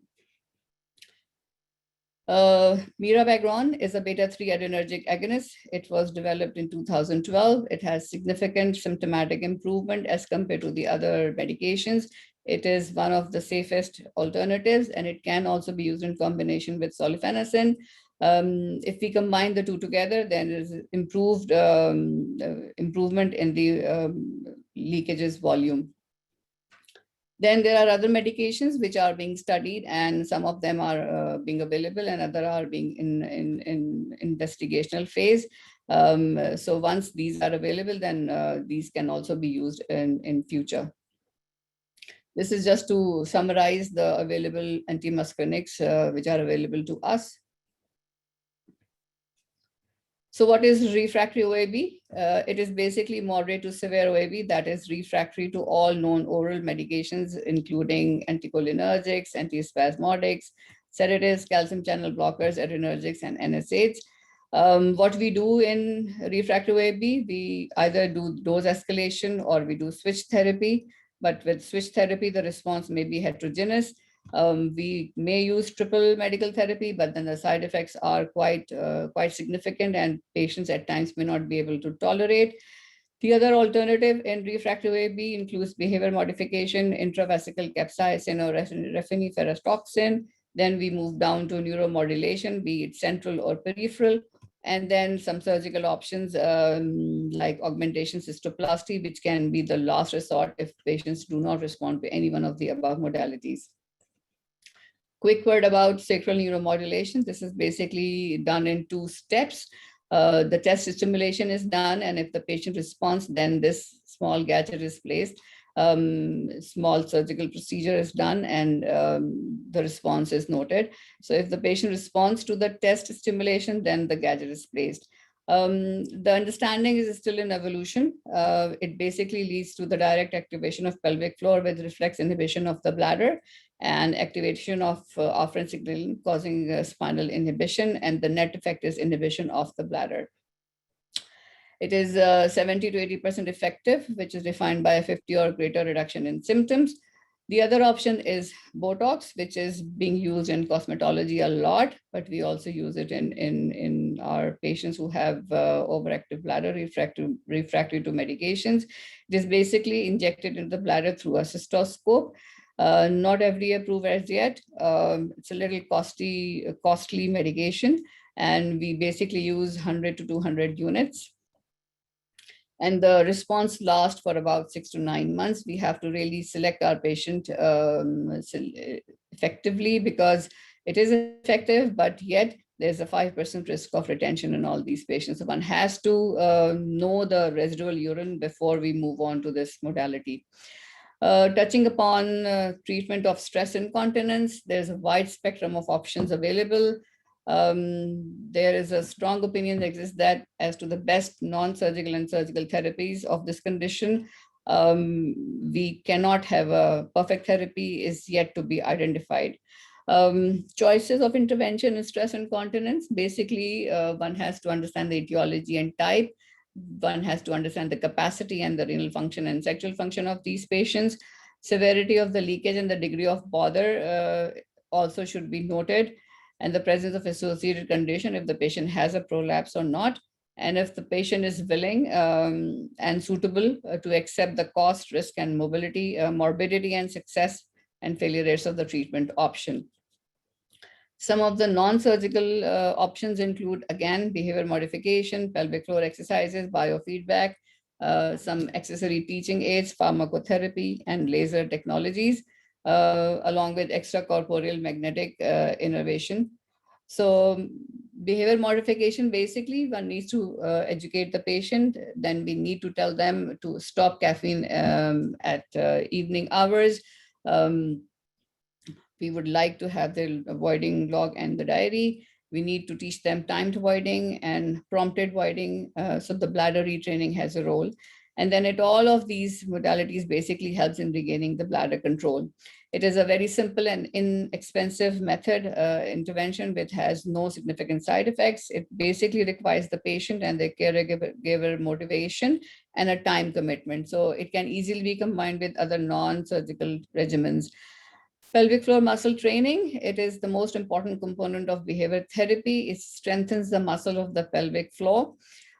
Mirabegron is a beta-3 adrenergic agonist. It was developed in 2012. It has significant symptomatic improvement as compared to the other medications. It is one of the safest alternatives, and it can also be used in combination with solifenacin. If we combine the 2 together, then there is improvement in the leakages volume. Then there are other medications which are being studied, and some of them are being available, and other are being in investigational phase. So once these are available, then these can also be used in future. This is just to summarize the available antimuscarinics which are available to us. So what is refractory OAB? It is basically moderate to severe OAB that is refractory to all known oral medications, including anticholinergics, antispasmodics, sedatives, calcium channel blockers, adrenergics, and NSAIDs. What we do in refractory OAB, we either do dose escalation or we do switch therapy. But with switch therapy, the response may be heterogeneous. We may use triple medical therapy, but then the side effects are quite significant, and patients at times may not be able to tolerate. The other alternative in refractory OAB includes behavior modification, intravesical capsaicin or refiniferous toxin. Then we move down to neuromodulation, be it central or peripheral, and then some surgical options like augmentation cystoplasty, which can be the last resort if patients do not respond to any one of the above modalities. Quick word about sacral neuromodulation. This is basically done in 2 steps. The test stimulation is done, and if the patient responds, then this small gadget is placed. Small surgical procedure is done, and the response is noted. So if the patient responds to the test stimulation, then the gadget is placed. The understanding is still in evolution. It basically leads to the direct activation of pelvic floor with reflex inhibition of the bladder and activation of afferent signaling, causing spinal inhibition, and the net effect is inhibition of the bladder. It is 70 to 80% effective, which is defined by a 50 or greater reduction in symptoms. The other option is Botox, which is being used in cosmetology a lot, but we also use it in our patients who have overactive bladder, refractory to medications. It is basically injected into the bladder through a cystoscope. Not FDA approved as yet. It's a little costly medication, and we basically use 100 to 200 units. And the response lasts for about 6 to 9 months. We have to really select our patient effectively, because it is effective, but yet there's a 5% risk of retention in all these patients. So one has to know the residual urine before we move on to this modality. Touching upon treatment of stress incontinence, there's a wide spectrum of options available. There is a strong opinion that exists that as to the best non-surgical and surgical therapies of this condition. We cannot have a perfect therapy, is yet to be identified. Choices of intervention in stress incontinence, basically one has to understand the etiology and type. one has to understand the capacity and the renal function and sexual function of these patients. Severity of the leakage and the degree of bother also should be noted, and the presence of associated condition if the patient has a prolapse or not, and if the patient is willing and suitable to accept the cost, risk, and morbidity and success and failure rates of the treatment option. Some of the non-surgical options include, again, behavior modification, pelvic floor exercises, biofeedback, some accessory teaching aids, pharmacotherapy, and laser technologies, along with extracorporeal magnetic innervation. So behavior modification, basically, one needs to educate the patient. Then we need to tell them to stop caffeine at evening hours. We would like to have the voiding log and the diary. We need to teach them timed voiding and prompted voiding. So the bladder retraining has a role. And then all of these modalities basically helps in regaining the bladder control. It is a very simple and inexpensive method intervention which has no significant side effects. It basically requires the patient and the caregiver motivation and a time commitment. So it can easily be combined with other non-surgical regimens. Pelvic floor muscle training, it is the most important component of behavior therapy. It strengthens the muscle of the pelvic floor.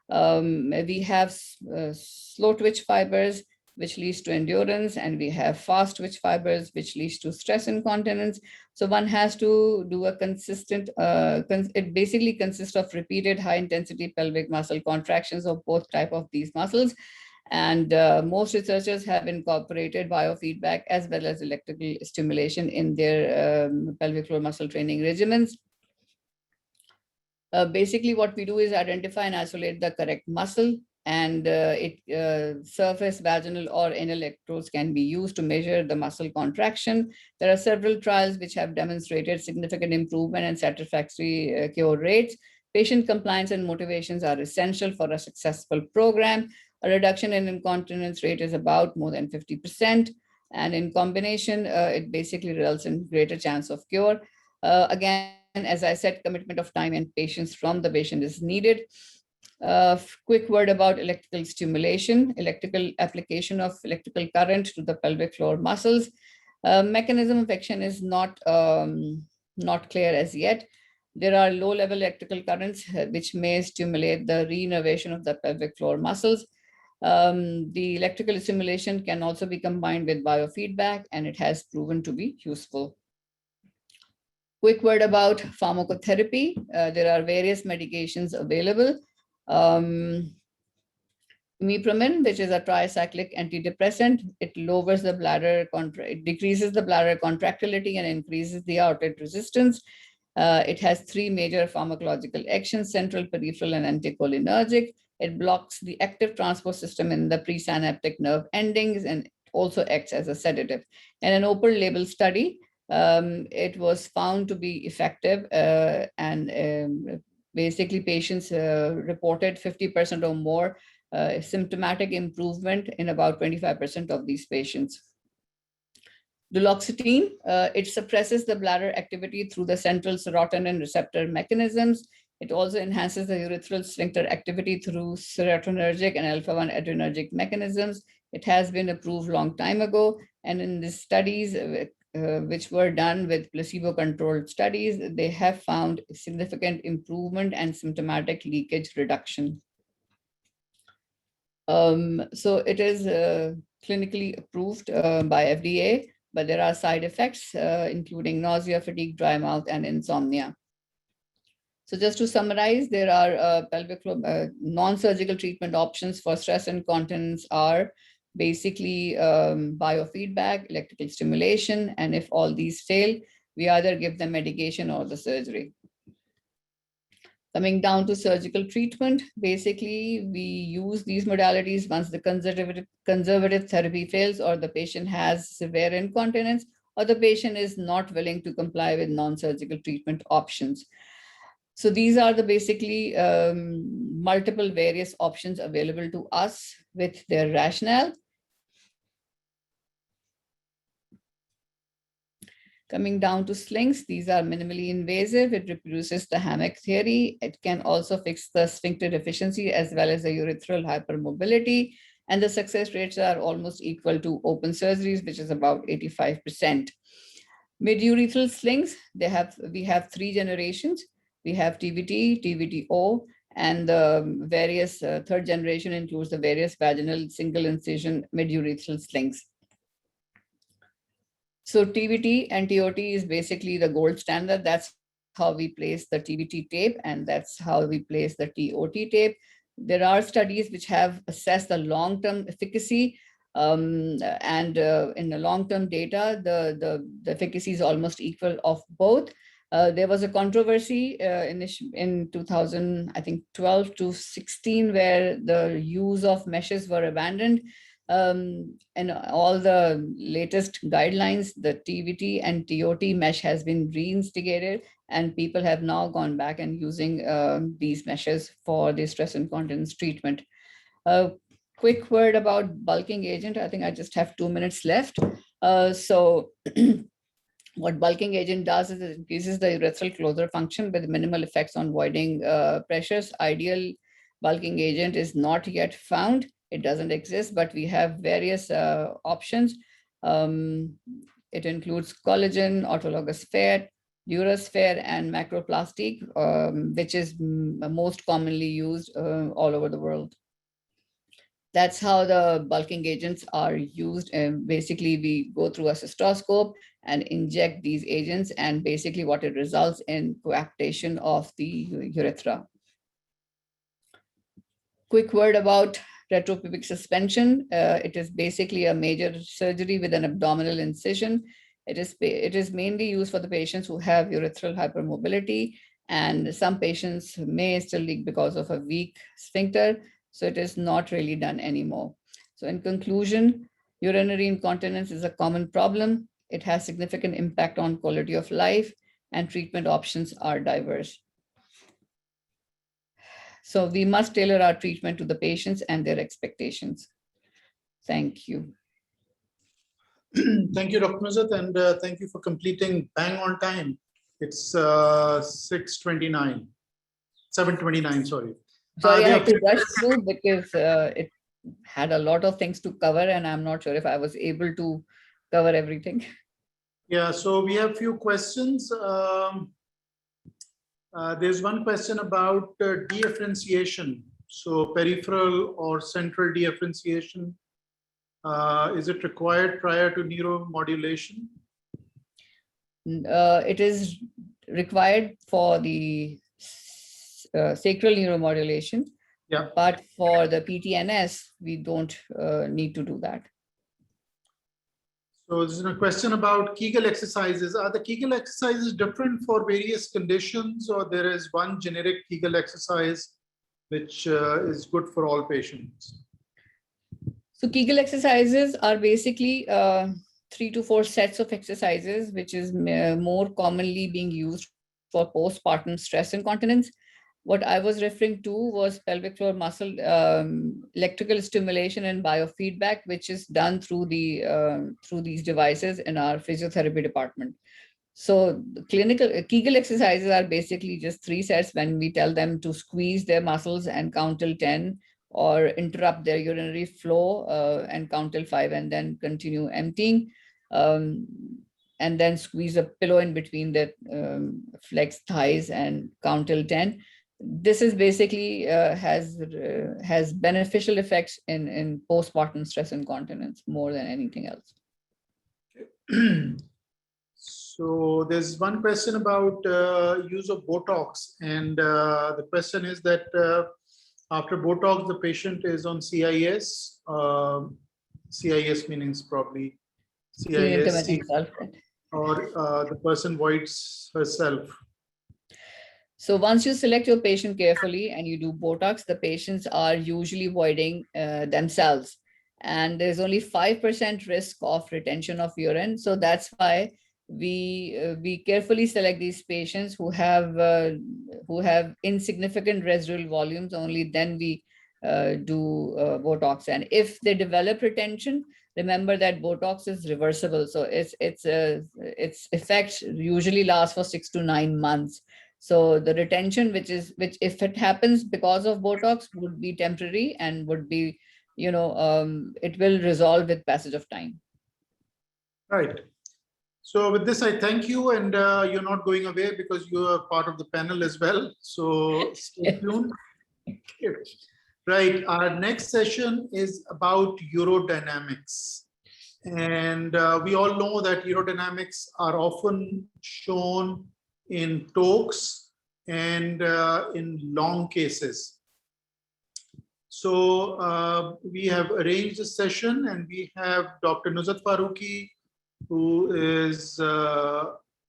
We have slow twitch fibers, which leads to endurance, and we have fast twitch fibers, which leads to stress incontinence. So one has to do a consistent, it basically consists of repeated high intensity pelvic muscle contractions of both type of these muscles. And most researchers have incorporated biofeedback as well as electrical stimulation in their pelvic floor muscle training regimens. Basically, what we do is identify and isolate the correct muscle, and surface, vaginal, or anal electrodes can be used to measure the muscle contraction. There are several trials which have demonstrated significant improvement and satisfactory cure rates. Patient compliance and motivations are essential for a successful program. A reduction in incontinence rate is about more than 50%. And in combination, it basically results in greater chance of cure. Again, as I said, commitment of time and patience from the patient is needed. Quick word about electrical stimulation, electrical application of electrical current to the pelvic floor muscles. Mechanism of action is not clear as yet. There are low-level electrical currents which may stimulate the reinnervation of the pelvic floor muscles. The electrical stimulation can also be combined with biofeedback, and it has proven to be useful. Quick word about pharmacotherapy. There are various medications available. Imipramine, which is a tricyclic antidepressant, it lowers the bladder, it decreases the bladder contractility and increases the outlet resistance. It has three major pharmacological actions: central, peripheral, and anticholinergic. It blocks the active transport system in the presynaptic nerve endings and also acts as a sedative. In an open label study, it was found to be effective, and basically patients reported 50% or more symptomatic improvement in about 25% of these patients. Duloxetine, it suppresses the bladder activity through the central serotonin receptor mechanisms. It also enhances the urethral sphincter activity through serotonergic and alpha-1 adrenergic mechanisms. It has been approved long time ago, and in the studies which were done with placebo-controlled studies, they have found significant improvement and symptomatic leakage reduction. So it is clinically approved by FDA, but there are side effects, including nausea, fatigue, dry mouth, and insomnia. So just to summarize, there are pelvic floor non-surgical treatment options for stress incontinence are basically biofeedback, electrical stimulation, and if all these fail, we either give them medication or the surgery. Coming down to surgical treatment, basically we use these modalities once the conservative therapy fails, or the patient has severe incontinence, or the patient is not willing to comply with non-surgical treatment options. So these are the basically multiple various options available to us with their rationale. Coming down to slings, these are minimally invasive. It reproduces the hammock theory. It can also fix the sphincter deficiency as well as the urethral hypermobility. And the success rates are almost equal to open surgeries, which is about 85%. Mid-urethral slings, we have 3 generations. We have TVT, TVTO, and the various third generation includes the various vaginal single incision mid-urethral slings. So TVT and TOT is basically the gold standard. That's how we place the TVT tape, and that's how we place the TOT tape. There are studies which have assessed the long-term efficacy, and in the long-term data, the efficacy is almost equal of both. There was a controversy in 2000, I think 12 to 16, where the use of meshes were abandoned. And all the latest guidelines, the TVT and TOT mesh has been reinstigated, and people have now gone back and using these meshes for the stress incontinence treatment. Quick word about bulking agent. I think I just have 2 minutes left. So what bulking agent does is it increases the urethral closure function with minimal effects on voiding pressures. Ideal bulking agent is not yet found. It doesn't exist, but we have various options. It includes collagen, autologous fat, Durasphere, and macroplastic, which is most commonly used all over the world. That's how the bulking agents are used. Basically, we go through a cystoscope and inject these agents, and basically what it results in coaptation of the urethra. Quick word about retropubic suspension. It is basically a major surgery with an abdominal incision. It is mainly used for the patients who have urethral hypermobility, and some patients may still leak because of a weak sphincter. So it is not really done anymore. So in conclusion, urinary incontinence is a common problem. It has significant impact on quality of life, and treatment options are diverse. So we must tailor our treatment to the patients and their expectations. Thank you. Thank you, Dr. Mazat, and thank you for completing bang on time. It's 6:29, 7:29, sorry. Sorry, I had to rush through because it had a lot of things to cover, and I'm not sure if I was able to cover everything. Yeah, so we have a few questions. There's one question about differentiation. So peripheral or central differentiation, is it required prior to neuromodulation? It is required for the sacral neuromodulation. Yeah. But for the PTNS, we don't need to do that. So this is a question about Kegel exercises. Are the Kegel exercises different for various conditions, or there is one generic Kegel exercise which is good for all patients? So Kegel exercises are basically 3 to 4 sets of exercises, which is more commonly being used for postpartum stress incontinence. What I was referring to was pelvic floor muscle electrical stimulation and biofeedback, which is done through these devices in our physiotherapy department. So the clinical Kegel exercises are basically just 3 sets when we tell them to squeeze their muscles and count till 10, or interrupt their urinary flow and count till 5, and then continue emptying, and then squeeze a pillow in between the flexed thighs and count till 10. This is basically has beneficial effects in postpartum stress incontinence more than anything else. So there's one question about use of Botox, and the question is that after Botox, the patient is on CIS. CIS means probably CIS, or the person voids herself. So once you select your patient carefully and you do Botox, the patients are usually voiding themselves. And there's only 5% risk of retention of urine. So that's why we carefully select these patients who have insignificant residual volumes. Only then we do Botox. And if they develop retention, remember that Botox is reversible. So its effects usually last for 6 to 9 months. So the retention, which if it happens because of Botox, would be temporary and would be, it will resolve with passage of time. Right. So with this, I thank you, and you're not going away because you are part of the panel as well. So stay tuned. Right. Our next session is about urodynamics. And we all know that urodynamics are often shown in talks and in long cases. So we have arranged a session, and we have Dr. Nusrat Farooqi, who is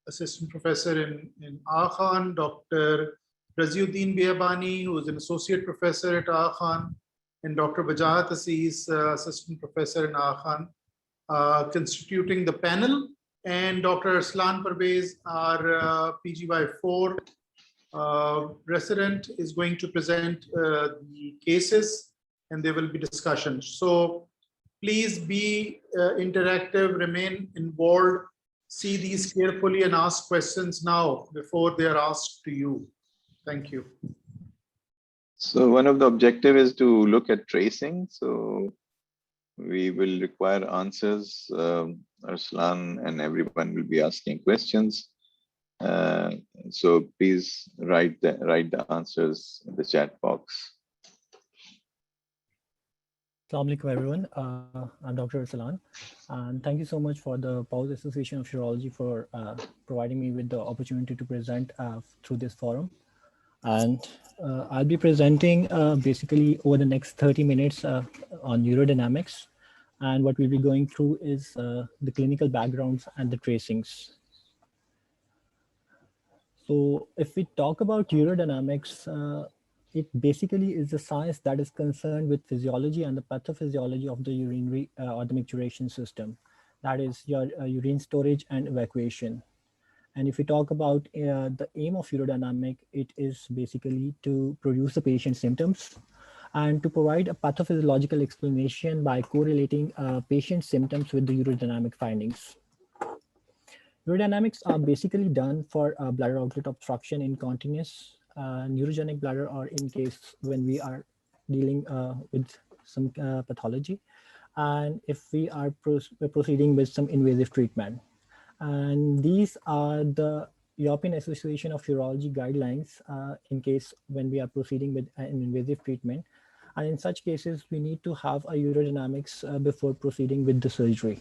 assistant professor in Aachen, Dr. Raziuddin Biabani, who is an associate professor at Aachen, and Dr. Wajahat Aziz, assistant professor in Aachen, constituting the panel, and Dr. Arslan Parvez, our PGY4 resident, is going to present the cases, and there will be discussions. So please be interactive, remain involved, see these carefully, and ask questions now before they are asked to you. Thank you. So one of the objective is to look at tracing. So we will require answers. Arslan and everyone will be asking questions. So please write the answers in the chat box. Assalamu alaikum, everyone. I'm Dr. Arslan, and thank you so much for the Pause Association of Urology for providing me with the opportunity to present through this forum. And I'll be presenting basically over the next 30 minutes on urodynamics. And what we'll be going through is the clinical backgrounds and the tracings. So if we talk about urodynamics, it basically is a science that is concerned with physiology and the pathophysiology of the urinary or the micturition system. That is your urine storage and evacuation. And if we talk about the aim of urodynamic, it is basically to produce the patient symptoms and to provide a pathophysiological explanation by correlating patient symptoms with the urodynamic findings. Urodynamics are basically done for bladder outlet obstruction, incontinence, neurogenic bladder, or in case when we are dealing with some pathology, and if we are proceeding with some invasive treatment. And these are the European Association of Urology guidelines in case when we are proceeding with an invasive treatment. And in such cases, we need to have a urodynamics before proceeding with the surgery.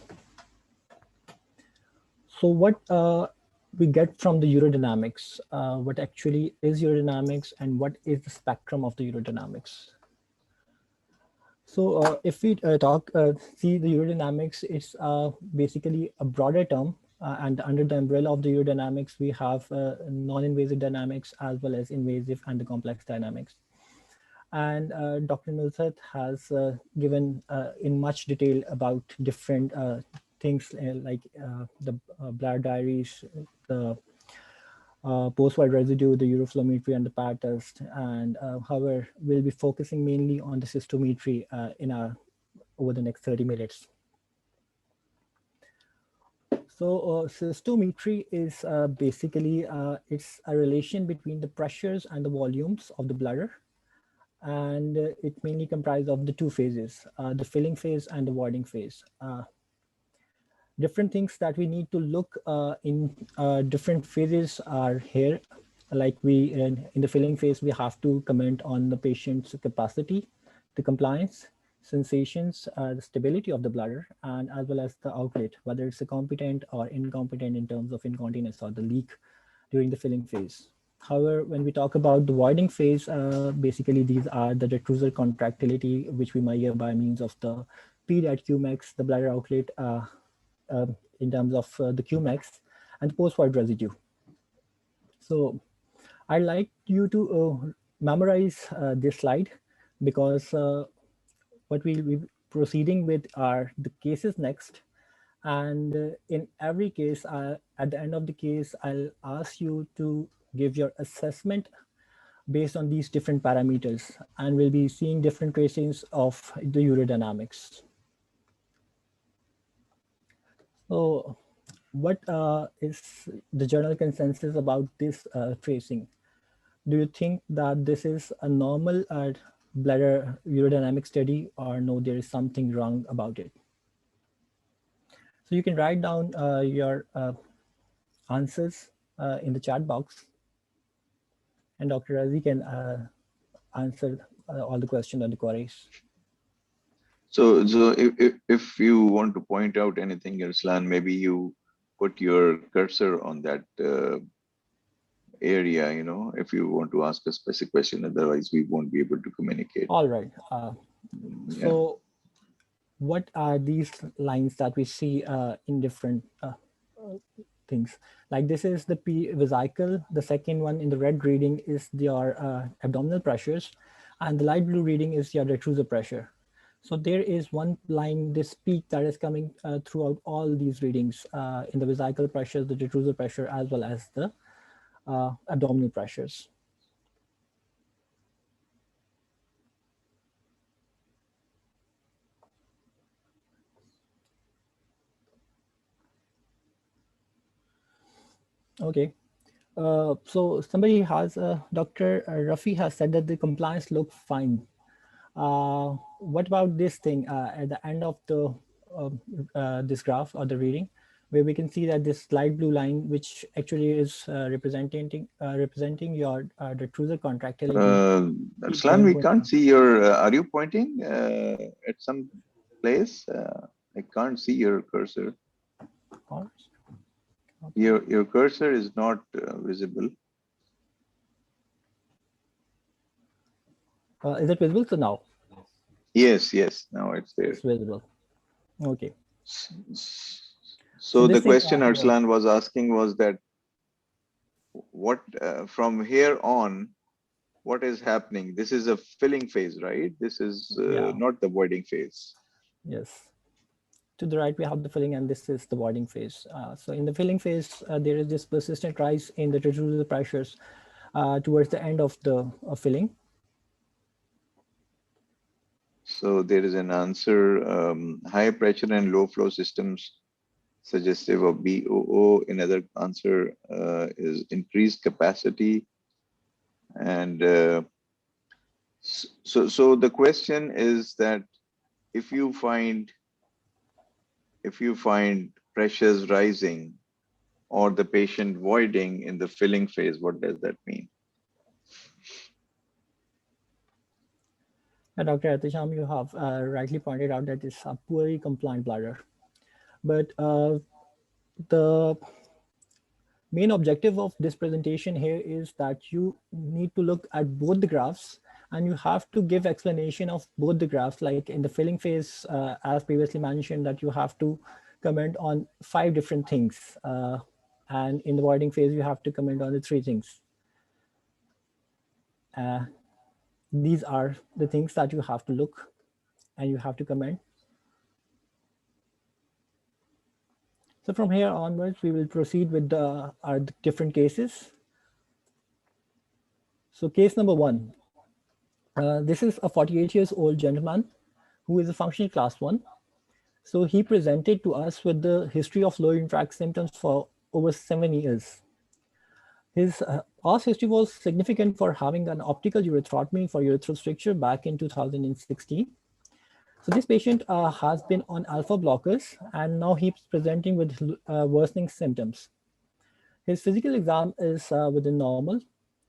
So what we get from the urodynamics, what actually is urodynamics and what is the spectrum of the urodynamics. So if we see the urodynamics, it's basically a broader term, and under the umbrella of the urodynamics, we have non-invasive dynamics as well as invasive and the complex dynamics. And Dr. Nusrat has given in much detail about different things like the bladder diaries, the post-wide residue, the uroflowmetry, and the pad test. And however, we'll be focusing mainly on the cystometry over the next 30 minutes. So cystometry is basically, it's a relation between the pressures and the volumes of the bladder. And it mainly comprises of the two phases, the filling phase and the voiding phase. Different things that we need to look in different phases are here. Like in the filling phase, we have to comment on the patient's capacity, the compliance, sensations, the stability of the bladder, and as well as the outlet, whether it's a competent or incompetent in terms of incontinence or the leak during the filling phase. However, when we talk about the voiding phase, basically these are the detrusor contractility, which we measure by means of the ped at Qmax, the bladder outlet in terms of the Qmax, and the post-wide residue. So I'd like you to memorize this slide, because what we'll be proceeding with are the cases next. And in every case, at the end of the case, I'll ask you to give your assessment based on these different parameters, and we'll be seeing different tracings of the urodynamics. So what is the general consensus about this tracing? Do you think that this is a normal bladder urodynamic study, or no, there is something wrong about it? So you can write down your answers in the chat box, and Dr. Razi can answer all the questions and the queries. So if you want to point out anything, Irslan, maybe you put your cursor on that area, you know, if you want to ask a specific question, otherwise we won't be able to communicate. All right. So what are these lines that we see in different things? Like this is the P vesicle. The second one in the red reading is your abdominal pressures, and the light blue reading is your detrusor pressure. So there is one line, this peak that is coming throughout all these readings in the vesical pressures, the detrusor pressure, as well as the abdominal pressures. Okay. So somebody has, Dr. Rafi has said that the compliance looks fine. What about this thing at the end of the this graph or the reading, where we can see that this light blue line, which actually is representing your detrusor contractility. Arslan, we can't see your, are you pointing at some place? I can't see your cursor. Your cursor is not visible. Is it visible? So now? Yes, now it's there. It's visible. Okay. So the question Arslan was asking was that what from here on, what is happening? This is a filling phase, right? This is not the voiding phase. Yes. To the right, we have the filling, and this is the voiding phase. So in the filling phase, there is this persistent rise in the detrusor pressures towards the end of the filling. So there is an answer, high pressure and low flow systems suggestive of BOO. Another answer is increased capacity. And so the question is that if you find pressures rising or the patient voiding in the filling phase, what does that mean? Dr. Atisham, you have rightly pointed out that it's a poorly compliant bladder. But the main objective of this presentation here is that you need to look at both the graphs, and you have to give explanation of both the graphs. Like in the filling phase, as previously mentioned, that you have to comment on 5 different things. And in the voiding phase, you have to comment on the 3 things. These are the things that you have to look and you have to comment. So from here onwards, we will proceed with our different cases. So case number 1. This is a 48-year-old gentleman who is a functional class 1. So he presented to us with the history of lower urinary tract symptoms for over 7 years. His past history was significant for having an optical urethrotomy for urethral stricture back in 2016. So this patient has been on alpha blockers, and now he's presenting with worsening symptoms. His physical exam is within normal,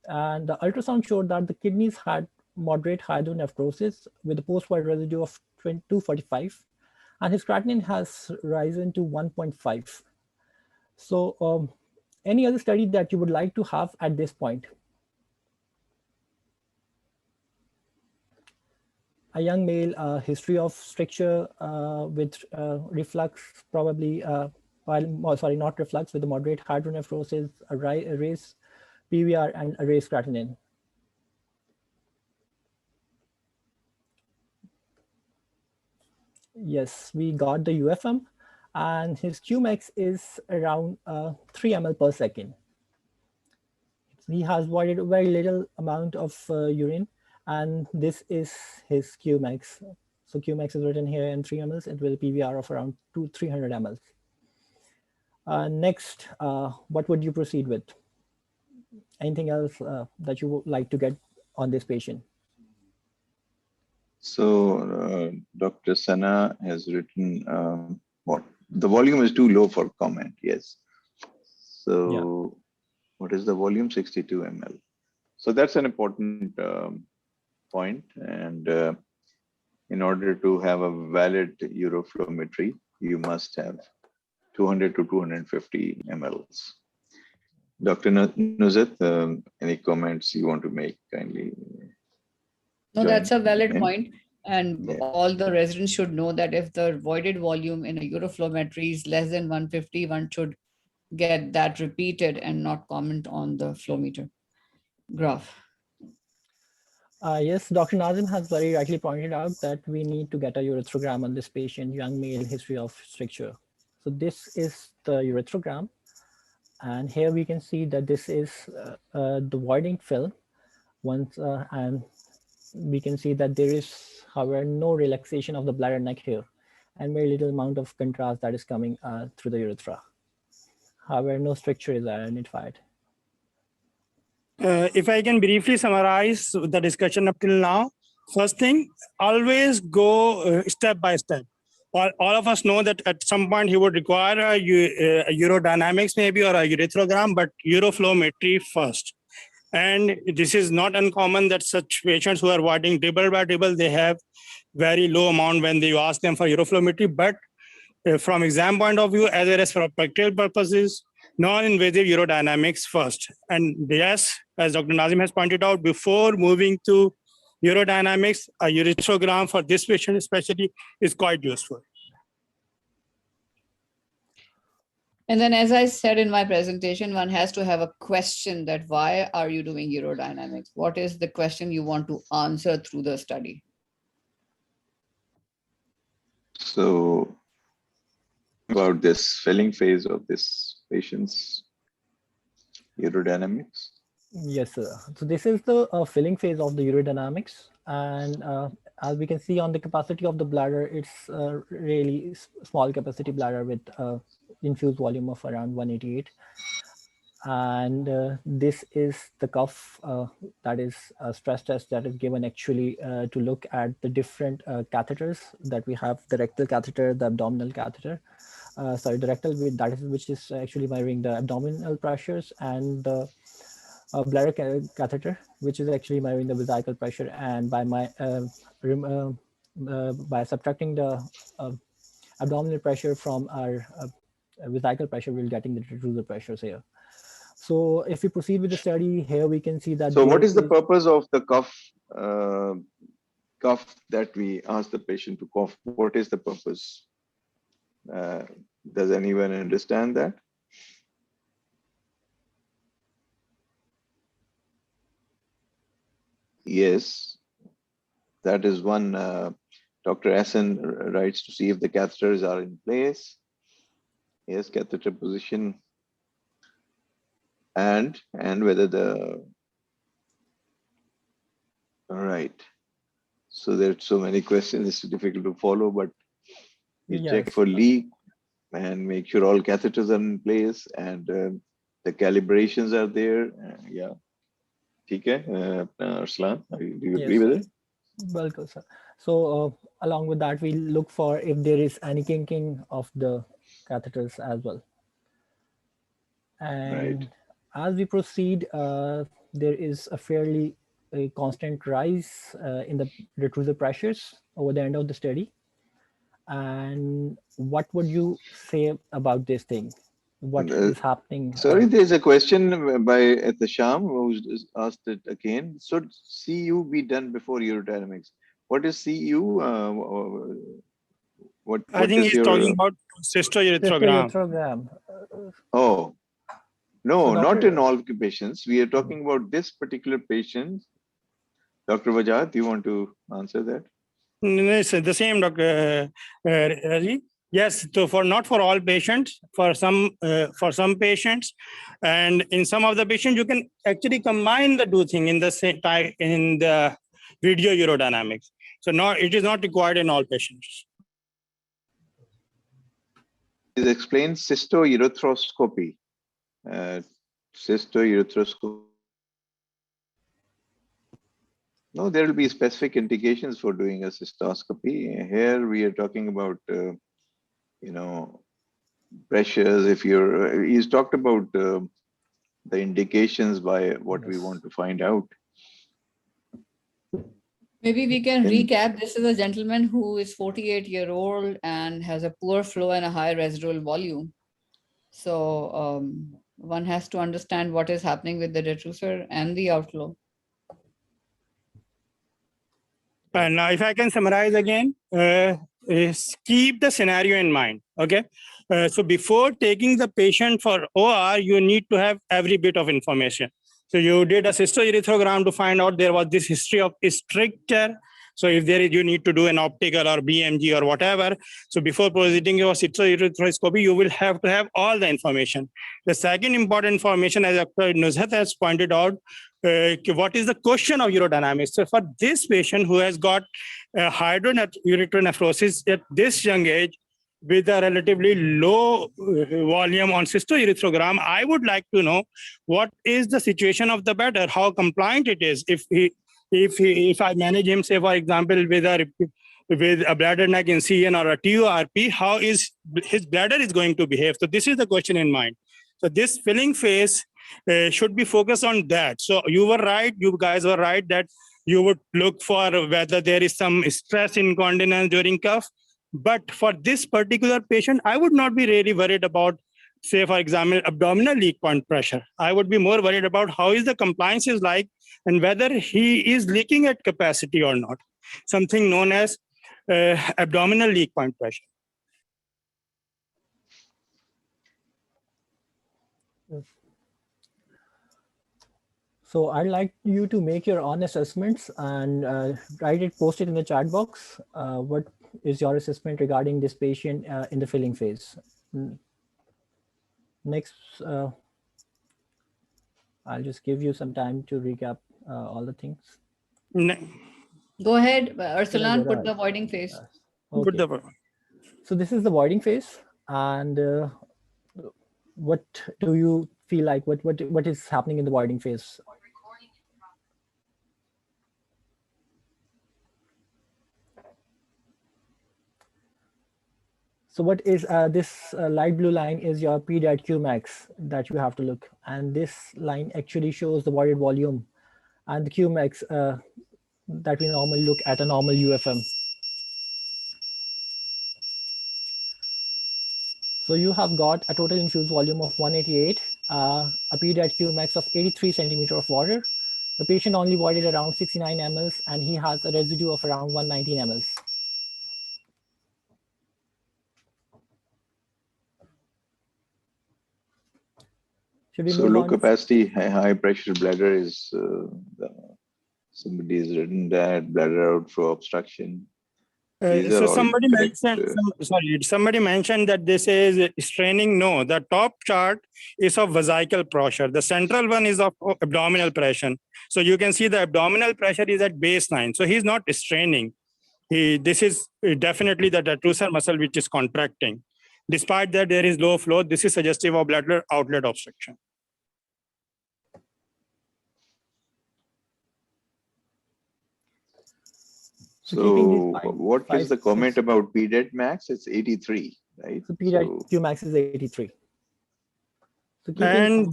and the ultrasound showed that the kidneys had moderate hydronephrosis with a postwar residue of 245, and his creatinine has risen to 1.5. So any other study that you would like to have at this point? A young male, history of stricture with reflux, probably, sorry, not reflux, with a moderate hydronephrosis, a raised PVR, and a raised creatinine. Yes, we got the UFM, and his Qmax is around 3 ml per second. He has voided a very little amount of urine, and this is his Qmax. So Qmax is written here in 3 ml with a PVR of around 300 ml. Next, what would you proceed with? Anything else that you would like to get on this patient? So Dr. Sana has written what? The volume is too low for comment, yes. So what is the volume? 62 ml. So that's an important point. And in order to have a valid uroflowmetry, you must have 200 to 250 mLs. Dr. Nuzat, any comments you want to make kindly? No, that's a valid in. point. And Yeah. all the residents should know that if the voided volume in a uroflowmetry is less than 150, one should get that repeated and not comment on the flow meter graph. Yes, Dr. Nazim has very rightly pointed out that we need to get a Urethra Gram on this patient, young male, history of stricture. So this is the Urethra Gram. And here we can see that this is the voiding film. And we can see that there is, however, no relaxation of the bladder neck here, and very little amount of contrast that is coming through the urethra. However, no stricture is identified. If I can briefly summarize the discussion up till now, first thing, always go step by step. All of us know that at some point he would require a urodynamics maybe or a urethrogram, but uroflowmetry first. And this is not uncommon that such patients who are voiding dribble by dribble, they have very low amount when you ask them for uroflowmetry. But from exam point of view, as well as for practical purposes, non-invasive urodynamics first. And yes, as Dr. Nazim has pointed out, before moving to urodynamics, a urethrogram for this patient especially is quite useful. And then, as I said in my presentation, one has to have a question that why are you doing urodynamics? What is the question you want to answer through the study? So about this filling phase of this patient's urodynamics. Yes, sir. So this is the filling phase of the urodynamics. And as we can see on the capacity of the bladder, it's a really small capacity bladder with infused volume of around 188. And this is the cuff that is a stress test that is given actually to look at the different catheters that we have, the rectal catheter, the abdominal catheter. Sorry, the rectal, that is which is actually measuring the abdominal pressures, and the bladder catheter, which is actually measuring the vesical pressure. And by subtracting the abdominal pressure from our vesical pressure, we're getting the detrusor pressures here. So if we proceed with the study here, we can see that. So what is the purpose of the cuff that we ask the patient to cough? What is the purpose? Does anyone understand that? Yes, that is one. Dr. Assen writes to see if the catheters are in place. Yes, catheter position. And whether the, all right. So there are so many questions, it's difficult to follow, but you check for leak and make sure all catheters are in place and the calibrations are there. Yeah. Okay. Arslan, do you agree with it? Welcome, sir. So along with that, we look for if there is any kinking of the catheters as well. And as we proceed, there is a fairly constant rise in the detrusor pressures over the end of the study. And what would you say about this thing? What is happening? Sorry, there's a question by Ather Sham who's asked it again. Should CU be done before urodynamics? What is CU? What I think he's talking about cystourethrogram. Oh, no, so not in all patients. We are talking about this particular patient. Dr. Vajad, do you want to answer that? It's the same, Dr. Raji. Yes, so not for all patients, for some patients, and in some of the patients, you can actually combine the two things in the same time in the video urodynamics. So it is not required in all patients. Please explain cystourethropy. Cystourethropy. No, there will be specific indications for doing a cystoscopy. Here we are talking about, pressures. If he's talked about the indications by what we want to find out. Maybe we can recap. This is a gentleman who is 48-year-old and has a poor flow and a high residual volume. So one has to understand what is happening with the detrusor and the outflow. Now, if I can summarize again, keep the scenario in mind, okay? So before taking the patient for OR, you need to have every bit of information. So you did a cystourethrogram to find out there was this history of stricture. So if there is, you need to do an optical or BMG or whatever. So before proceeding your cystourethropy, you will have to have all the information. The second important information, as Dr. Nuzhat has pointed out, what is the question of urodynamics? So for this patient who has got hydronephrosis at this young age with a relatively low volume on cystourethrogram, I would like to know what is the situation of the bladder, how compliant it is. If I manage him, say for example, with a bladder neck in CN or a TURP, how is his bladder is going to behave? So this is the question in mind. So this filling phase should be focused on that. So you were right, you guys were right that you would look for whether there is some stress incontinence during cuff. But for this particular patient, I would not be really worried about, say for example, abdominal leak point pressure. I would be more worried about how is the compliance is like and whether he is leaking at capacity or not. Something known as abdominal leak point pressure. So I'd like you to make your own assessments and post it in the chat box. What is your assessment regarding this patient in the filling phase? Next, I'll just give you some time to recap all the things. Go ahead, Arsalan, put the voiding phase. Okay. So this is the voiding phase. And what do you feel like? What is happening in the voiding phase? So what is this light blue line is your pediat Qmax that you have to look. And this line actually shows the voided volume and the Qmax that we normally look at a normal UFM. So you have got a total infused volume of 188, a pediat Qmax of 83 centimeter of water. The patient only voided around 69 mLs and he has a residue of around 119 mLs. So low capacity, high pressure bladder is, somebody has written that bladder outflow obstruction. So somebody mentioned, somebody mentioned that this is straining. No, the top chart is of vesical pressure. The central one is of abdominal pressure. So you can see the abdominal pressure is at baseline. So he's not straining. This is definitely the detrusor muscle which is contracting. Despite that there is low flow, this is suggestive of bladder outlet obstruction. So what is the comment about pediat max? It's 83, right? So pediat Qmax is 83. So and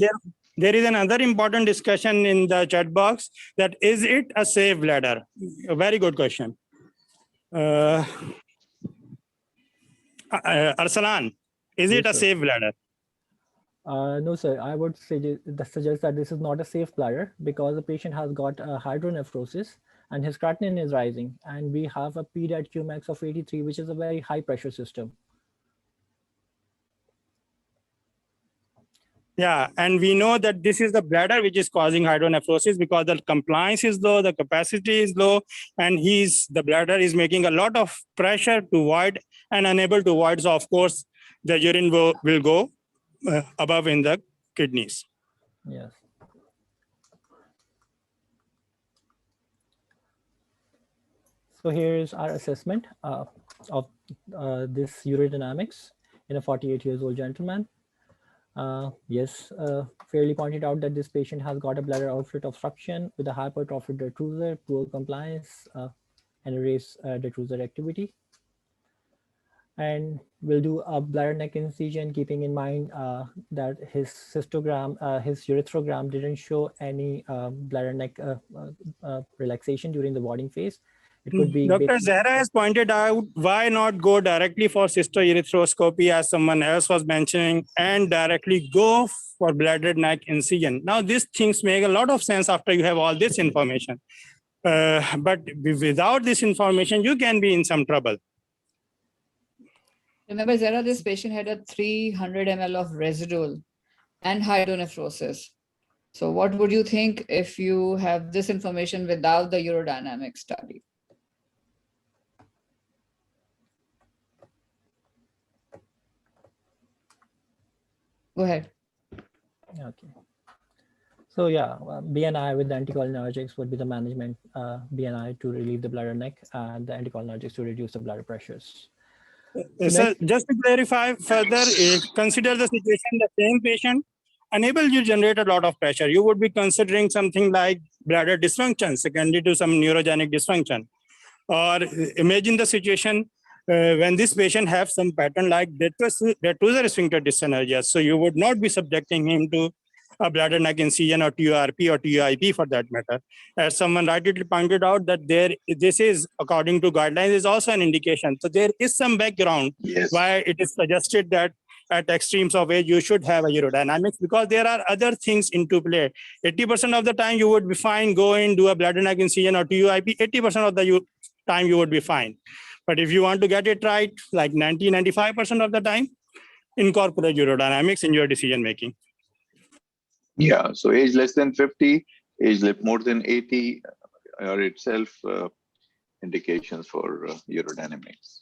there is another important discussion in the chat box that is it a safe bladder? A very good question. Arsalan, is it a safe bladder? No, sir. I would suggest that this is not a safe bladder because the patient has got a hydronephrosis and his creatinine is rising. And we have a pediat Qmax of 83, which is a very high pressure system. Yeah, and we know that this is the bladder which is causing hydronephrosis because the compliance is low, the capacity is low, and the bladder is making a lot of pressure to void and unable to void. So of course, the urine will go above in the kidneys. Yes. So here is our assessment of this urodynamics in a 48 years old gentleman. Yes, fairly pointed out that this patient has got a bladder outlet obstruction with a hypertrophic detrusor, poor compliance, and a raised detrusor activity. And we'll do a bladder neck incision, keeping in mind that his cystogram, his urethrogram didn't show any bladder neck relaxation during the wadding phase. It could be Dr. Zahra has pointed out, why not go directly for cystourethropy as someone else was mentioning and directly go for bladder neck incision. Now, these things make a lot of sense after you have all this information. But without this information, you can be in some trouble. Remember, Zara, this patient had a 300 ml of residual and hydronephrosis. So what would you think if you have this information without the urodynamic study? Go ahead. Okay. So yeah, BNI with the anticholinergics would be the management, BNI to relieve the bladder neck and the anticholinergics to reduce the bladder pressures. So just to clarify further, consider the situation, the same patient unable to generate a lot of pressure. You would be considering something like bladder dysfunction secondary to some neurogenic dysfunction. Or imagine the situation when this patient has some pattern like detrusor sphincter dyssynergia. So you would not be subjecting him to a bladder neck incision or TURP or TUIP for that matter. As someone rightly pointed out that this is, according to guidelines, is also an indication. So there is some background why it is suggested that at extremes of age, you should have a urodynamics, because there are other things into play. 80% of the time you would be fine, go in, do a bladder neck incision or TUIP, 80% of the time you would be fine. But if you want to get it right, like 90-95% of the time, incorporate urodynamics in your decision making. Yeah, so age less than 50, age more than 80 are itself indications for urodynamics.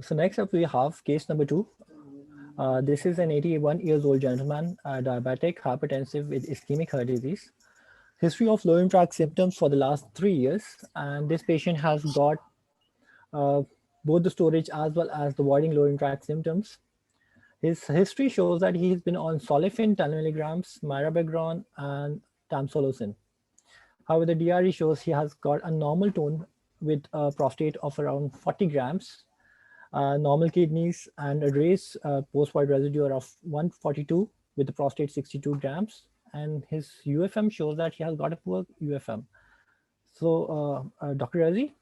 So next up we have case number 2. This is an 81 years old gentleman, diabetic, hypertensive with ischemic heart disease. History of lower tract symptoms for the last 3 years, and this patient has got both the storage as well as the voiding lower tract symptoms. His history shows that he has been on Solifin 10 milligrams, mirabegron, and tamsulosin. However, the DRE shows he has got a normal tone with a prostate of around 40 grams, normal kidneys, and a raised post-void residue of 142 with the prostate 62 grams. And his UFM shows that he has got a poor UFM. So, Dr. Razi,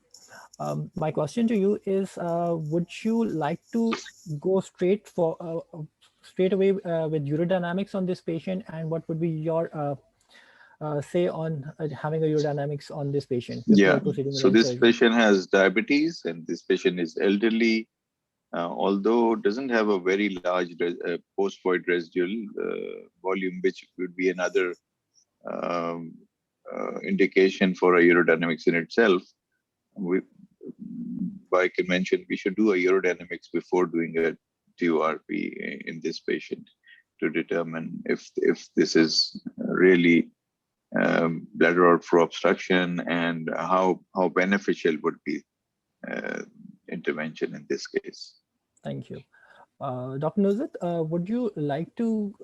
my question to you is, would you like to go straight away with urodynamics on this patient, and what would be your say on having a urodynamics on this patient? Yeah, so this patient has diabetes, and this patient is elderly, although doesn't have a very large post-void residual volume, which would be another indication for a urodynamics in itself. By convention, we should do a urodynamics before doing a TURP in this patient to determine if this is really bladder outflow obstruction, and how beneficial would be intervention in this case. Thank you. Dr. Nuzat, would you like to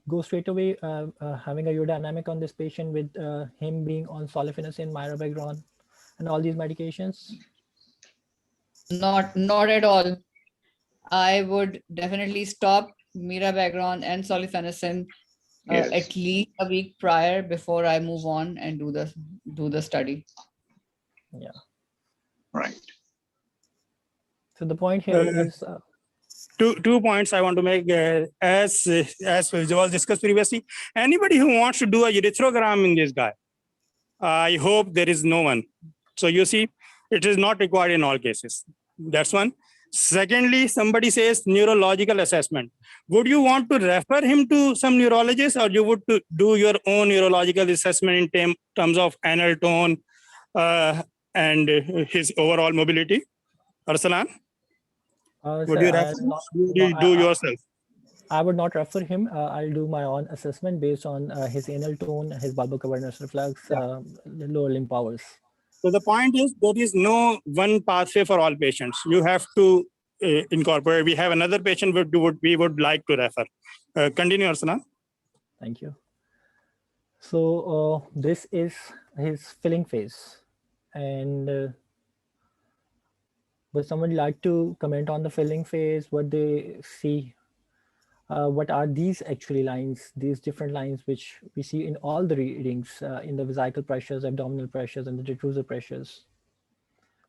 go straight away having a urodynamic on this patient with him being on solifenacin, mirabegron, and all these medications? Not at all. I would definitely stop mirabegron and solifenacin at least a week prior before I move on and do the study. Yeah. Right. So the point here is two points I want to make. As was discussed previously, anybody who wants to do a urethrogram in this guy, I hope there is no one. So you see, it is not required in all cases. That's one. Secondly, somebody says neurological assessment. Would you want to refer him to some neurologist, or you would do your own neurological assessment in terms of anal tone and his overall mobility? Arsalan? Would you refer him? Would you do yourself? I would not refer him. I'll do my own assessment based on his anal tone, his bulbar reflux, lower limb powers. So the point is, there is no one pathway for all patients. You have to incorporate. We have another patient we would like to refer. Continue, Arsalan. Thank you. So this is his filling phase. And would someone like to comment on the filling phase, what they see? What are these actually lines, these different lines which we see in all the readings in the vesical pressures, abdominal pressures, and the detrusor pressures?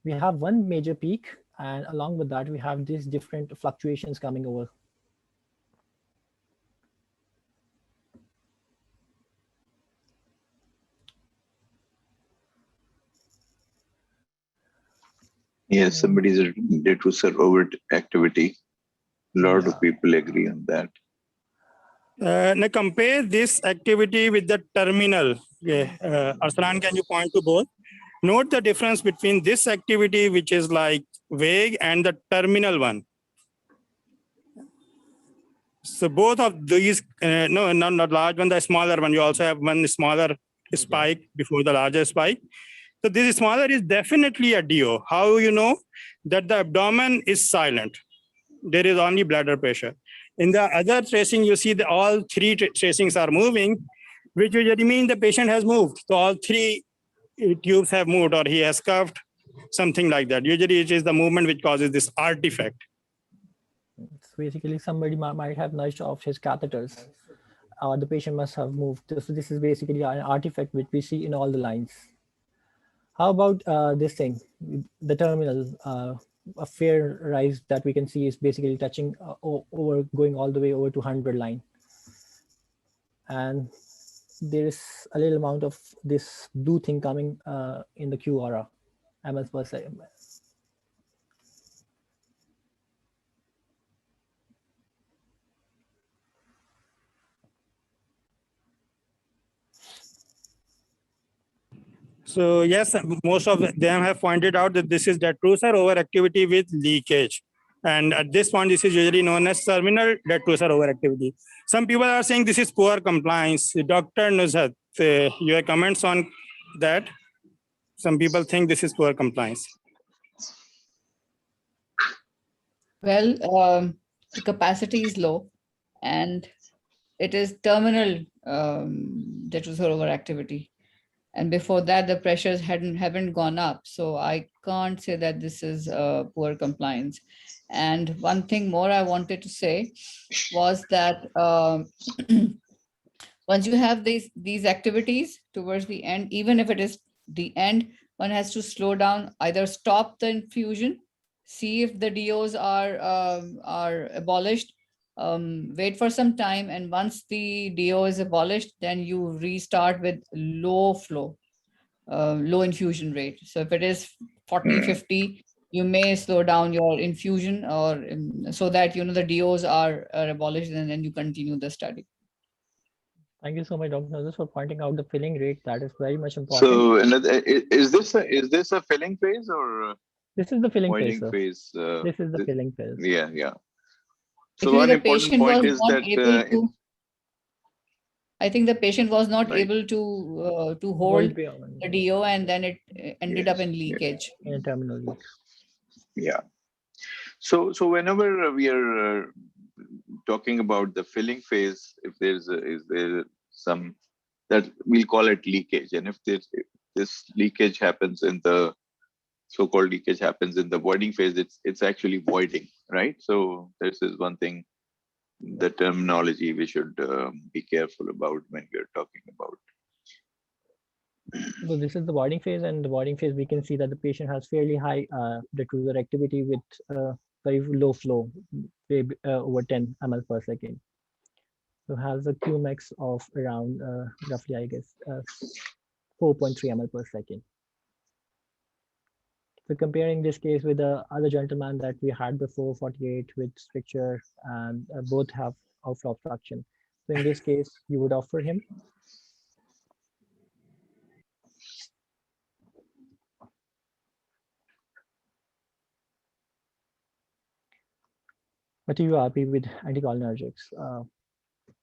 We have one major peak, and along with that, we have these different fluctuations coming over. Yes, somebody's detrusor overactivity. A lot of people agree on that. Now compare this activity with the terminal. Arsalan, can you point to both? Note the difference between this activity, which is like vague, and the terminal one. So both of these, no, not large one, the smaller one. You also have one smaller spike before the larger spike. So this smaller is definitely a DO. How you know that the abdomen is silent? There is only bladder pressure. In the other tracing, you see that all three tracings are moving, which usually means the patient has moved. So all three tubes have moved, or he has curved, something like that. Usually it is the movement which causes this artifact. It's basically somebody might have nudged off his catheters. The patient must have moved. So this is basically an artifact which we see in all the lines. How about this thing, the terminal? A fair rise that we can see is basically touching over, going all the way over to 100 line. And there is a little amount of this blue thing coming in the Q aura, ml per second. So yes, most of them have pointed out that this is detrusor overactivity with leakage. And at this point, this is usually known as terminal detrusor overactivity. Some people are saying this is poor compliance. Dr. Nuzhat, your comments on that? Some people think this is poor compliance. Well, the capacity is low and it is terminal detrusor overactivity. And before that, the pressures haven't gone up. So I can't say that this is poor compliance. And one thing more I wanted to say was that once you have these activities towards the end, even if it is the end, one has to slow down, either stop the infusion, see if the DOs are abolished, wait for some time, and once the DO is abolished, then you restart with low flow, low infusion rate. So if it is 40, 50, you may slow down your infusion, or so that the DOs are abolished, and then you continue the study. Thank you so much, Dr. Nazar, for pointing out the filling rate. That is very much important. So is this a filling phase or this is the filling phase, voiding phase? This is the filling phase. Yeah, yeah. So Actually, one the important patient point was is not that able to. I think the patient was not right. able to hold the DO, and then it ended up in leakage. In terminal leak. Yeah. So whenever we are talking about the filling phase, if is there some that we'll call it leakage, and if this leakage happens in the so-called leakage happens in the voiding phase, it's actually voiding, right? So this is one thing, the terminology we should be careful about when we're talking about. So this is the voiding phase, and the voiding phase, we can see that the patient has fairly high detrusor activity with very low flow, over 10 ml per second. So has a Qmax of around roughly, I guess, 4.3 ml per second. So comparing this case with the other gentleman that we had before, 48 with stricture, and both have outflow obstruction. So in this case, you would offer him. But you are happy with anticholinergics.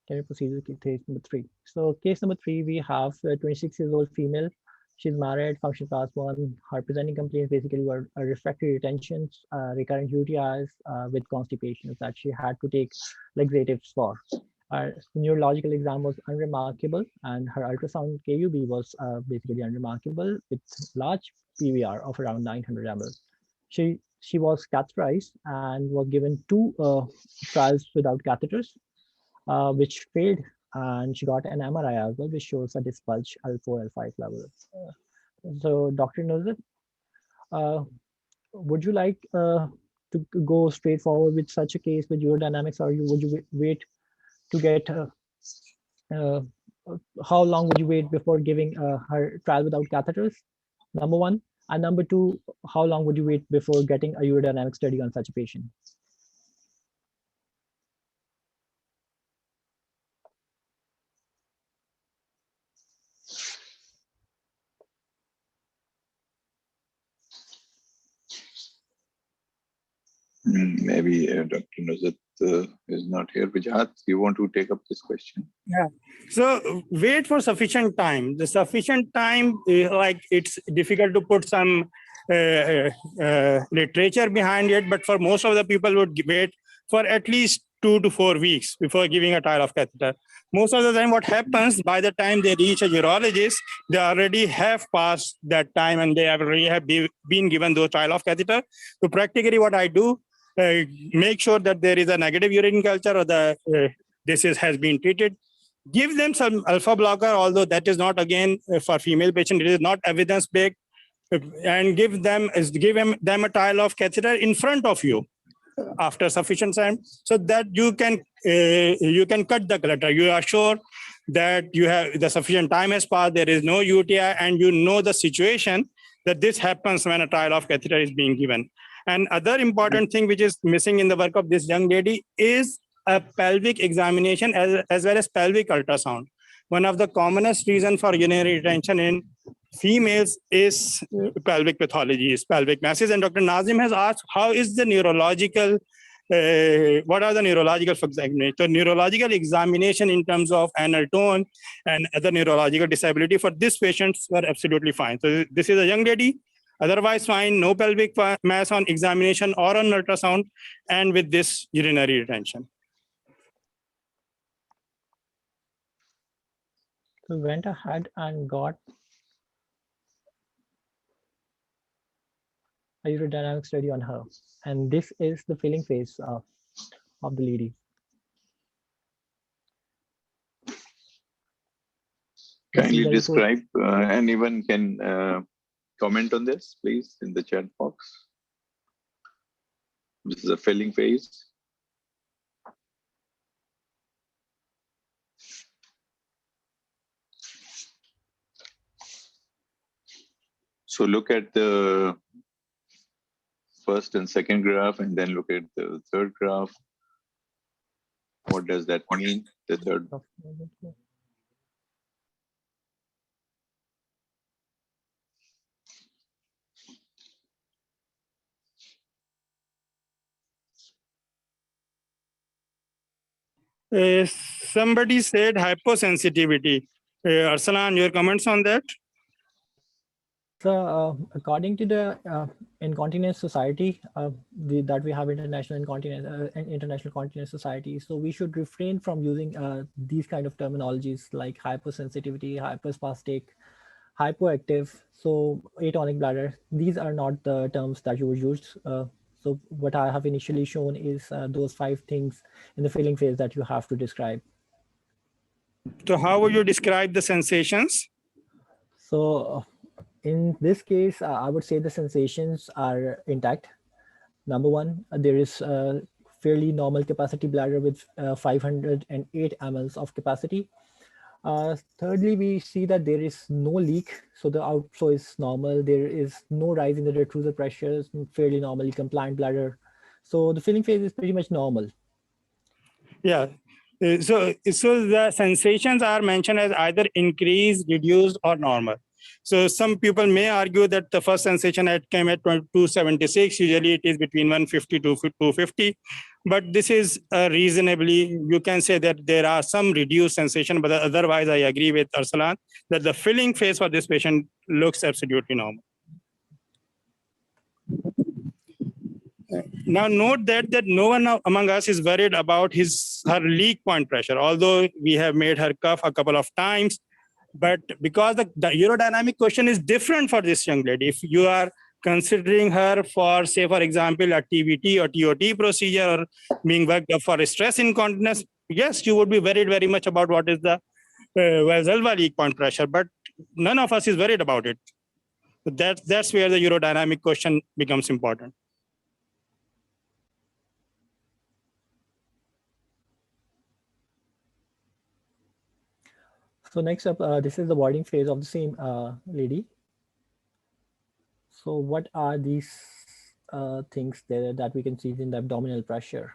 Can you proceed with case number 3? So case number 3, we have a 26-year-old female She's married, function class 1. Her presenting complaints basically were refractory retentions, recurrent UTIs with constipations that she had to take laxatives for. Her neurological exam was unremarkable, and her ultrasound KUB was basically unremarkable with large PVR of around 900 ml. She was catheterized and was given 2 trials without catheters, which failed, and she got an MRI as well, which shows a disc bulge L4, L5 level. So, Dr. Nuzit, would you like to go straight forward with such a case with urodynamics, or would you wait to get how long would you wait before giving her trial without catheters? Number one. And number two, how long would you wait before getting a urodynamic study on such a patient? Maybe Dr. Nuzit is not here. Vijat, you want to take up this question? Yeah. So wait for sufficient time. The sufficient time, like it's difficult to put some literature behind it, but for most of the people would wait for at least 2 to 4 weeks before giving a trial of catheter. Most of the time what happens, by the time they reach a urologist, they already have passed that time and they already have been given those trial of catheter. So practically what I do, make sure that there is a negative urine culture or the disease has been treated. Give them some alpha blocker, although that is not, again, for female patient, it is not evidence-based, and give them a trial of catheter in front of you after sufficient time, so that you can cut the clutter. You are sure that you have the sufficient time has passed, there is no UTI, and you know the situation that this happens when a trial of catheter is being given. And other important thing which is missing in the work of this young lady is a pelvic examination as well as pelvic ultrasound. One of the commonest reason for urinary retention in females is pelvic pathology, is pelvic masses. And Dr. Nazim has asked, how is the neurological, what are the neurological examinations? So neurological examination in terms of anal tone and other neurological disability for these patients were absolutely fine. So this is a young lady, otherwise fine, no pelvic mass on examination or on ultrasound, and with this urinary retention. So went ahead and got a urodynamic study on her. And this is the filling phase of the lady. Kindly describe, anyone can comment on this, please, in the chat box. This is a filling phase. So look at the first and second graph, and then look at the third graph. What does that mean? The third. Somebody said hyposensitivity. Arsalan, your comments on that? So according to the Incontinence Society, that we have international Incontinence Society, so we should refrain from using these kind of terminologies like hyposensitivity, hyperspastic, hypoactive, so atonic bladder. These are not the terms that you would use. So what I have initially shown is those 5 things in the filling phase that you have to describe. So how would you describe the sensations? So in this case, I would say the sensations are intact. Number one, there is a fairly normal capacity bladder with 508 mLs of capacity. Thirdly, we see that there is no leak, so the outflow is normal. There is no rise in the detrusor pressures, fairly normally compliant bladder. So the filling phase is pretty much normal. Yeah. So the sensations are mentioned as either increased, reduced, or normal. So some people may argue that the first sensation came at 276. Usually it is between 150 to 250. But this is reasonably, you can say that there are some reduced sensation, but otherwise I agree with Arsalan that the filling phase for this patient looks absolutely normal. Now note that no one among us is worried about her leak point pressure, although we have made her cough a couple of times. But because the urodynamic question is different for this young lady, if you are considering her for, say, for example, a TBT or TOT procedure or being worked up for stress incontinence, yes, you would be worried very much about what is the Valsalva leak point pressure, but none of us is worried about it. That's where the urodynamic question becomes important. So next up, this is the voiding phase of the same lady. So what are these things there that we can see in the abdominal pressure,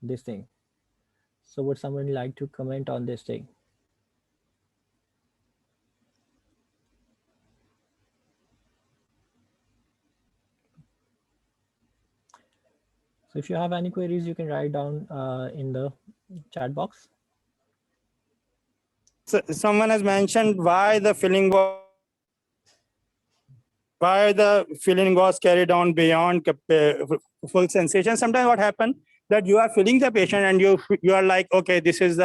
this thing? So would someone like to comment on this thing? So if you have any queries, you can write down in the chat box. So someone has mentioned why the filling was carried on beyond full sensation. Sometimes what happens that you are filling the patient and you are like, okay, this is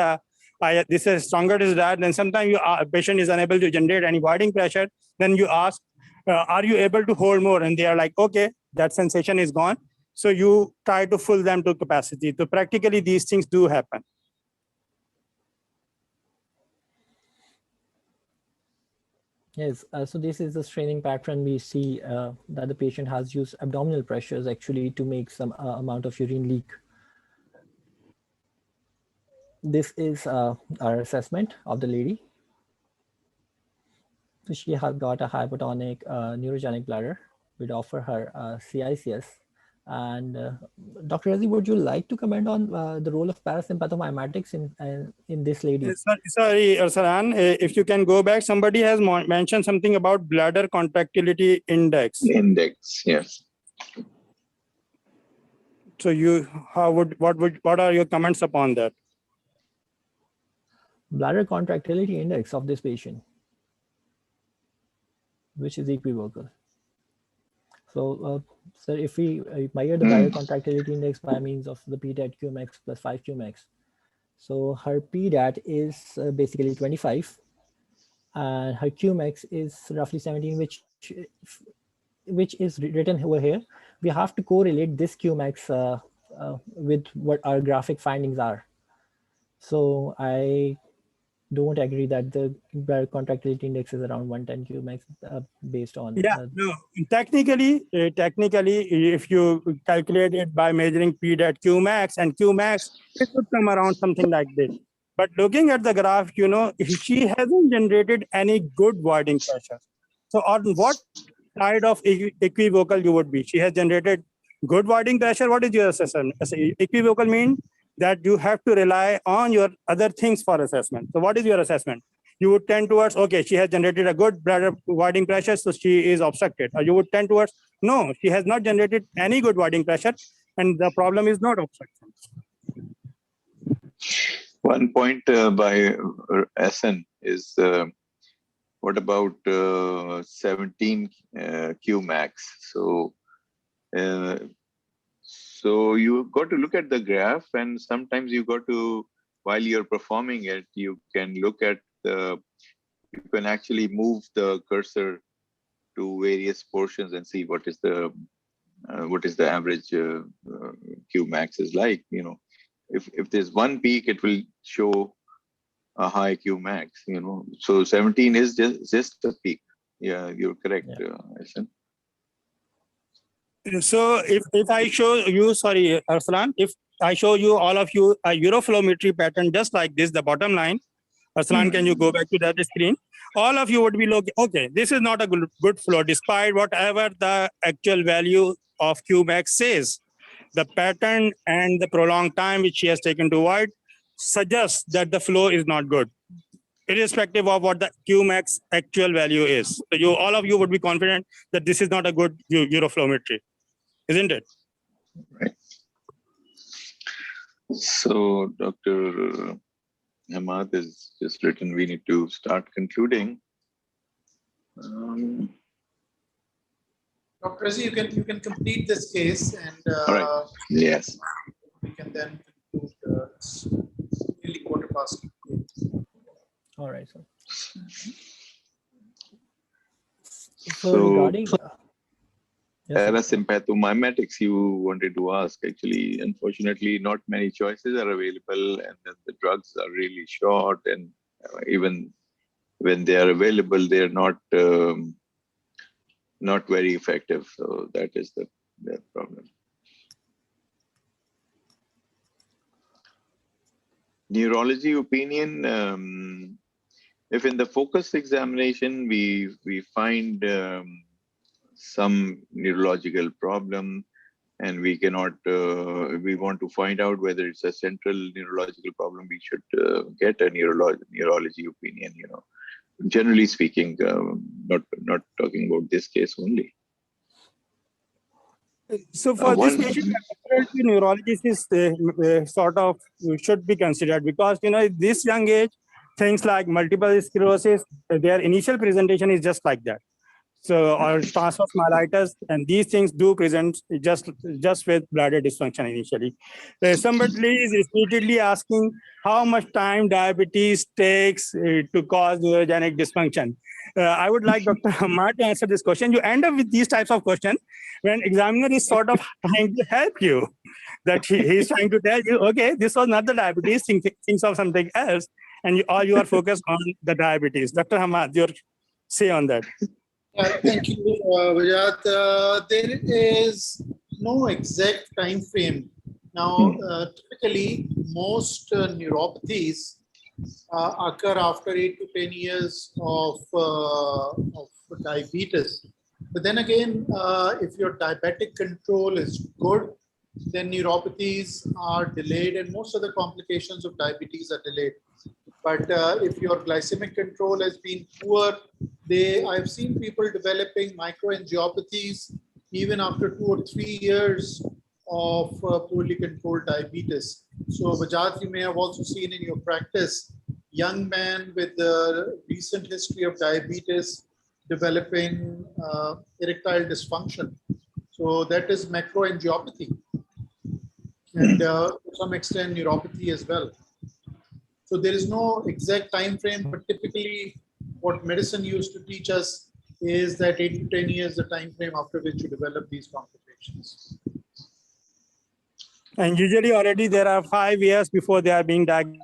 stronger desire. Then sometimes patient is unable to generate any voiding pressure. Then you ask, are you able to hold more? And they are like, okay, that sensation is gone. So you try to fill them to capacity. So practically these things do happen. Yes, so this is the straining pattern. We see that the patient has used abdominal pressures actually to make some amount of urine leak. This is our assessment of the lady. So she has got a hypotonic neurogenic bladder. We'd offer her CICS. And Dr. Razi, would you like to comment on the role of parasympathomimetics in this lady? Sorry, Arsalan, if you can go back, somebody has mentioned something about bladder contractility index. Index, yes. So what are your comments upon that? Bladder contractility index of this patient, which is equivocal. So, sir, if we measure the bladder contractility index by means of the PDAT Qmax plus 5 Qmax, so her PDAT is basically 25, and her Qmax is roughly 17, which is written over here. We have to correlate this Qmax with what our graphic findings are. So I don't agree that the bladder contractility index is around 110 Qmax based on. No, technically, if you calculate it by measuring PDAT Qmax and Qmax, it would come around something like this. But looking at the graph, she hasn't generated any good voiding pressure. So on what side of equivocal you would be? She has generated good voiding pressure. What is your assessment? Equivocal means that you have to rely on your other things for assessment. So what is your assessment? You would tend towards, okay, she has generated a good bladder voiding pressure, so she is obstructed. Or you would tend towards, no, she has not generated any good voiding pressure, and the problem is not obstruction. One point by SN is, what about 17 Qmax? So you got to look at the graph, and sometimes you got to, while you're performing it, you can look at you can actually move the cursor to various portions and see what is the average Qmax is like. If there's one peak, it will show a high Qmax. So 17 is just a peak. Yeah, you're correct, Asan. So if I show you, sorry, Arsalan, if I show you all of you a uroflowmetry pattern just like this, the bottom line, Arsalan, can you go back to that screen? All of you would be looking, okay, this is not a good flow, despite whatever the actual value of Qmax says. The pattern and the prolonged time which she has taken to void suggests that the flow is not good. irrespective of what the Qmax actual value is. So all of you would be confident that this is not a good uroflowmetry, isn't it? Right. So Dr. Hammad is just written, we need to start concluding. Dr. Razi, you can complete this case, and All right. Yes. we can then conclude. It's nearly 8:15. All right, sir. So regarding yes, sir. parasympathomimetics you wanted to ask. Actually, unfortunately, not many choices are available, and then the drugs are really short, and even when they are available, they are not very effective. So that is the problem. Neurology opinion. If in the focused examination we find some neurological problem, and we cannot, we want to find out whether it's a central neurological problem, we should get a neurology opinion. You know, generally speaking, not talking about this case only. So for this patient, neurologist is sort of should be considered, because this young age, things like multiple sclerosis, their initial presentation is just like that. So or transverse myelitis, and these things do present just with bladder dysfunction initially. Somebody is repeatedly asking how much time diabetes takes to cause neurogenic dysfunction. I would like Dr. Hammad to answer this question. You end up with these types of questions when examiner is sort of trying to help you, that he's trying to tell you, okay, this was not the diabetes, thinks of something else, and all you are focused on the diabetes. Dr. Hammad, your say on that. Thank you, Vijat. There is no exact time frame. Now, typically, most neuropathies occur after 8 to 10 years of diabetes. But then again, if your diabetic control is good, then neuropathies are delayed, and most of the complications of diabetes are delayed. But if your glycemic control has been poor, I've seen people developing microangiopathies even after 2 or 3 years of poorly controlled diabetes. So Vijat, you may have also seen in your practice, young man with a recent history of diabetes developing erectile dysfunction. So that is macroangiopathy, and to some extent neuropathy as well. So there is no exact time frame, but typically what medicine used to teach us is that 8 to 10 years the time frame after which you develop these complications. And usually already there are 5 years before they are being diagnosed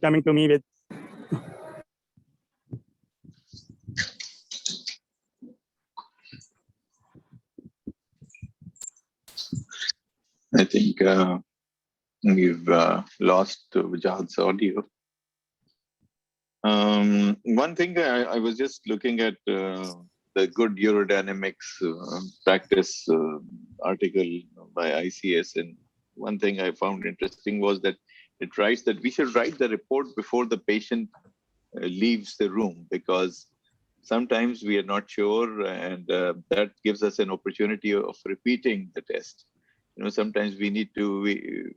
coming to me with. I think we've lost Vijat's audio. One thing I was just looking at the good urodynamics practice article by ICS, and one thing I found interesting was that it writes that we should write the report before the patient leaves the room, because sometimes we are not sure, and that gives us an opportunity of repeating the test. You know, sometimes we need to,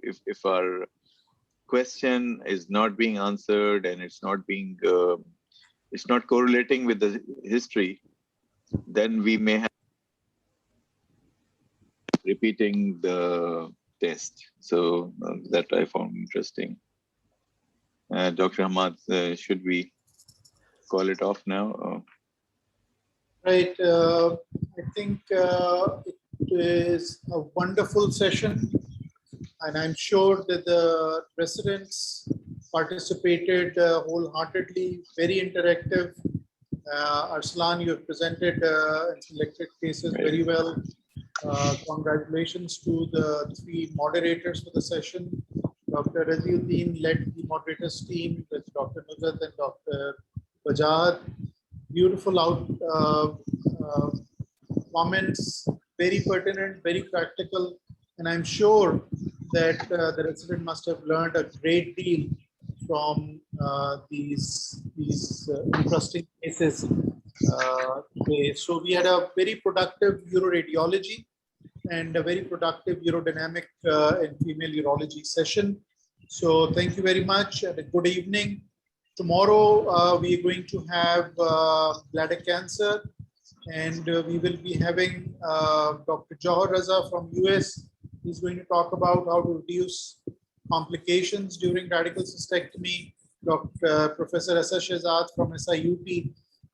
if our question is not being answered and it's not being, it's not correlating with the history, then we may have repeating the test. So that I found interesting. Dr. Hammad, should we call it off now? Right. I think it is a wonderful session, and I'm sure that the residents participated wholeheartedly, very interactive. Arslan, you have presented and selected cases very well. Congratulations to the 3 moderators for the session. Dr. Raziuddin led the moderators team with Dr. Nuzhat and Dr. Vijat. Beautiful comments, very pertinent, very practical, and I'm sure that the resident must have learned a great deal from these interesting cases today. So we had a very productive uroradiology and a very productive urodynamic and female urology session. So thank you very much and a good evening. Tomorrow we are going to have bladder cancer, and we will be having Dr. Johar Raza from US. He's going to talk about how to reduce complications during radical cystectomy. Professor Asad Shehzad from SIUT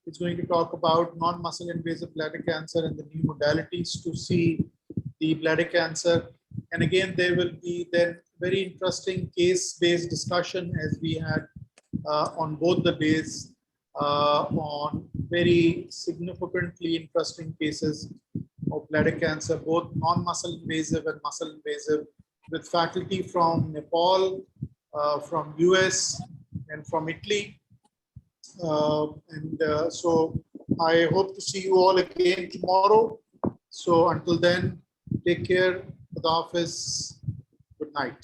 is going to talk about non-muscle invasive bladder cancer and the new modalities to see the bladder cancer. And again, there will be then very interesting case-based discussion as we had on both the days on very significantly interesting cases of bladder cancer, both non-muscle invasive and muscle invasive, with faculty from Nepal, from US, and from Italy. So I hope to see you all again tomorrow. So until then, take care. Khudafis. Good night.